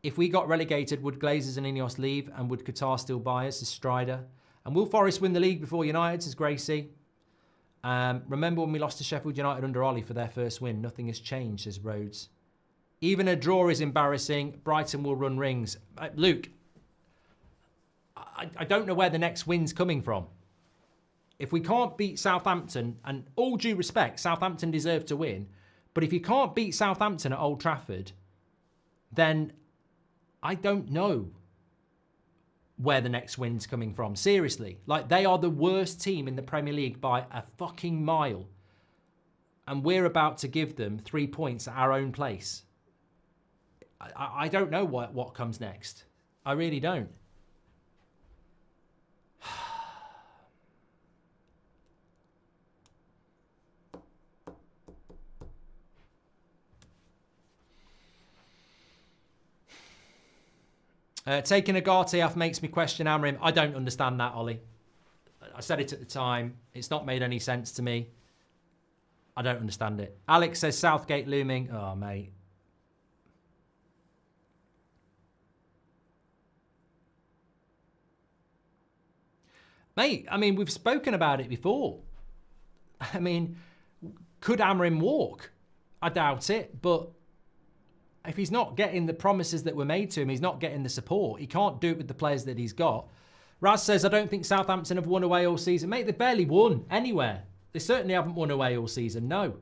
If we got relegated, would Glazers and Ineos leave? And would Qatar still buy us, says Strider? And will Forest win the league before United, says Gracie? Remember when we lost to Sheffield United under Ollie for their first win? Nothing has changed, says Rhodes. Even a draw is embarrassing. Brighton will run rings. Luke, I don't know where the next win's coming from. If we can't beat Southampton, and all due respect, Southampton deserve to win, but if you can't beat Southampton at Old Trafford, then I don't know where the next win's coming from. Seriously. Like, they are the worst team in the Premier League by a fucking mile. And we're about to give them 3 points at our own place. I don't know what comes next. I really don't. Taking Agate off makes me question Amorim. I don't understand that, Ollie. I said it at the time. It's not made any sense to me. I don't understand it. Alex says Southgate looming. Oh, mate. Mate, I mean, we've spoken about it before. I mean, could Amorim walk? I doubt it, but if he's not getting the promises that were made to him, he's not getting the support. He can't do it with the players that he's got. Raz says, I don't think Southampton have won away all season. Mate, they've barely won anywhere. They certainly haven't won away all season, no.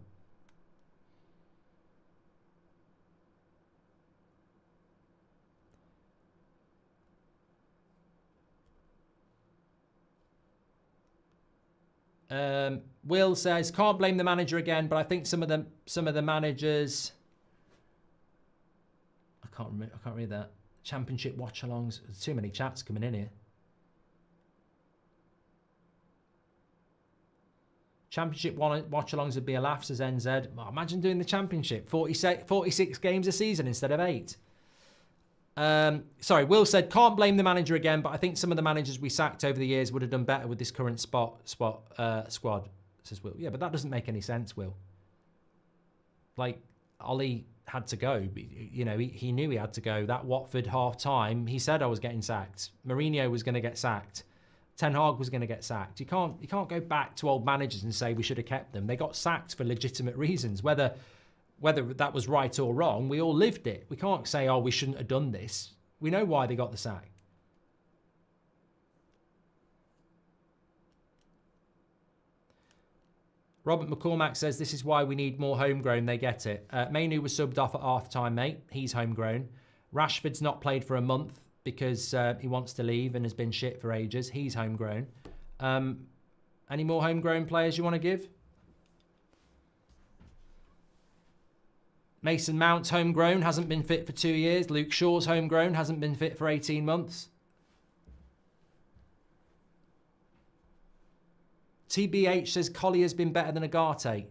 Will says, can't blame the manager again, but I think some of the managers, I can't read that. Championship watch-alongs. There's too many chats coming in here. Championship watch-alongs would be a laugh, says NZ. Oh, imagine doing the championship. 46 games a season instead of 8. Sorry, Will said, can't blame the manager again, but I think some of the managers we sacked over the years would have done better with this current squad, says Will. Yeah, but that doesn't make any sense, Will. Like, Ollie had to go. You know, he knew he had to go. That Watford half-time, he said I was getting sacked. Mourinho was going to get sacked. Ten Hag was going to get sacked. You can't go back to old managers and say we should have kept them. They got sacked for legitimate reasons. Whether that was right or wrong, we all lived it. We can't say, oh, we shouldn't have done this. We know why they got the sack. Robert McCormack says, this is why we need more homegrown. They get it. Mainu was subbed off at half-time, mate. He's homegrown. Rashford's not played for a month because he wants to leave and has been shit for ages. He's homegrown. Any more homegrown players you want to give? Mason Mount's homegrown, hasn't been fit for 2 years. Luke Shaw's homegrown, hasn't been fit for 18 months. TBH says Collier's been better than Agate.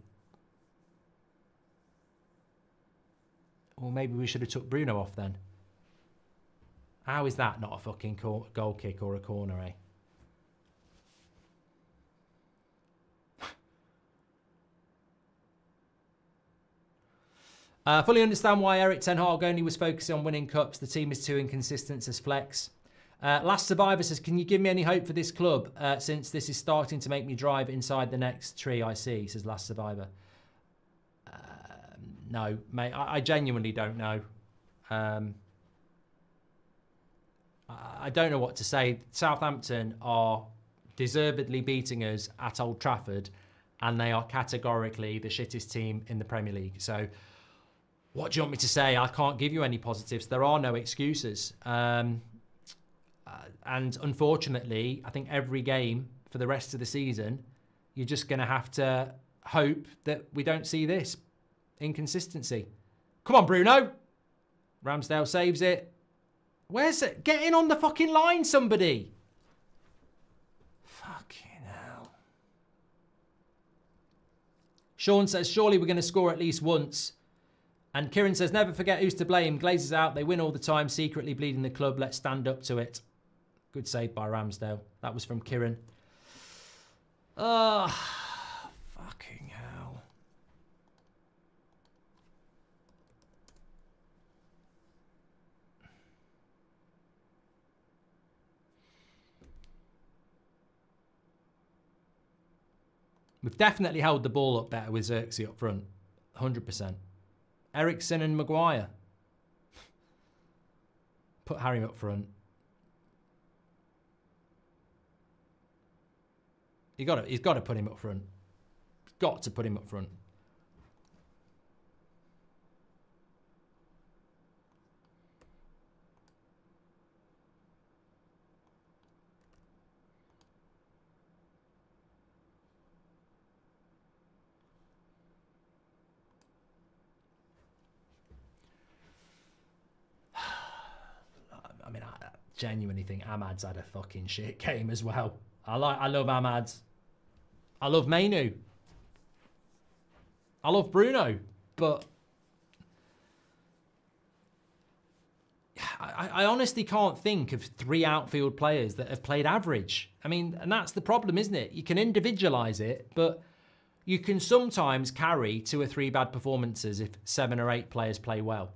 Or maybe we should have took Bruno off then. How is that not a fucking goal kick or a corner, eh? Fully understand why Eric Ten Hag only was focusing on winning cups. The team is too inconsistent, says Flex. Last Survivor says, can you give me any hope for this club since this is starting to make me drive inside the next tree I see, says Last Survivor. No, mate, I genuinely don't know. I don't know what to say. Southampton are deservedly beating us at Old Trafford, and they are categorically the shittest team in the Premier League. So what do you want me to say? I can't give you any positives. There are no excuses. And unfortunately, I think every game for the rest of the season, you're just going to have to hope that we don't see this inconsistency. Come on, Bruno. Ramsdale saves it. Where's it? Get in on the fucking line, somebody. Fucking hell. Sean says, surely we're going to score at least once. And Kieran says, never forget who's to blame. Glazer's out. They win all the time, secretly bleeding the club. Let's stand up to it. Good save by Ramsdale. That was from Kieran. Fucking hell. We've definitely held the ball up better with Xerxes up front. 100%. Ericsson and Maguire. Put Harry up front. He's got to put him up front. He's got to put him up front. I mean, I genuinely think Ahmad's had a fucking shit game as well. I love Ahmad. I love Mainu. I love Bruno, but I honestly can't think of 3 outfield players that have played average. I mean, and that's the problem, isn't it? You can individualise it, but you can sometimes carry 2 or 3 bad performances if 7 or 8 players play well.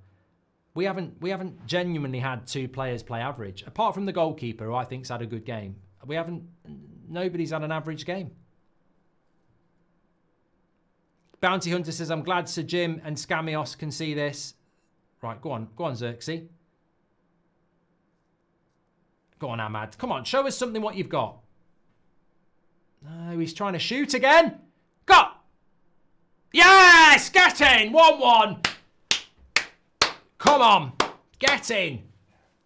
We haven't genuinely had 2 players play average, apart from the goalkeeper, who I think's had a good game. We haven't. nobody's had an average game. Bounty Hunter says, I'm glad Sir Jim and Scamios can see this. Right, go on, Xerxes. Go on, Ahmad. Come on, show us something what you've got. No, he's trying to shoot again. Go! Yes! Get in! 1-1. Come on. Get in.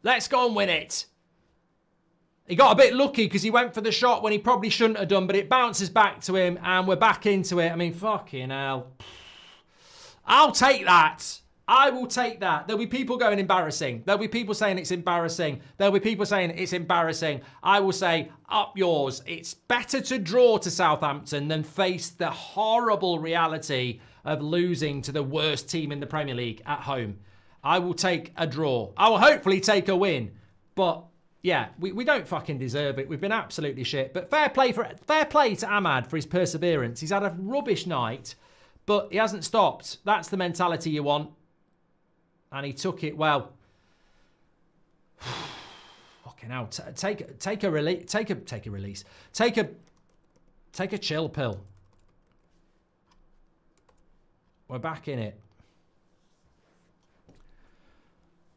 Let's go and win it. He got a bit lucky because he went for the shot when he probably shouldn't have done, but it bounces back to him and we're back into it. I mean, fucking hell. I'll take that. I will take that. There'll be people going embarrassing. There'll be people saying it's embarrassing. There'll be people saying it's embarrassing. I will say, up yours. It's better to draw to Southampton than face the horrible reality of losing to the worst team in the Premier League at home. I will take a draw. I will hopefully take a win. But yeah, we don't fucking deserve it. We've been absolutely shit. But fair play to Ahmad for his perseverance. He's had a rubbish night, but he hasn't stopped. That's the mentality you want. And he took it well. Fucking hell. Take a release. Take a release. Take a chill pill. We're back in it.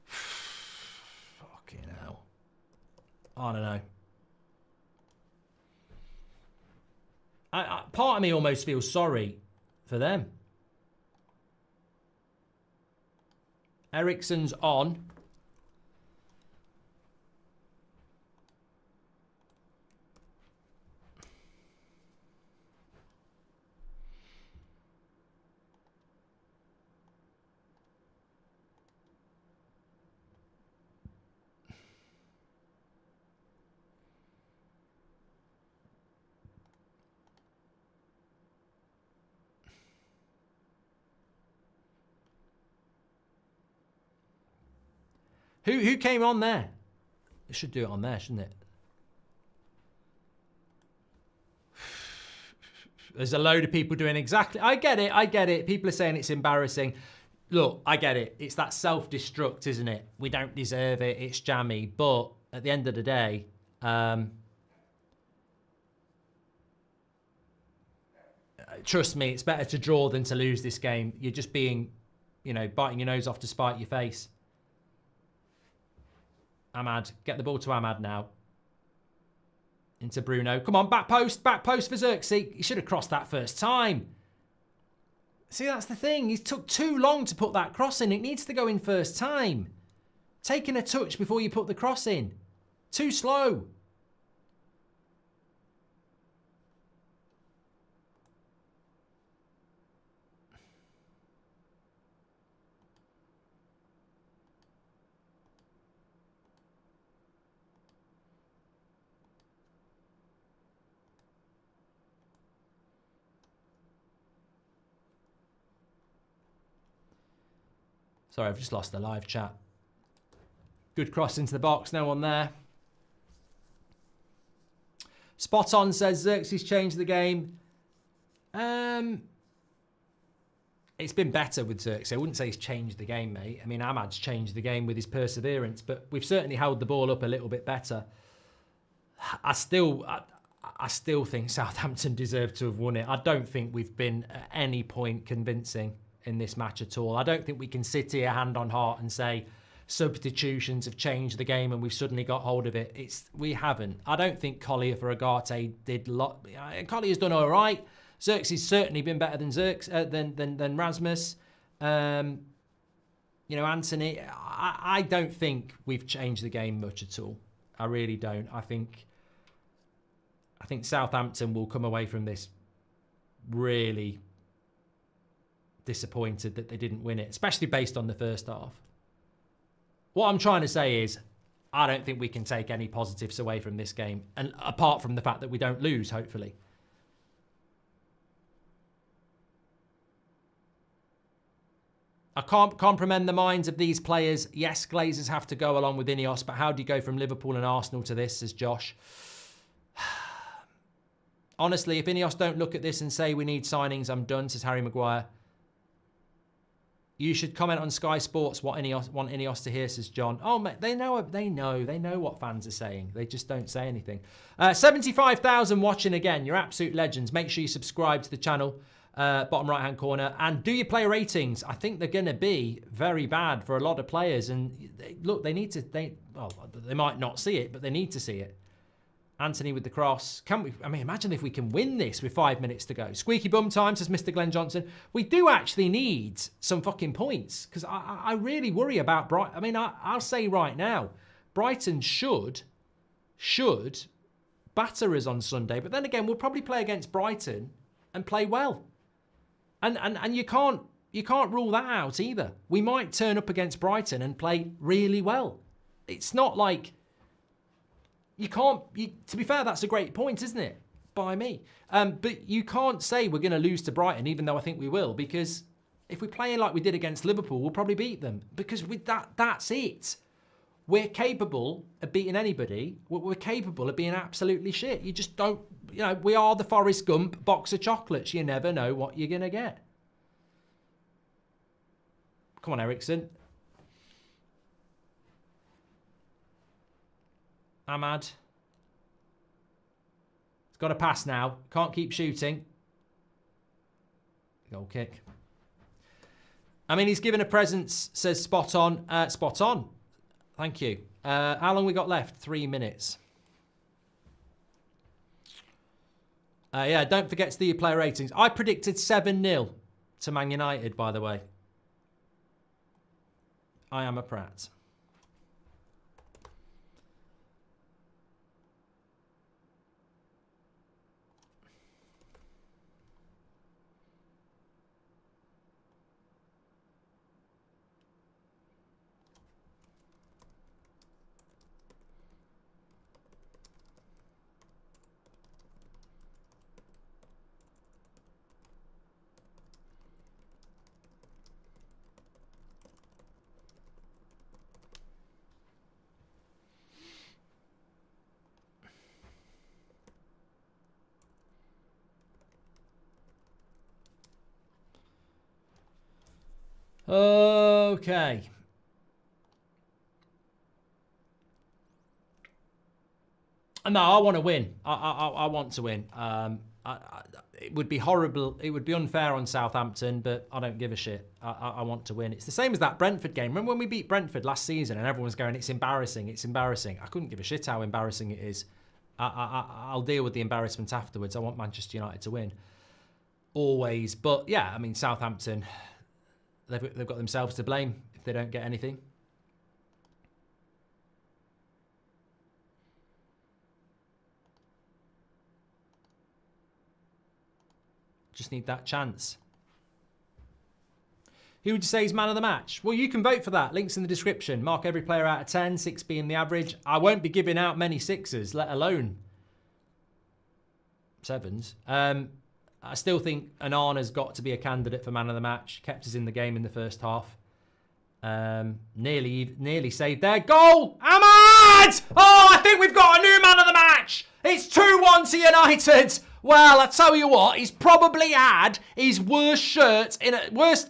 Fucking hell. I don't know. Part of me almost feels sorry for them. Eriksen's on. Who came on there? It should do it on there, shouldn't it? There's a load of people doing exactly... I get it. People are saying it's embarrassing. Look, I get it. It's that self-destruct, isn't it? We don't deserve it. It's jammy. But at the end of the day... trust me, it's better to draw than to lose this game. You're just being, biting your nose off to spite your face. Ahmad, get the ball to Ahmad now. Into Bruno. Come on, back post for Xerxes. He should have crossed that first time. See, that's the thing. He took too long to put that cross in. It needs to go in first time. Taking a touch before you put the cross in. Too slow. Sorry, I've just lost the live chat. Good cross into the box. No one there. Spot on says Xerxes changed the game. It's been better with Xerxes. I wouldn't say he's changed the game, mate. I mean, Ahmad's changed the game with his perseverance, but we've certainly held the ball up a little bit better. I still think Southampton deserve to have won it. I don't think we've been at any point convincing in this match at all. I don't think we can sit here hand on heart and say substitutions have changed the game and we've suddenly got hold of it. We haven't. I don't think Collier for Agate did lot. Collier's done all right. Xerxes certainly been better than Rasmus. Anthony. I don't think we've changed the game much at all. I really don't. I think Southampton will come away from this really disappointed that they didn't win it, especially based on the first half. What I'm trying to say is I don't think we can take any positives away from this game, and apart from the fact that we don't lose, hopefully. I can't comprehend the minds of these players. Yes, Glazers have to go along with Ineos, but how do you go from Liverpool and Arsenal to this, says Josh? Honestly, if Ineos don't look at this and say we need signings, I'm done, says Harry Maguire. You should comment on Sky Sports what want Ineos to hear, says John. Oh, mate, they know what fans are saying. They just don't say anything. 75,000 watching again. You're absolute legends. Make sure you subscribe to the channel, bottom right-hand corner. And do your player ratings. I think they're going to be very bad for a lot of players. And look, they need to, they might not see it, but they need to see it. Anthony with the cross. Can we? I mean, imagine if we can win this with 5 minutes to go. Squeaky bum time, says Mr. Glenn Johnson. We do actually need some fucking points because I really worry about Brighton. I mean, I'll say right now, Brighton should batter us on Sunday. But then again, we'll probably play against Brighton and play well. And you can't rule that out either. We might turn up against Brighton and play really well. It's not like... to be fair, that's a great point, isn't it? By me. But you can't say we're going to lose to Brighton, even though I think we will, because if we play like we did against Liverpool, we'll probably beat them. Because with that's it. We're capable of beating anybody. We're capable of being absolutely shit. You just don't, we are the Forrest Gump box of chocolates. You never know what you're going to get. Come on, Ericsson. Ahmad. He's got a pass now. Can't keep shooting. Goal kick. I mean, he's given a presence, says spot on. Spot on. Thank you. How long we got left? 3 minutes. Yeah, don't forget to do your player ratings. I predicted 7-0 to Man United, by the way. I am a prat. Okay. No, I want to win. I want to win. It would be horrible. It would be unfair on Southampton, but I don't give a shit. I want to win. It's the same as that Brentford game. Remember when we beat Brentford last season and everyone was going, it's embarrassing, it's embarrassing. I couldn't give a shit how embarrassing it is. I'll deal with the embarrassment afterwards. I want Manchester United to win. Always. But yeah, I mean, Southampton... They've got themselves to blame if they don't get anything. Just need that chance. Who would you say is man of the match? Well, you can vote for that. Links in the description. Mark every player out of 10, 6 being the average. I won't be giving out many 6s, let alone 7s. I still think Onana's got to be a candidate for man of the match. Kept us in the game in the first half. Nearly saved their goal. Ahmad! Oh, I think we've got a new man of the match. It's 2-1 to United. Well, I tell you what, he's probably had his worst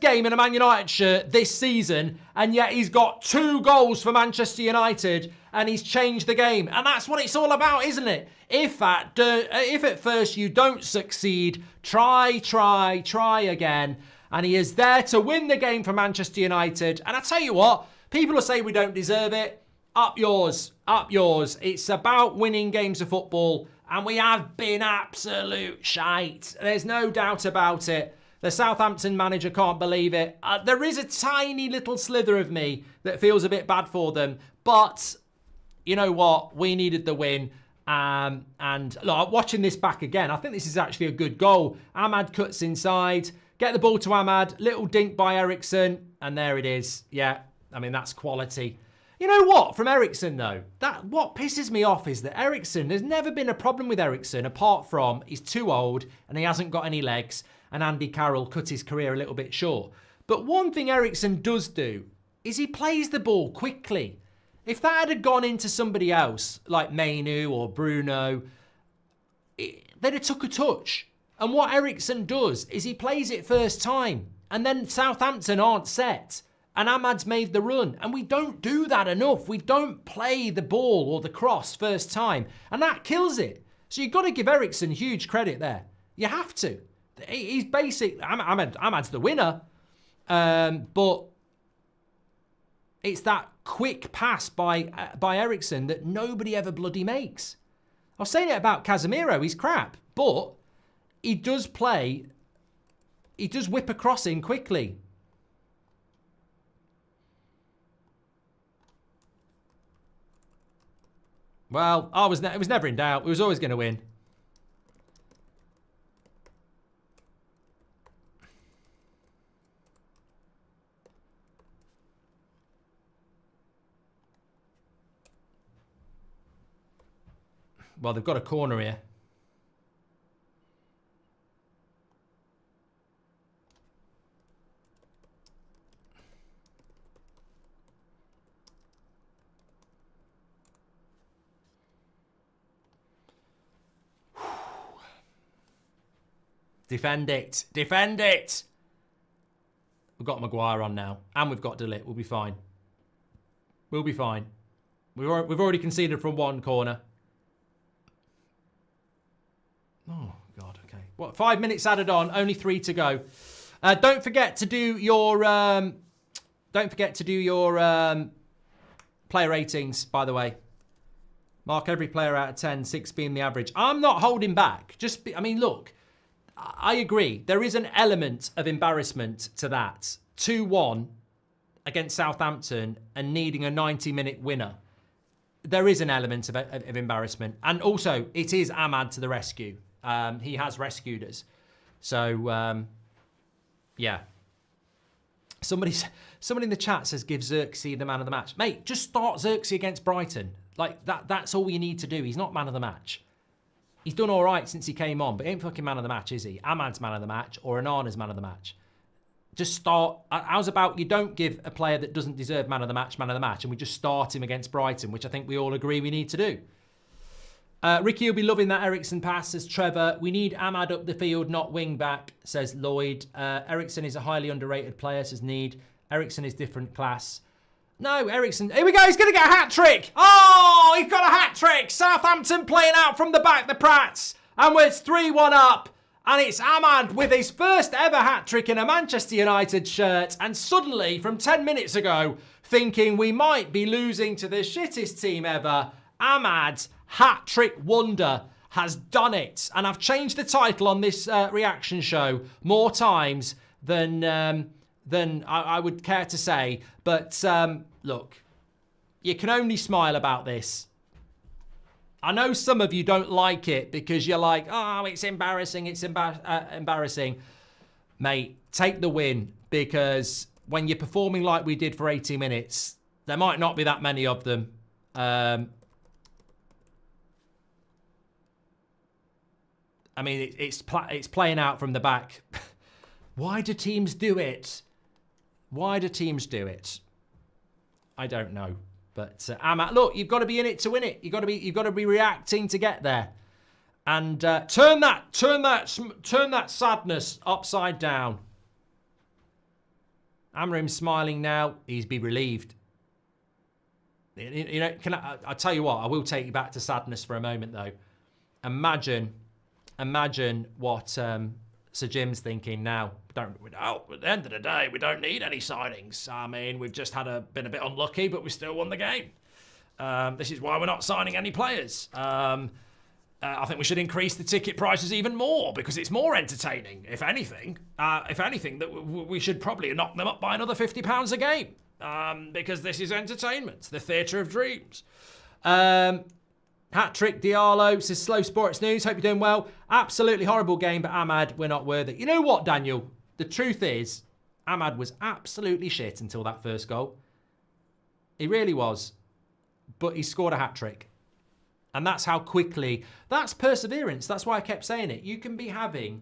game in a Man United shirt this season, and yet he's got 2 goals for Manchester United, and he's changed the game. And that's what it's all about, isn't it? If at first you don't succeed, try again. And he is there to win the game for Manchester United. And I tell you what, people will say we don't deserve it. Up yours, up yours. It's about winning games of football. And we have been absolute shite. There's no doubt about it. The Southampton manager can't believe it. There is a tiny little slither of me that feels a bit bad for them. But you know what? We needed the win. And look, watching this back again, I think this is actually a good goal. Ahmad cuts inside. Get the ball to Ahmad. Little dink by Ericsson. And there it is. Yeah, I mean, that's quality. You know what? From Ericsson, though, what pisses me off is that Ericsson, there's never been a problem with Ericsson apart from he's too old and he hasn't got any legs, and Andy Carroll cut his career a little bit short. But one thing Ericsson does do is he plays the ball quickly. If that had gone into somebody else, like Mainu or Bruno, they'd have took a touch. And what Ericsson does is he plays it first time. And then Southampton aren't set. And Ahmad's made the run. And we don't do that enough. We don't play the ball or the cross first time. And that kills it. So you've got to give Eriksen huge credit there. You have to. He's basic. Ahmad's the winner. But it's that quick pass by Eriksen that nobody ever bloody makes. I was saying it about Casemiro. He's crap. But he does play. He does whip a cross in quickly. Well, it was never in doubt. We was always going to win. Well, they've got a corner here. Defend it. Defend it. We've got Maguire on now. And we've got De Ligt. We'll be fine. We'll be fine. We've already conceded from one corner. Oh, God. Okay. What? 5 minutes added on. Only 3 to go. Don't forget to do your... player ratings, by the way. Mark every player out of 10, 6 being the average. I'm not holding back. I mean, look... I agree. There is an element of embarrassment to that. 2-1 against Southampton and needing a 90-minute winner. There is an element of embarrassment. And also, it is Ahmad to the rescue. He has rescued us. So, yeah. Somebody in the chat says, give Xerxes the man of the match. Mate, just start Xerxes against Brighton. Like, that's all you need to do. He's not man of the match. He's done all right since he came on, but he ain't fucking man of the match, is he? Ahmad's man of the match or Onana's man of the match. Just start. How's about you don't give a player that doesn't deserve man of the match, and we just start him against Brighton, which I think we all agree we need to do. Ricky will be loving that Eriksen pass, says Trevor. We need Ahmad up the field, not wing back, says Lloyd. Eriksen is a highly underrated player, says Need. Eriksen is different class. No, Eriksen. Here we go. He's going to get a hat-trick. Oh, he's got a hat-trick. Southampton playing out from the back, the Prats. And we're 3-1 up. And it's Ahmad with his first ever hat-trick in a Manchester United shirt. And suddenly, from 10 minutes ago, thinking we might be losing to the shittest team ever, Ahmad's hat-trick wonder has done it. And I've changed the title on this reaction show more times than I would care to say. But look, you can only smile about this. I know some of you don't like it because you're like, oh, it's embarrassing, it's embarrassing. Mate, take the win, because when you're performing like we did for 80 minutes, there might not be that many of them. I mean, it's playing out from the back. Why do teams do it? Why do teams do it? I don't know. But Ahmad, look, you've got to be in it to win it. You've got to be reacting to get there, and turn that sadness upside down. Amorim's smiling now. He's be relieved. You know, I tell you what, I will take you back to sadness for a moment though. Imagine what Sir Jim's thinking now. At the end of the day, we don't need any signings. I mean, we've just been a bit unlucky, but we still won the game. This is why we're not signing any players. I think we should increase the ticket prices even more because it's more entertaining. If anything, that we should probably knock them up by another £50 a game because this is entertainment, the theatre of dreams. Hat-trick Diallo says, Slow Sports News, hope you're doing well. Absolutely horrible game, but Ahmad, we're not worth it. You know what, Daniel? The truth is, Ahmad was absolutely shit until that first goal. He really was. But he scored a hat-trick. And that's how quickly... That's perseverance. That's why I kept saying it. You can be having...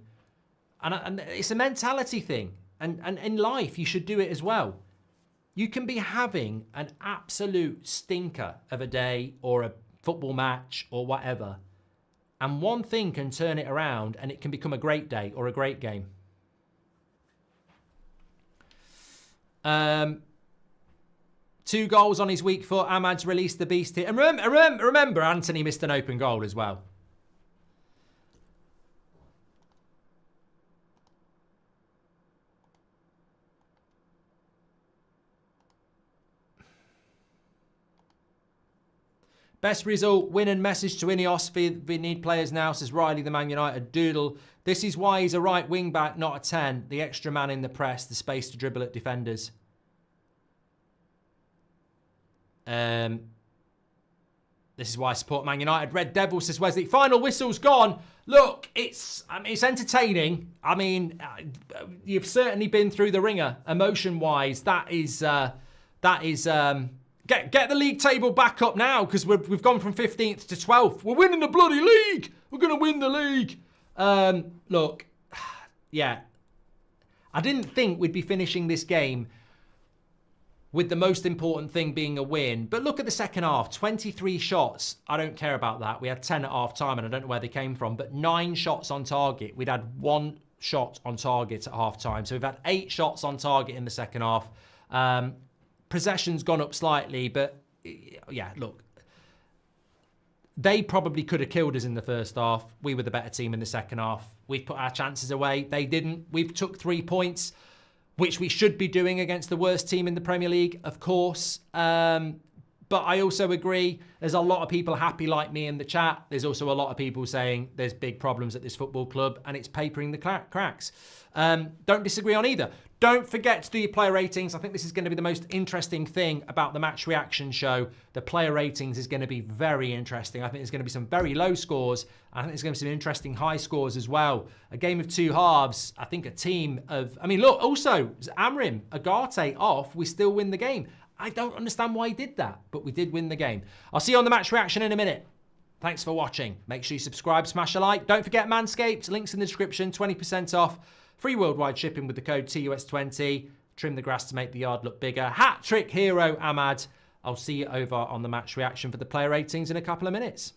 And it's a mentality thing. And in life, you should do it as well. You can be having an absolute stinker of a day or a football match or whatever, and one thing can turn it around and it can become a great day or a great game. 2 goals on his weak foot. Ahmad's released the beast here. And remember, Anthony missed an open goal as well. Best result, win and message to Ineos. We need players now, says Riley, the Man United doodle. This is why he's a right wing back, not a 10. The extra man in the press, the space to dribble at defenders. This is why I support Man United. Red Devil, says Wesley. Final whistle's gone. Look, it's entertaining. I mean, you've certainly been through the ringer, emotion-wise. That is. Get the league table back up now, because we've gone from 15th to 12th. We're winning the bloody league. We're going to win the league. Look, yeah. I didn't think we'd be finishing this game with the most important thing being a win. But look at the second half. 23 shots. I don't care about that. We had 10 at half time, and I don't know where they came from. But 9 shots on target. We'd had 1 shot on target at half time. So we've had 8 shots on target in the second half. Possession's gone up slightly, but yeah, look. They probably could have killed us in the first half. We were the better team in the second half. We've put our chances away. They didn't. We've took 3 points, which we should be doing against the worst team in the Premier League, of course. But I also agree, there's a lot of people happy like me in the chat. There's also a lot of people saying there's big problems at this football club and it's papering the cracks. Don't disagree on either. Don't forget to do your player ratings. I think this is going to be the most interesting thing about the match reaction show. The player ratings is going to be very interesting. I think there's going to be some very low scores. I think there's going to be some interesting high scores as well. A game of 2 halves. I think a team of... I mean, look, also, Amorim, Agate off, we still win the game. I don't understand why he did that, but we did win the game. I'll see you on the match reaction in a minute. Thanks for watching. Make sure you subscribe, smash a like. Don't forget Manscaped. Links in the description. 20% off. Free worldwide shipping with the code TUS20. Trim the grass to make the yard look bigger. Hat trick hero, Ahmad. I'll see you over on the match reaction for the player ratings in a couple of minutes.